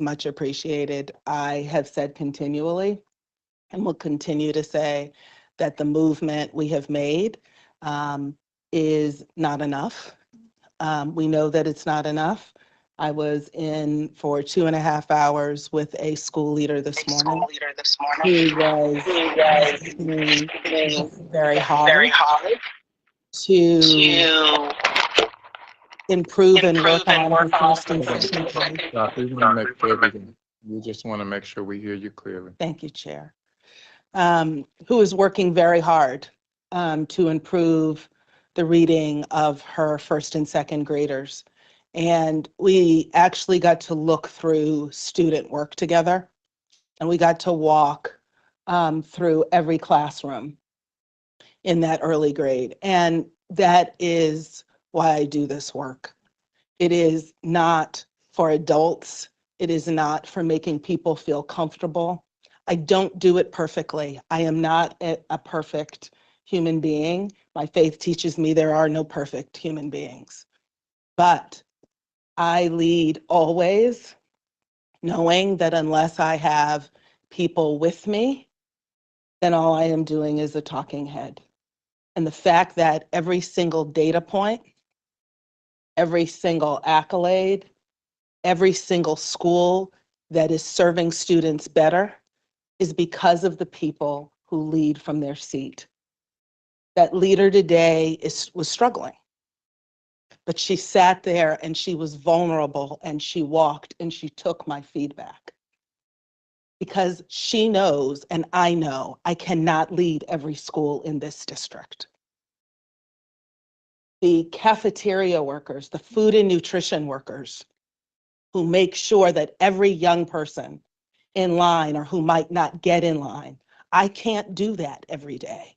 much appreciated. I have said continually, and will continue to say, that the movement we have made is not enough. We know that it's not enough. I was in for 2.5 hours with a school leader this morning. He was very hard to improve and work on his consistency. We just want to make sure we hear you clearly. Thank you, Chair. Who is working very hard to improve the reading of her first and second graders. And we actually got to look through student work together, and we got to walk through every classroom in that early grade. And that is why I do this work. It is not for adults. It is not for making people feel comfortable. I don't do it perfectly. I am not a perfect human being. My faith teaches me there are no perfect human beings. But I lead always knowing that unless I have people with me, then all I am doing is a talking head. And the fact that every single data point, every single accolade, every single school that is serving students better is because of the people who lead from their seat. That leader today was struggling, but she sat there and she was vulnerable and she walked and she took my feedback. Because she knows and I know I cannot lead every school in this district. The cafeteria workers, the food and nutrition workers who make sure that every young person in line or who might not get in line, I can't do that every day.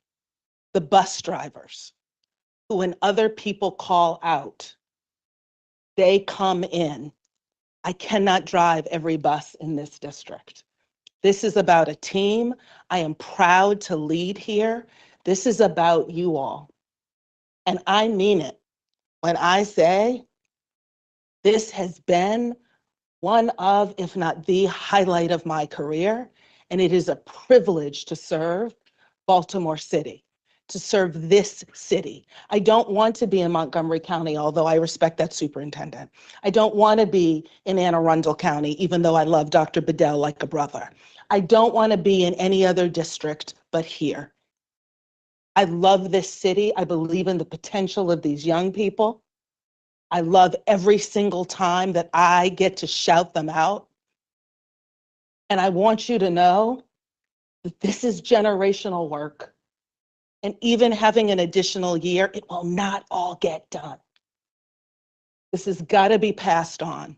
The bus drivers who when other people call out, they come in. I cannot drive every bus in this district. This is about a team. I am proud to lead here. This is about you all. And I mean it when I say this has been one of, if not the highlight of my career. And it is a privilege to serve Baltimore City, to serve this city. I don't want to be in Montgomery County, although I respect that superintendent. I don't want to be in Anne Arundel County, even though I love Dr. Bedell like a brother. I don't want to be in any other district but here. I love this city. I believe in the potential of these young people. I love every single time that I get to shout them out. And I want you to know that this is generational work. And even having an additional year, it will not all get done. This has got to be passed on.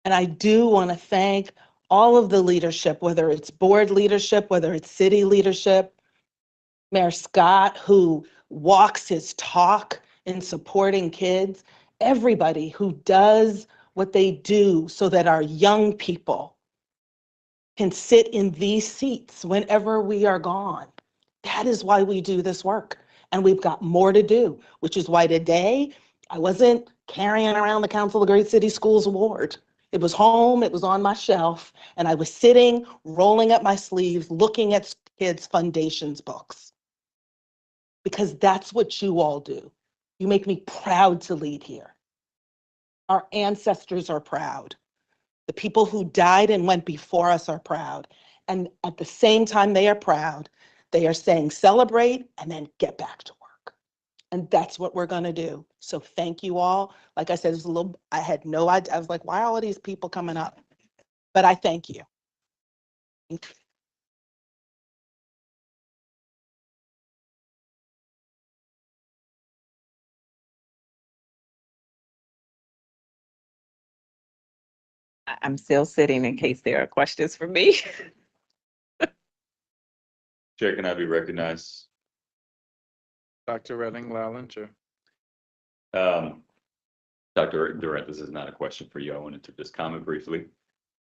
And I do want to thank all of the leadership, whether it's board leadership, whether it's city leadership, Mayor Scott, who walks his talk in supporting kids, everybody who does what they do so that our young people can sit in these seats whenever we are gone. That is why we do this work. And we've got more to do, which is why today I wasn't carrying around the Council of Great City Schools Award. It was home, it was on my shelf, and I was sitting, rolling up my sleeves, looking at kids' foundations books. Because that's what you all do. You make me proud to lead here. Our ancestors are proud. The people who died and went before us are proud. And at the same time they are proud, they are saying celebrate and then get back to work. And that's what we're gonna do. So thank you all. Like I said, it was a little, I had no idea. I was like, why are all these people coming up? But I thank you. I'm still sitting in case there are questions for me. Chair, can I be recognized? Dr. Redding Lallinger. Dr. Durant, this is not a question for you. I wanted to just comment briefly.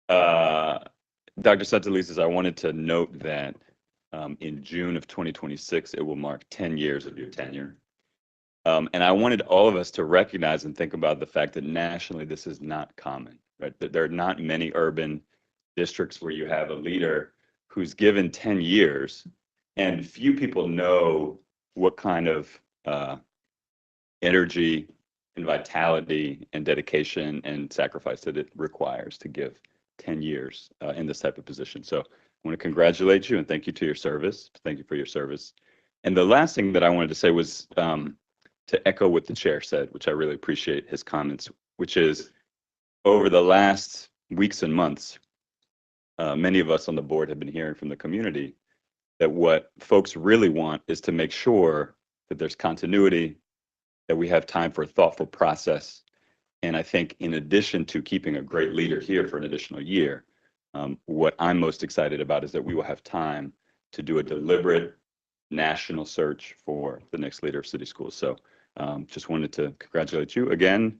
Dr. Santelises, I wanted to note that in June of 2026, it will mark 10 years of your tenure. And I wanted all of us to recognize and think about the fact that nationally, this is not common, right? That there are not many urban districts where you have a leader who's given 10 years, and few people know what kind of energy and vitality and dedication and sacrifice that it requires to give 10 years in this type of position. So I want to congratulate you and thank you to your service. Thank you for your service. And the last thing that I wanted to say was to echo what the chair said, which I really appreciate his comments, which is over the last weeks and months, many of us on the board have been hearing from the community that what folks really want is to make sure that there's continuity, that we have time for a thoughtful process. And I think in addition to keeping a great leader here for an additional year, what I'm most excited about is that we will have time to do a deliberate national search for the next leader of city schools. So just wanted to congratulate you again.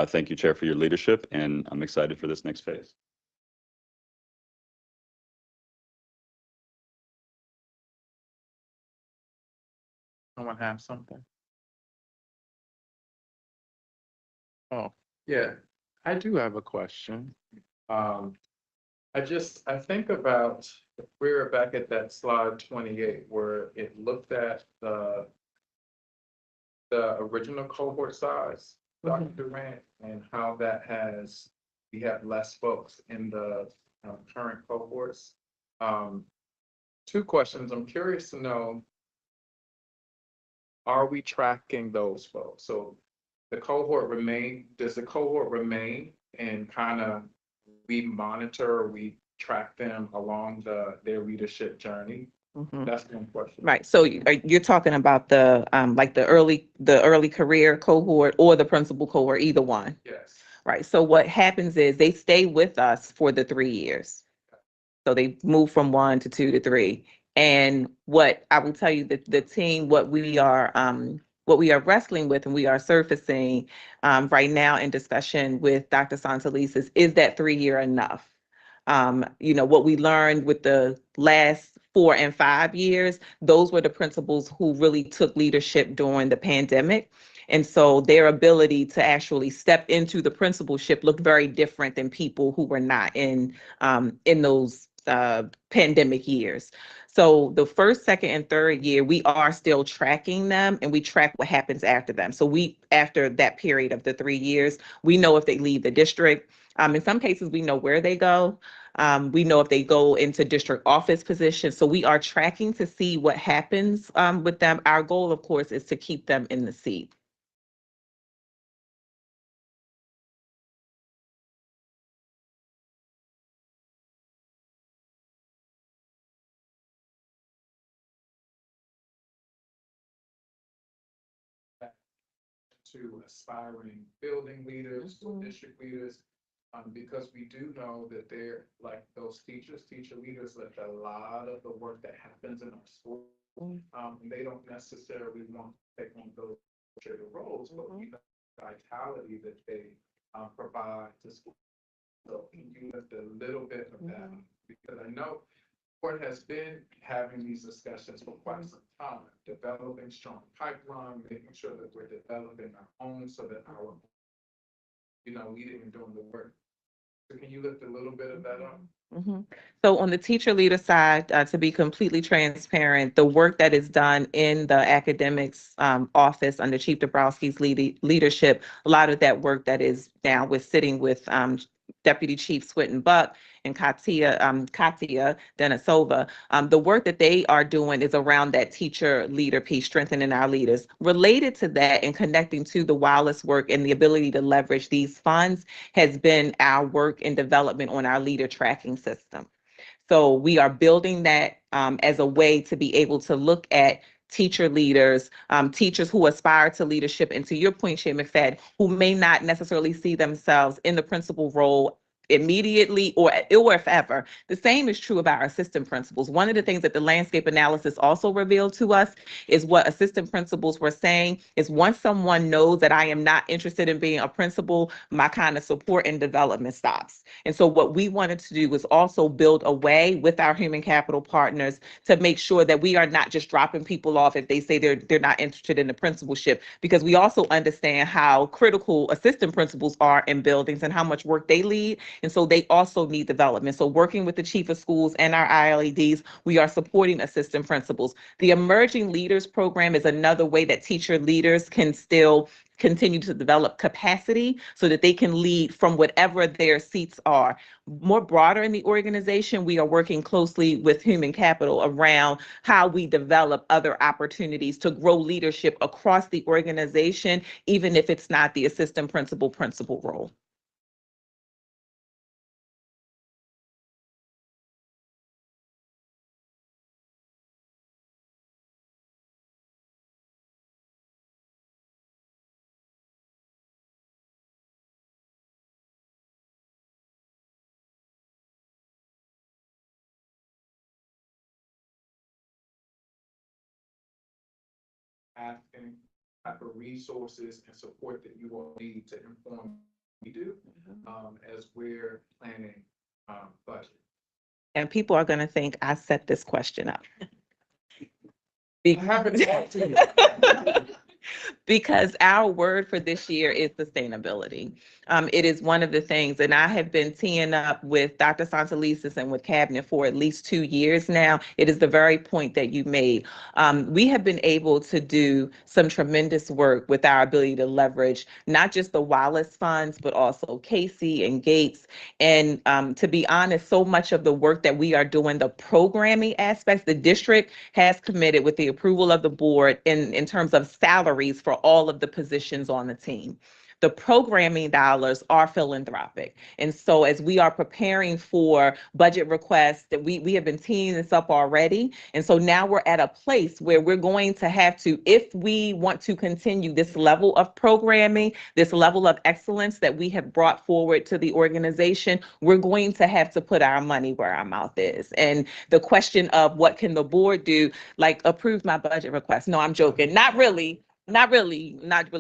Thank you, Chair, for your leadership, and I'm excited for this next phase. Someone have something? Oh, yeah, I do have a question. I think about, we were back at that slide 28 where it looked at the original cohort size, Dr. Durant, and how that we have less folks in the current cohorts. Two questions. I'm curious to know, are we tracking those folks? So does the cohort remain and kind of we monitor, or we track them along their leadership journey? That's one question. Right. So you're talking about the like the early career cohort or the principal cohort, either one. Yes. Right. So what happens is they stay with us for the 3 years. So they move from 1 to 2 to 3. And what I will tell you that the team, what we are wrestling with and we are surfacing right now in discussion with Dr. Santelises is that 3-year enough? What we learned with the last 4 and 5 years, those were the principals who really took leadership during the pandemic. And so their ability to actually step into the principalship looked very different than people who were not in those pandemic years. So the first, second, and third year, we are still tracking them and we track what happens after them. So after that period of the 3 years, we know if they leave the district. In some cases, we know where they go. We know if they go into district office positions. So we are tracking to see what happens with them. Our goal, of course, is to keep them in the seat. To aspiring building leaders, to district leaders, because we do know that they're like those teacher leaders, that a lot of the work that happens in our school, they don't necessarily want to take on those roles, but we know the vitality that they provide to school. So can you lift a little bit of that? Because I know the board has been having these discussions for quite some time, developing strong pipeline, making sure that we're developing our own so that our, leading and doing the work. So can you lift a little bit of that up? So on the teacher leader side, to be completely transparent, the work that is done in the academics office under Chief Dabrowski's leadership, a lot of that work that is now sitting with Deputy Chief Swinton Buck and Katia Denisova, the work that they are doing is around that teacher leader piece, strengthening our leaders. Related to that and connecting to the wireless work and the ability to leverage these funds has been our work in development on our leader tracking system. So we are building that as a way to be able to look at teacher leaders, teachers who aspire to leadership, and to your point, Chair McFadden, who may not necessarily see themselves in the principal role immediately or if ever. The same is true about our assistant principals. One of the things that the landscape analysis also revealed to us is what assistant principals were saying is once someone knows that I am not interested in being a principal, my kind of support and development stops. And so what we wanted to do was also build a way with our human capital partners to make sure that we are not just dropping people off if they say they're not interested in the principalship, because we also understand how critical assistant principals are in buildings and how much work they lead. And so they also need development. So working with the chief of schools and our ILEDs, we are supporting assistant principals. The Emerging Leaders Program is another way that teacher leaders can still continue to develop capacity so that they can lead from whatever their seats are. More broader in the organization, we are working closely with human capital around how we develop other opportunities to grow leadership across the organization, even if it's not the assistant principal role. Asking type of resources and support that you all need to inform what we do as we're planning budget. And people are going to think I set this question up. Because our word for this year is sustainability. It is one of the things, and I have been teeing up with Dr. Santelises and with Cabinet for at least 2 years now. It is the very point that you made. We have been able to do some tremendous work with our ability to leverage not just the Wallace funds, but also Casey and Gates. And to be honest, so much of the work that we are doing, the programming aspects, the district has committed with the approval of the board in terms of salaries for all of the positions on the team. The programming dollars are philanthropic. And so as we are preparing for budget requests, that we have been teeing this up already. And so now we're at a place where we're going to have to, if we want to continue this level of programming, this level of excellence that we have brought forward to the organization, we're going to have to put our money where our mouth is. And the question of what can the board do, like approve my budget request. No, I'm joking. Not really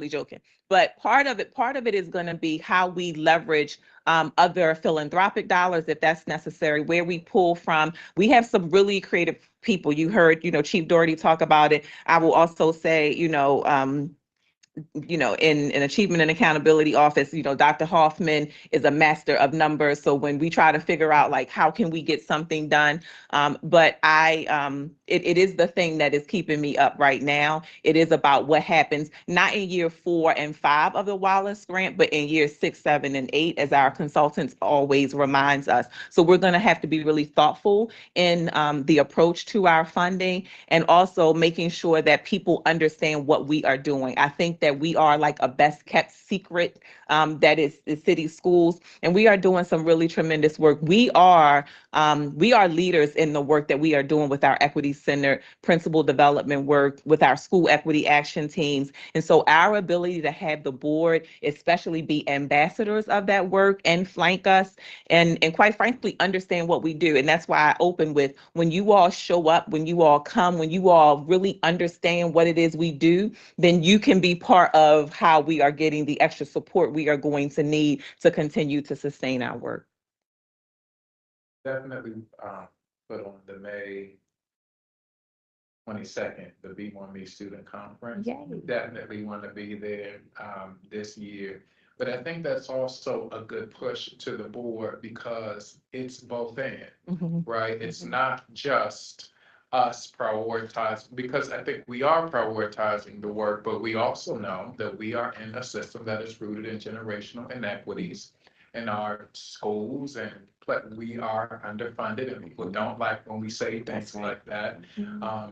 joking. But part of it is going to be how we leverage other philanthropic dollars, if that's necessary, where we pull from. We have some really creative people. You heard, Chief Doherty talk about it. I will also say, in Achievement and Accountability Office, Dr. Hoffman is a master of numbers. So when we try to figure out like, how can we get something done? But it is the thing that is keeping me up right now. It is about what happens, not in year 4 and 5 of the Wallace grant, but in years 6, 7, and 8, as our consultants always reminds us. So we're going to have to be really thoughtful in the approach to our funding, and also making sure that people understand what we are doing. I think that we are like a best kept secret that is the city schools, and we are doing some really tremendous work. We are leaders in the work that we are doing with our Equity Center principal development work, with our school equity action teams. And so our ability to have the board especially be ambassadors of that work and flank us and quite frankly understand what we do. And that's why I open with, when you all show up, when you all come, when you all really understand what it is we do, then you can be part of how we are getting the extra support we are going to need to continue to sustain our work. Definitely put on the May 22nd, the Be More Me Student Conference. Yay. We definitely want to be there this year. But I think that's also a good push to the board, because it's both and, right? It's not just us prioritizing, because I think we are prioritizing the work, but we also know that we are in a system that is rooted in generational inequities in our schools, and we are underfunded, and people don't like when we say things like that.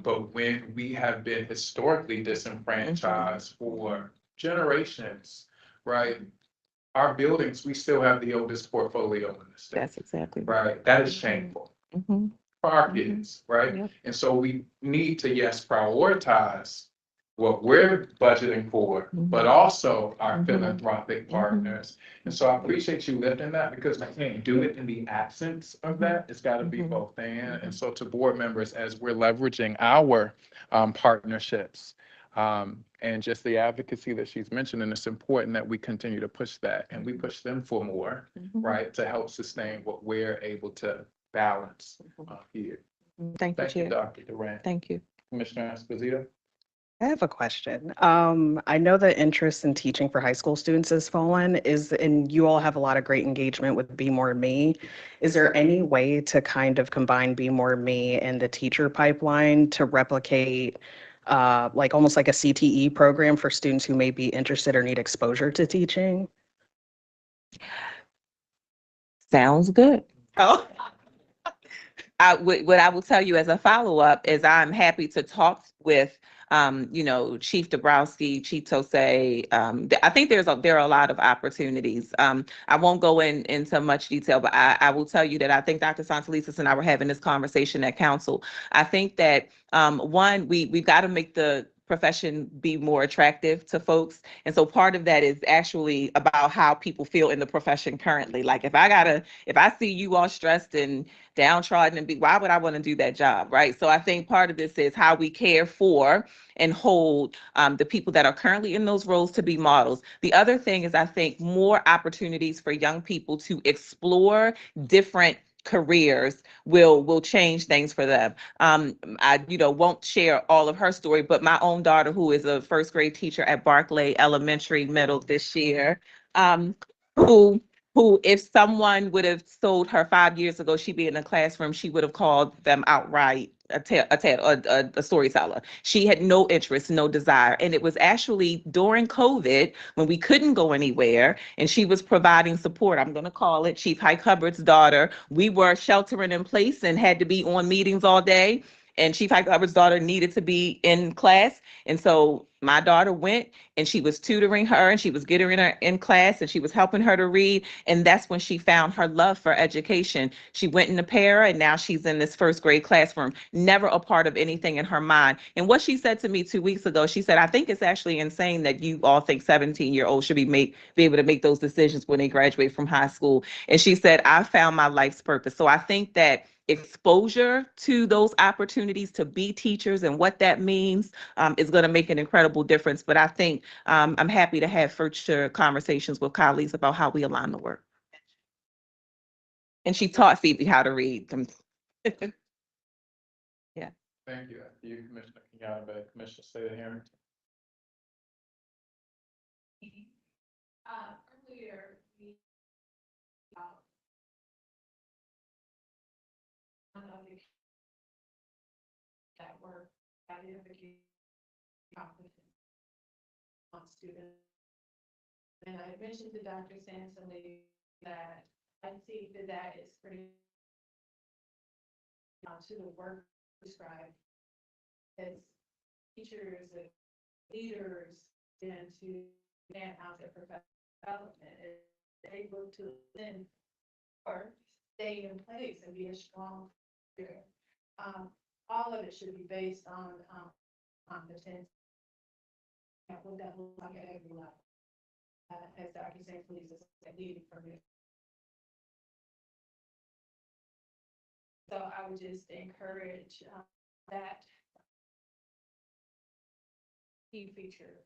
But when we have been historically disenfranchised for generations, right? Our buildings, we still have the oldest portfolio in the state. That's exactly right. That is shameful for our kids, right? Yep. And so we need to, yes, prioritize what we're budgeting for, but also our philanthropic partners. And so I appreciate you lifting that, because I can't do it in the absence of that. It's got to be both and so to board members, as we're leveraging our partnerships and just the advocacy that she's mentioning, it's important that we continue to push that, and we push them for more, right, to help sustain what we're able to balance here. Thank you, Chair. Dr. Durant. Thank you. Commissioner Esposito. I have a question. I know the interest in teaching for high school students has fallen, and you all have a lot of great engagement with Be More Me. Is there any way to kind of combine Be More Me and the teacher pipeline to replicate like almost like a CTE program for students who may be interested or need exposure to teaching? Sounds good. Oh. What I will tell you as a follow-up is I'm happy to talk with Chief Dabrowski, Chief Tosay. I think there are a lot of opportunities. I won't go into much detail, but I will tell you that I think Dr. Santelises and I were having this conversation at council. I think that one, we've got to make the profession be more attractive to folks. And so part of that is actually about how people feel in the profession currently. Like if I see you all stressed and downtrodden and why would I want to do that job, right? So I think part of this is how we care for and hold the people that are currently in those roles to be models. The other thing is, I think more opportunities for young people to explore different careers will change things for them. I won't share all of her story, but my own daughter, who is a first grade teacher at Barclay Elementary Middle this year, who if someone would have sold her 5 years ago, she'd be in a classroom, she would have called them outright a storyteller. She had no interest, no desire. And it was actually during COVID when we couldn't go anywhere and she was providing support. I'm going to call it Chief Hike Hubbard's daughter. We were sheltering in place and had to be on meetings all day. And Chief Hike Hubbard's daughter needed to be in class. And so my daughter went and she was tutoring her and she was getting her in class and she was helping her to read. And that's when she found her love for education. She went into para and now she's in this first grade classroom, never a part of anything in her mind. And what she said to me 2 weeks ago, she said, I think it's actually insane that you all think 17-year-olds should be able to make those decisions when they graduate from high school. And she said, I found my life's purpose. So I think that exposure to those opportunities to be teachers and what that means is going to make an incredible difference. But I think I'm happy to have future conversations with colleagues about how we align the work. And she taught Phoebe how to read. Yeah. Thank you. After you, Commissioner Kenyatta, Commissioner Slater Harrington. Earlier, we that work identification competence on students. And I mentioned to Dr. Sampson that I see that is pretty to the work described as teachers and leaders and to plan out their professional development and able to then or stay in place and be a strong leader. All of it should be based on competence. And what that looks like at every level. As Dr. St. Felisa said, leading from it. So I would just encourage that key feature.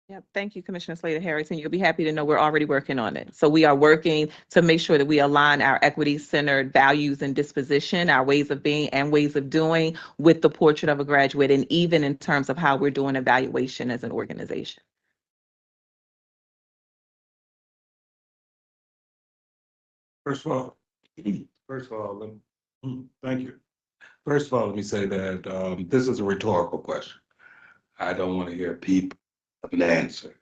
Yep. Thank you, Commissioner Slater Harrington. You'll be happy to know we're already working on it. So we are working to make sure that we align our equity-centered values and disposition, our ways of being and ways of doing with the portrait of a graduate, and even in terms of how we're doing evaluation as an organization. First of all, thank you. First of all, let me say that this is a rhetorical question. I don't want to hear people an answer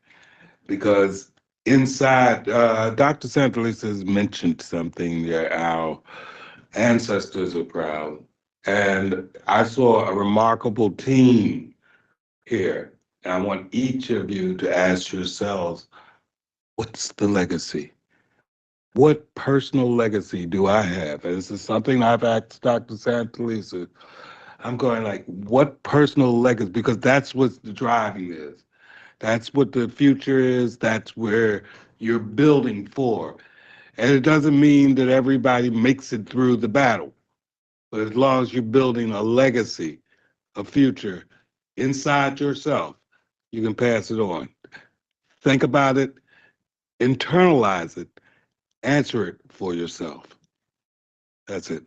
because inside, Dr. St. Felisa has mentioned something that our ancestors are proud, and I saw a remarkable team here. And I want each of you to ask yourselves, what's the legacy? What personal legacy do I have? And this is something I've asked Dr. St. Felisa. I'm going like, what personal legacy? Because that's what the driving is. That's what the future is. That's where you're building for. And it doesn't mean that everybody makes it through the battle. But as long as you're building a legacy, a future inside yourself, you can pass it on. Think about it, internalize it, answer it for yourself. That's it.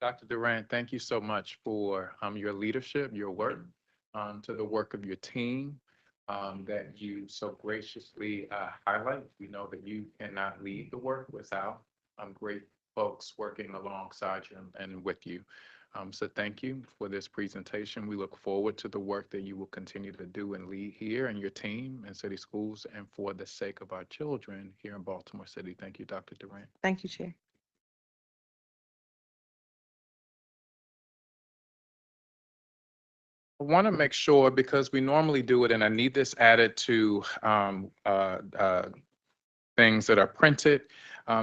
Dr. Durant, thank you so much for your leadership, your work, to the work of your team that you so graciously highlight. We know that you cannot lead the work without great folks working alongside you and with you. So thank you for this presentation. We look forward to the work that you will continue to do and lead here and your team and city schools and for the sake of our children here in Baltimore City. Thank you, Dr. Durant. Thank you, Chair. I want to make sure, because we normally do it, and I need this added to things that are printed.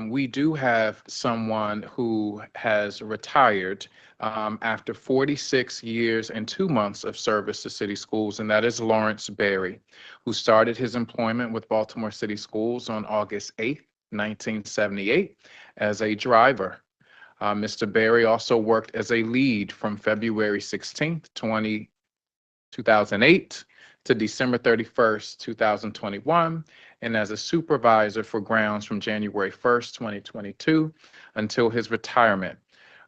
We do have someone who has retired after 46 years and 2 months of service to city schools, and that is Lawrence Berry, who started his employment with Baltimore City Schools on August 8th, 1978, as a driver. Mr. Berry also worked as a lead from February 16th, 2008 to December 31st, 2021, and as a supervisor for grounds from January 1st, 2022 until his retirement.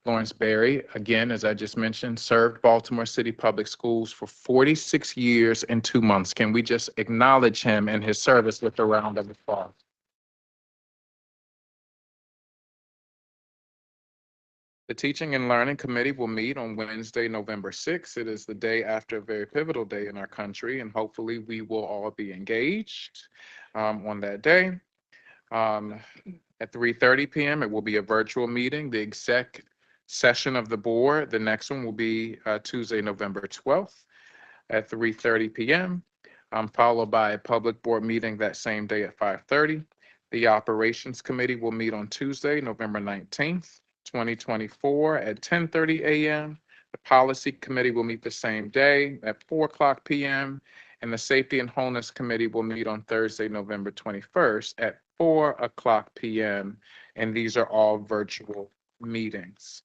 Lawrence Berry, again, as I just mentioned, served Baltimore City Public Schools for 46 years and 2 months. Can we just acknowledge him and his service with a round of applause? The Teaching and Learning Committee will meet on Wednesday, November 6th. It is the day after a very pivotal day in our country, and hopefully we will all be engaged on that day. At 3:30 p.m., it will be a virtual meeting. The exec session of the board, the next one will be Tuesday, November 12th at 3:30 p.m., followed by a public board meeting that same day at 5:30. The Operations Committee will meet on Tuesday, November 19th. 2024 at 10:30 a.m. The Policy Committee will meet the same day at 4:00 p.m. And the Safety and Wholeness Committee will meet on Thursday, November 21st at 4:00 p.m. And these are all virtual meetings.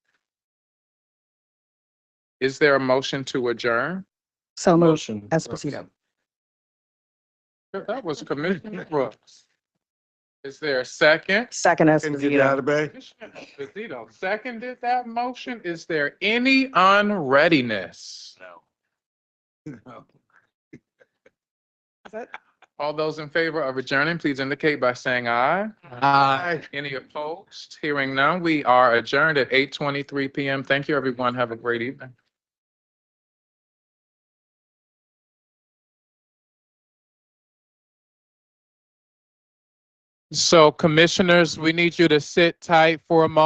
Is there a motion to adjourn? So moved. Esposito. That was Commissioner Brooks. Is there a second? Second Esposito. Commissioner Esposito seconded that motion. Is there any unreadiness? No. All those in favor of adjourning, please indicate by saying aye. Aye. Any opposed? Hearing none, we are adjourned at 8:23 p.m. Thank you, everyone. Have a great evening. So commissioners, we need you to sit tight for a moment.